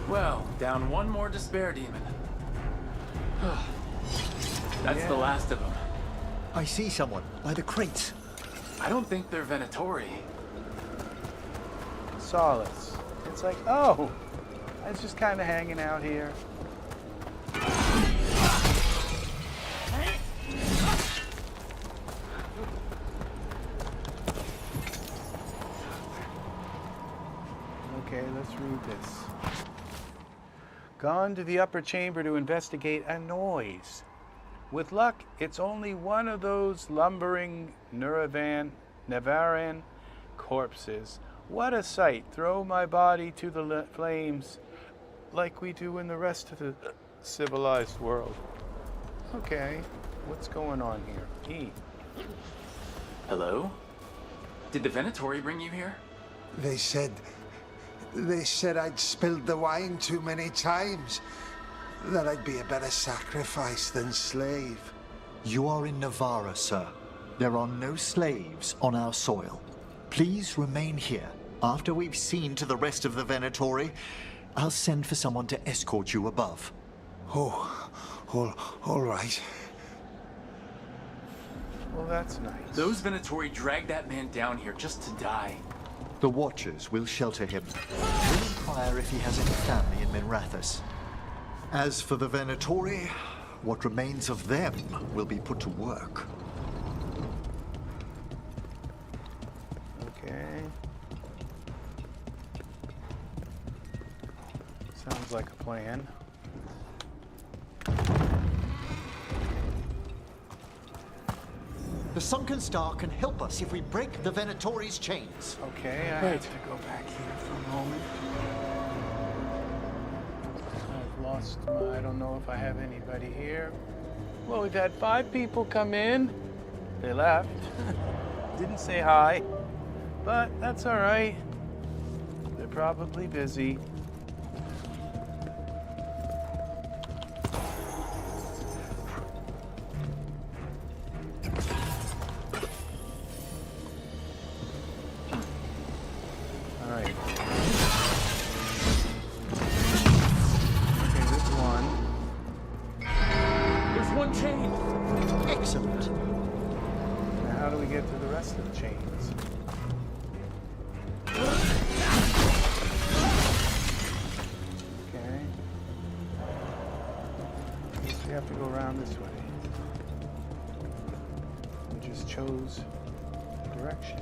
Speaker 9: Well, down one more despair demon. That's the last of them.
Speaker 10: I see someone by the crates.
Speaker 9: I don't think they're Venatori.
Speaker 1: Solace. It's like, oh, I was just kind of hanging out here. Okay, let's read this. Gone to the upper chamber to investigate a noise. With luck, it's only one of those lumbering Nevaran corpses. What a sight. Throw my body to the flames like we do in the rest of the civilized world. Okay, what's going on here? E.
Speaker 9: Hello? Did the Venatori bring you here?
Speaker 15: They said I'd spilled the wine too many times. That I'd be a better sacrifice than slave.
Speaker 13: You are in Navarra, sir. There are no slaves on our soil. Please remain here. After we've seen to the rest of the Venatori, I'll send for someone to escort you above.
Speaker 15: Oh, all right.
Speaker 1: Well, that's nice.
Speaker 9: Those Venatori dragged that man down here just to die.
Speaker 13: The Watchers will shelter him. We'll inquire if he has any family in Minrathous. As for the Venatori, what remains of them will be put to work.
Speaker 1: Okay. Sounds like a plan.
Speaker 13: The Sunken Star can help us if we break the Venatori's chains.
Speaker 1: Okay, I have to go back here for a moment. I've lost my... I don't know if I have anybody here. Well, we've had 5 people come in. They left. Didn't say hi. But that's all right. They're probably busy. Direction.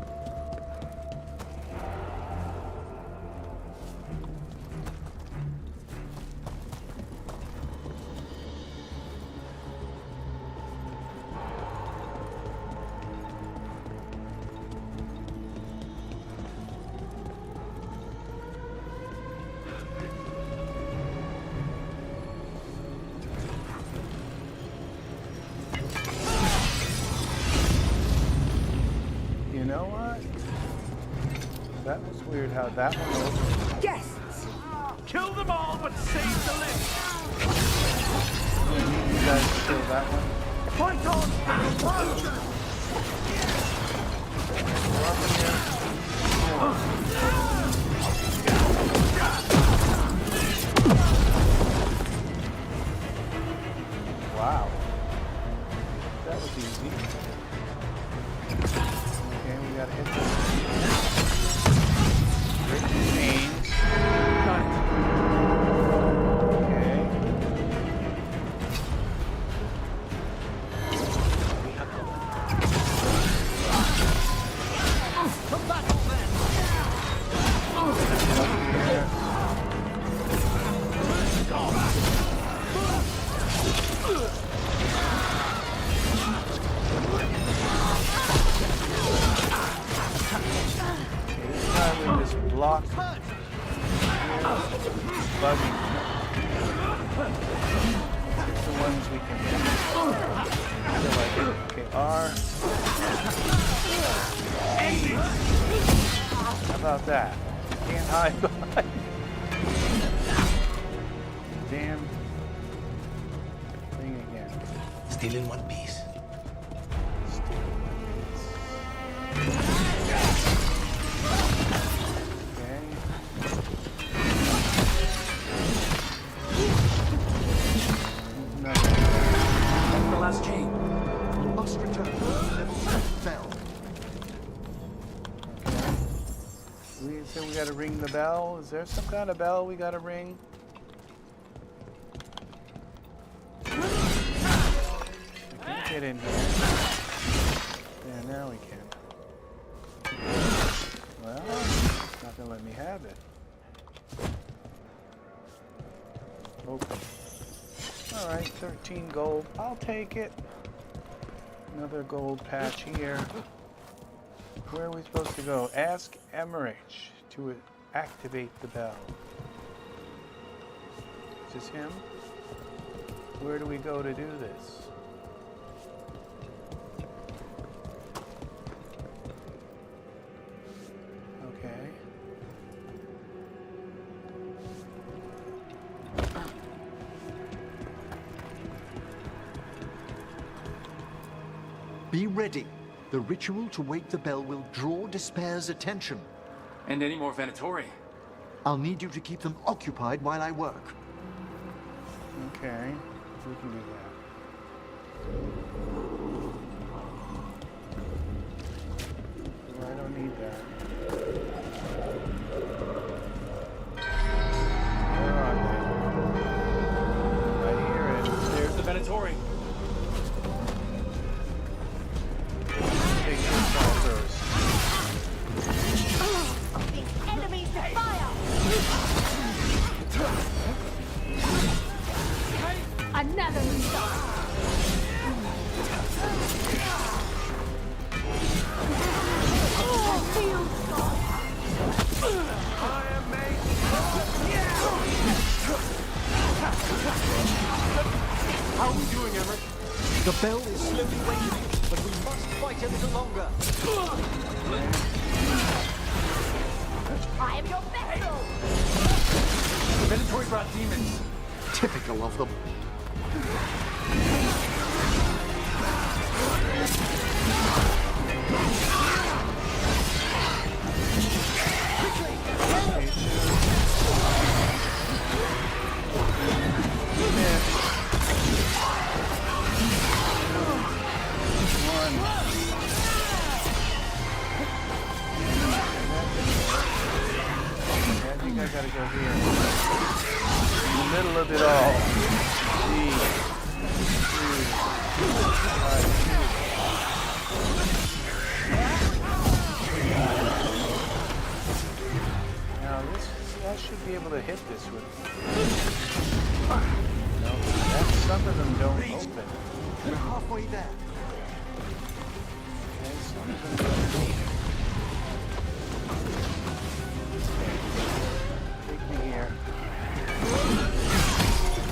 Speaker 1: You know what? That was weird how that one opened.
Speaker 14: Guests!
Speaker 9: Kill them all, but save the living!
Speaker 1: You guys kill that one?
Speaker 14: Fight on!
Speaker 1: Wow. That was easy. Okay, we gotta hit this. Break the chains. Got it. Okay. This time we just block. Bugging. Here's the ones we can hit. Feel like it. Okay, R. How about that? Can't hide behind. Damn. Thing again.
Speaker 7: Still in one piece.
Speaker 2: That's the last chain.
Speaker 10: We must return to level 7 bell.
Speaker 1: We said we gotta ring the bell. Is there some kind of bell we gotta ring? We can't get in here. Yeah, now we can. Well, it's not gonna let me have it. Open. Alright, 13 gold. I'll take it. Another gold patch here. Where are we supposed to go? Ask Emmerich to activate the bell. Is this him? Where do we go to do this? Okay.
Speaker 10: Be ready. The ritual to wake the bell will draw Despair's attention.
Speaker 9: And any more Venatori.
Speaker 10: I'll need you to keep them occupied while I work.
Speaker 1: Okay, we can do that. Well, I don't need that. Where are they? I hear it.
Speaker 9: There's the Venatori.
Speaker 1: Take this ball first.
Speaker 5: Enemies to fire! Another stop!
Speaker 10: How are we doing, Emmerich? The bell is slowly wakening, but we must fight a little longer.
Speaker 5: I am your vessel!
Speaker 9: The Venatori brought demons.
Speaker 10: Typical of them.
Speaker 1: I think I gotta go here. In the middle of it all. Now I should be able to hit this with. No, some of them don't open.
Speaker 10: We're halfway there.
Speaker 1: Okay, some of them don't either. Take me here.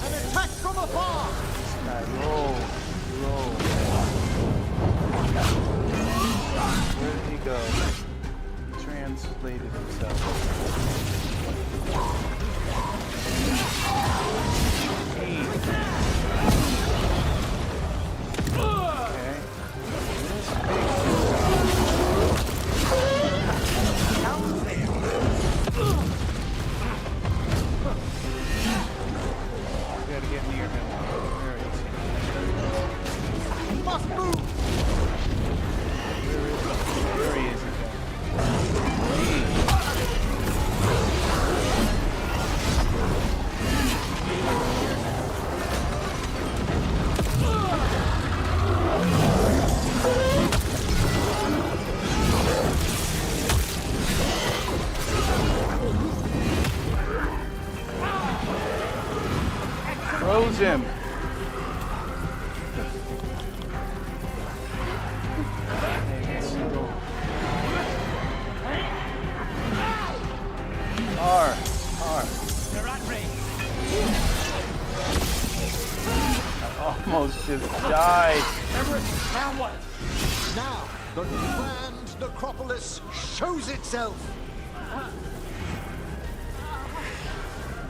Speaker 10: An attack from afar!
Speaker 1: Roll. Where did he go? He translated himself. Okay. We gotta get near him. Where is he?
Speaker 10: We must move!
Speaker 1: Where he is Froze him. almost just died.
Speaker 10: Now what? Now, the grand necropolis shows itself.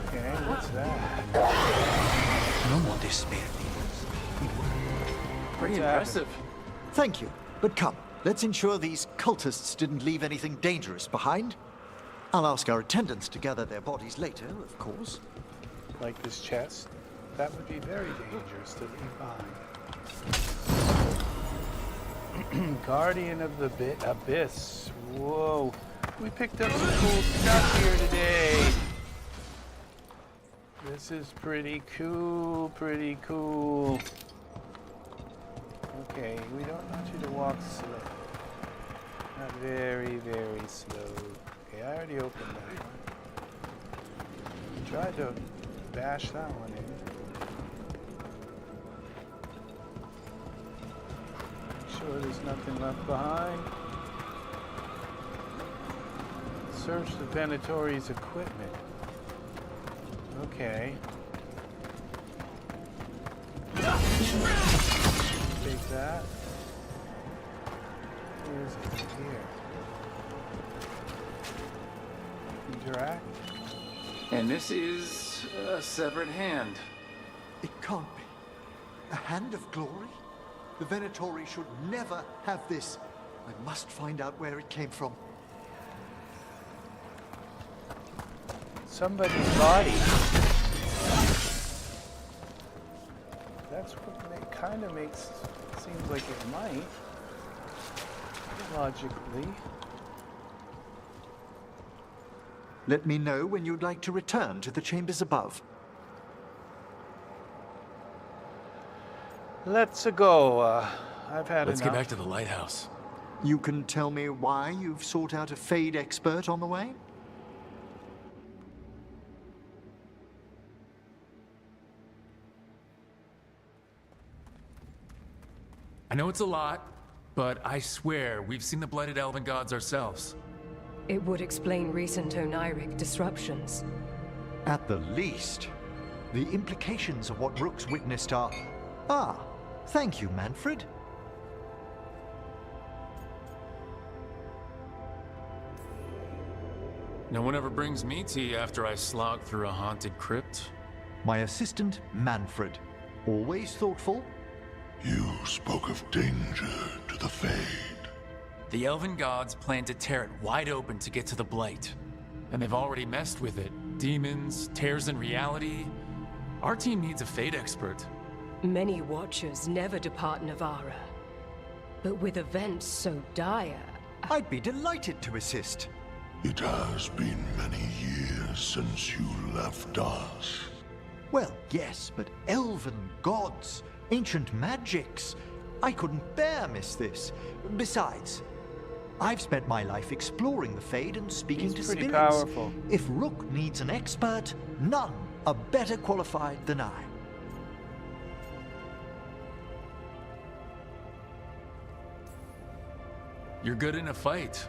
Speaker 1: Okay, what's that?
Speaker 7: No more despair.
Speaker 9: Pretty impressive.
Speaker 13: Thank you, but come, let's ensure these cultists didn't leave anything dangerous behind. I'll ask our attendants to gather their bodies later, of course.
Speaker 1: Like this chest? That would be very dangerous to leave behind. Guardian of the Abyss. Whoa. We picked up some cool stuff here today. This is pretty cool, pretty cool. Okay, we don't want you to walk slow. Not very, very slow. Okay, I already opened that one. Tried to bash that one in. Make sure there's nothing left behind. Search the Venatori's equipment. Okay. Take that. Where is it? Here. Interact.
Speaker 9: And this is a severed hand.
Speaker 10: It can't be. A hand of glory? The Venatori should never have this. I must find out where it came from.
Speaker 1: Somebody's body. That's what it kind of makes. Seems like it might. Logically.
Speaker 13: Let me know when you'd like to return to the chambers above.
Speaker 1: Let's go. I've had
Speaker 2: Let's
Speaker 1: enough.
Speaker 2: get back to the lighthouse.
Speaker 13: You can tell me why you've sought out a Fade expert on the way?
Speaker 2: I know it's a lot, but I swear we've seen the blighted elven gods ourselves.
Speaker 3: It would explain recent Oniric disruptions.
Speaker 13: At the least. The implications of what Rook's witnessed are... Ah, thank you, Manfred.
Speaker 2: No one ever brings me tea after I slog through a haunted crypt.
Speaker 13: My assistant, Manfred. Always thoughtful.
Speaker 16: You spoke of danger to the Fade.
Speaker 2: The elven gods plan to tear it wide open to get to the blight. And they've already messed with it. Demons, tears in reality. Our team needs a Fade expert.
Speaker 3: Many Watchers never depart Navarra. But with events so dire...
Speaker 13: I'd be delighted to assist.
Speaker 16: It has been many years since you left us.
Speaker 13: Well, yes, but elven gods, ancient magics. I couldn't bear miss this. Besides, I've spent my life exploring the Fade and speaking to
Speaker 1: pretty
Speaker 13: spirits.
Speaker 1: powerful.
Speaker 13: If Rook needs an expert, none are better qualified than I.
Speaker 2: You're good in a fight.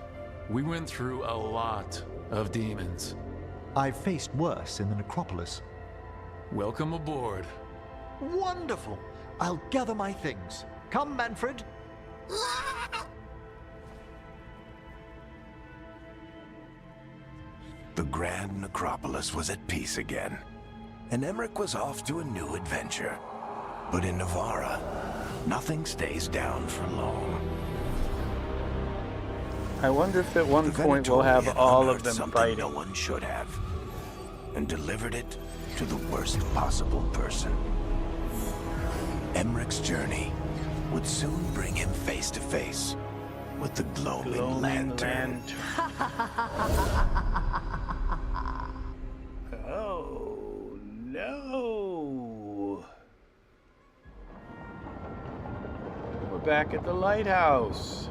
Speaker 2: We went through a lot of demons.
Speaker 13: I've faced worse in the necropolis.
Speaker 2: Welcome aboard.
Speaker 13: Wonderful! I'll gather my things. Come, Manfred.
Speaker 4: The Grand Necropolis was at peace again, and Emmerich was off to a new adventure. But in Navarra, nothing stays down for long.
Speaker 1: I wonder if at one
Speaker 4: The
Speaker 1: point we'll
Speaker 4: Venatori
Speaker 1: have
Speaker 4: had
Speaker 1: all of
Speaker 4: unearthed
Speaker 1: them
Speaker 4: something
Speaker 1: fighting.
Speaker 4: no one should have, and delivered it to the worst possible person. Emmerich's journey would soon bring him face to face with the glowing lantern.
Speaker 1: Oh, no. We're back at the lighthouse.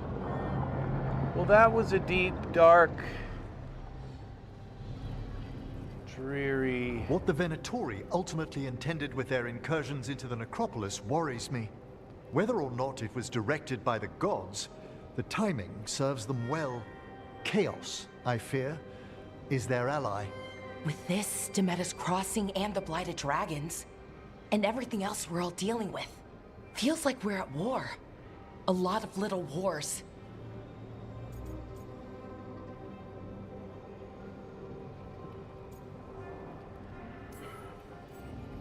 Speaker 1: Well, that was a deep, dark, dreary...
Speaker 13: What the Venatori ultimately intended with their incursions into the necropolis worries me. Whether or not it was directed by the gods, the timing serves them well. Chaos, I fear, is their ally.
Speaker 5: With this, Demeter's Crossing and the Blighted Dragons, and everything else we're all dealing with,
Speaker 17: Feels like we're at war. A lot of little wars.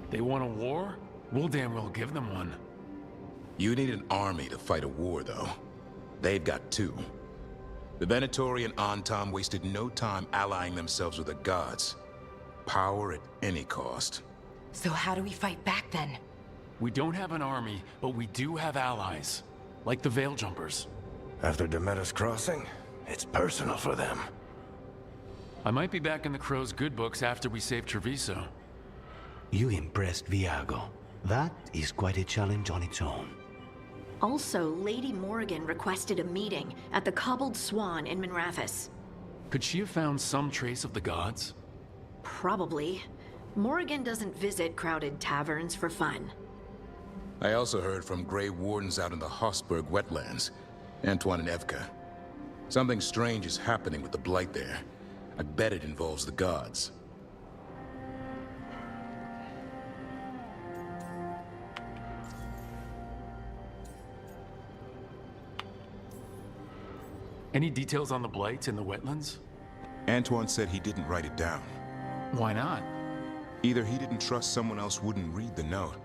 Speaker 2: They want a war? We'll damn well give them one.
Speaker 18: You need an army to fight a war, though. They've got two. The Venatori and Antam wasted no time allying themselves with the gods. Power at any cost.
Speaker 17: So how do we fight back then?
Speaker 2: We don't have an army, but we do have allies. Like the Veil Jumpers.
Speaker 4: After Demeter's crossing, it's personal for them.
Speaker 2: I might be back in the Crow's good books after we save Treviso.
Speaker 7: You impressed Viago. That is quite a challenge on its own.
Speaker 6: Also, Lady Morrigan requested a meeting at the Cobbled Swan in Minrathous.
Speaker 2: Could she have found some trace of the gods?
Speaker 6: Probably. Morrigan doesn't visit crowded taverns for fun.
Speaker 18: I also heard from Grey Wardens out in the Hossberg wetlands, Antoine and Evka. Something strange is happening with the Blight there. I bet it involves the gods.
Speaker 2: Any details on the Blight in the wetlands?
Speaker 18: Antoine said he didn't write it down.
Speaker 2: Why not?
Speaker 18: Either he didn't trust someone else wouldn't read the note,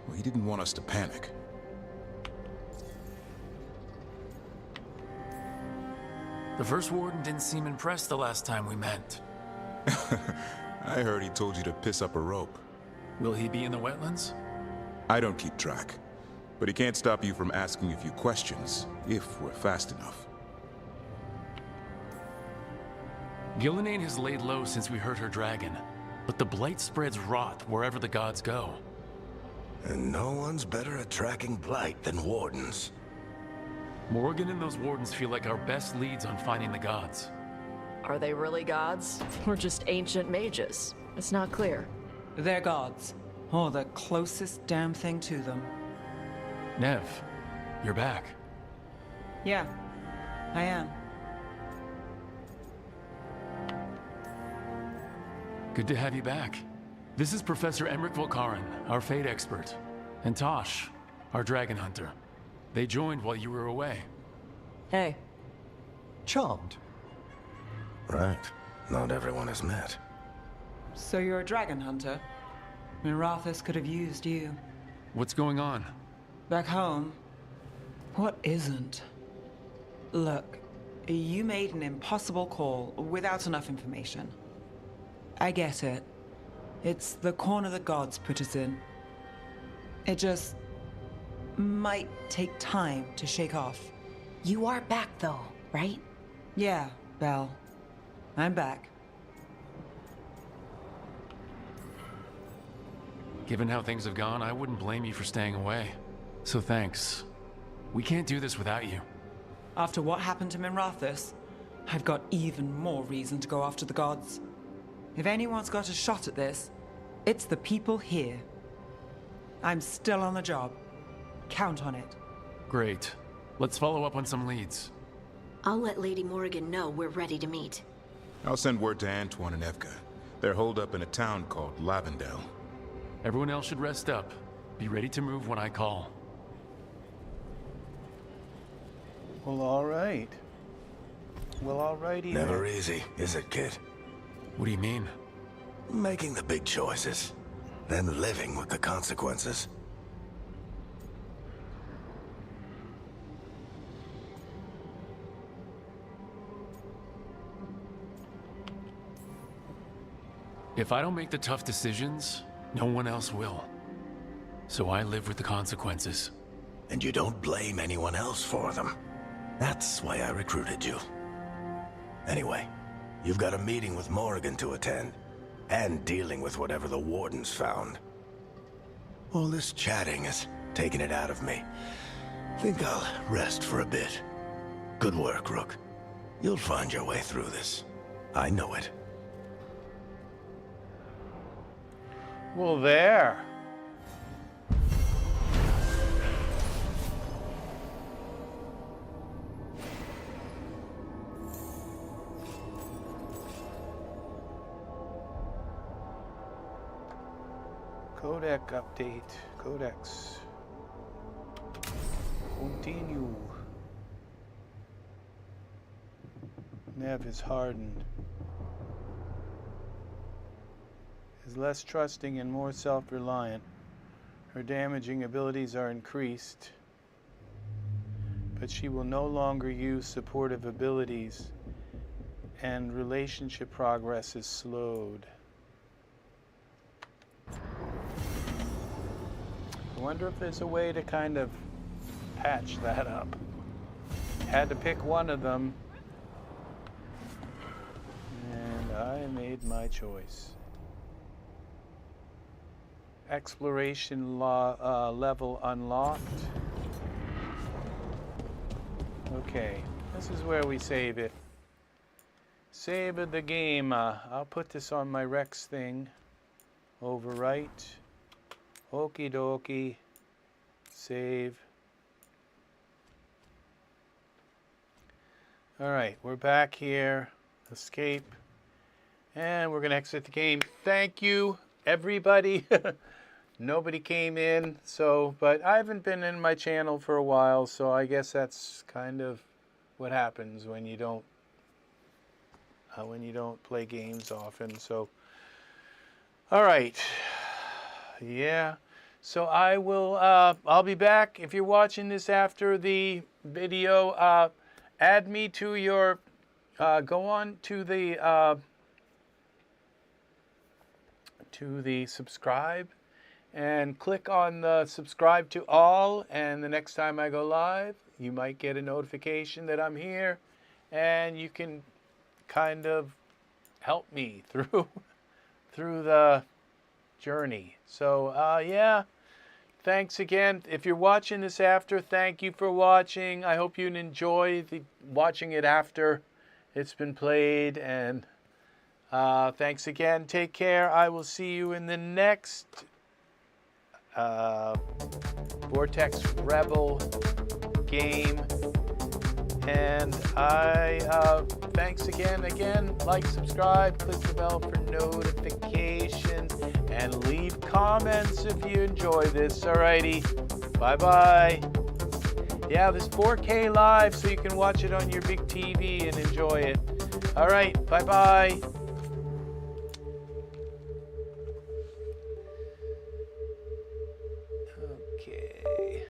Speaker 18: or he didn't want us to panic.
Speaker 2: The First Warden didn't seem impressed the last time we met.
Speaker 18: I heard he told you to piss up a rope.
Speaker 2: Will he be in the wetlands?
Speaker 18: I don't keep track, but he can't stop you from asking a few questions, if we're fast enough.
Speaker 2: Gillenane has laid low since we heard her dragon, but the Blight spreads rot wherever the gods go.
Speaker 4: And no one's better at tracking Blight than Wardens.
Speaker 2: Morrigan and those Wardens feel like our best leads on finding the gods.
Speaker 8: Are they really gods? Or just ancient mages? It's not clear.
Speaker 19: They're gods. Or the closest damn thing to them.
Speaker 2: Nev, you're back.
Speaker 19: Yeah, I am.
Speaker 2: Good to have you back. This is Professor Emmerich Volkaren, our fate expert, and Tosh, our dragon hunter. They joined while you were away.
Speaker 8: Hey.
Speaker 13: Charmed.
Speaker 4: Right. Not everyone is met.
Speaker 19: So you're a dragon hunter? Minrathous could have used you.
Speaker 2: What's going on?
Speaker 19: Back home, what isn't? Look, you made an impossible call without enough information. I get it. It's the corner the gods put us in. It just might take time to shake off.
Speaker 5: You are back though, right?
Speaker 19: Yeah, Belle. I'm back.
Speaker 2: Given how things have gone, I wouldn't blame you for staying away. So thanks. We can't do this without you.
Speaker 19: After what happened to Minrathous, I've got even more reason to go after the gods. If anyone's got a shot at this, it's the people here. I'm still on the job. Count on it.
Speaker 2: Great. Let's follow up on some leads.
Speaker 6: I'll let Lady Morrigan know we're ready to meet.
Speaker 18: I'll send word to Antoine and Evka. They're holed up in a town called Lavendel.
Speaker 2: Everyone else should rest up. Be ready to move when I call.
Speaker 1: Well, all right. Well, all righty.
Speaker 4: Never easy, is it, kid?
Speaker 2: What do you mean?
Speaker 4: Making the big choices, then living with the consequences.
Speaker 2: If I don't make the tough decisions, no one else will. So I live with the consequences.
Speaker 4: And you don't blame anyone else for them. That's why I recruited you. Anyway, you've got a meeting with Morrigan to attend, and dealing with whatever the Wardens found. All this chatting is taking it out of me. Think I'll rest for a bit. Good work, Rook. You'll find your way through this. I know it.
Speaker 1: Well, there. Codec update. Codex. Continue. Nev is hardened. Is less trusting and more self-reliant. Her damaging abilities are increased, but she will no longer use supportive abilities, and relationship progress is slowed. I wonder if there's a way to kind of patch that up. Had to pick one of them, and I made my choice. Exploration level unlocked. Okay, this is where we save it. Save the game. I'll put this on my Rex thing. Overwrite. Okie dokie. Save. Alright, we're back here. Escape. And we're going to exit the game. Thank you, everybody. Nobody came in, but I haven't been in my channel for a while, so I guess that's kind of what happens when you don't play games often. So, all right, yeah. So I will. I'll be back. If you're watching this after the video, add me to your. Go on to the subscribe. And click on the subscribe to all, and the next time I go live, you might get a notification that I'm here, and you can kind of help me through the journey. So yeah, thanks again. If you're watching this after, thank you for watching. I hope you enjoy watching it after it's been played, and thanks again. Take care. I will see you in the next Vortex Rebel game, and thanks again, like, subscribe, click the bell for notifications, and leave comments if you enjoy this. Alrighty, bye bye. Yeah, this 4K live, so you can watch it on your big TV and enjoy it. Alright, bye bye.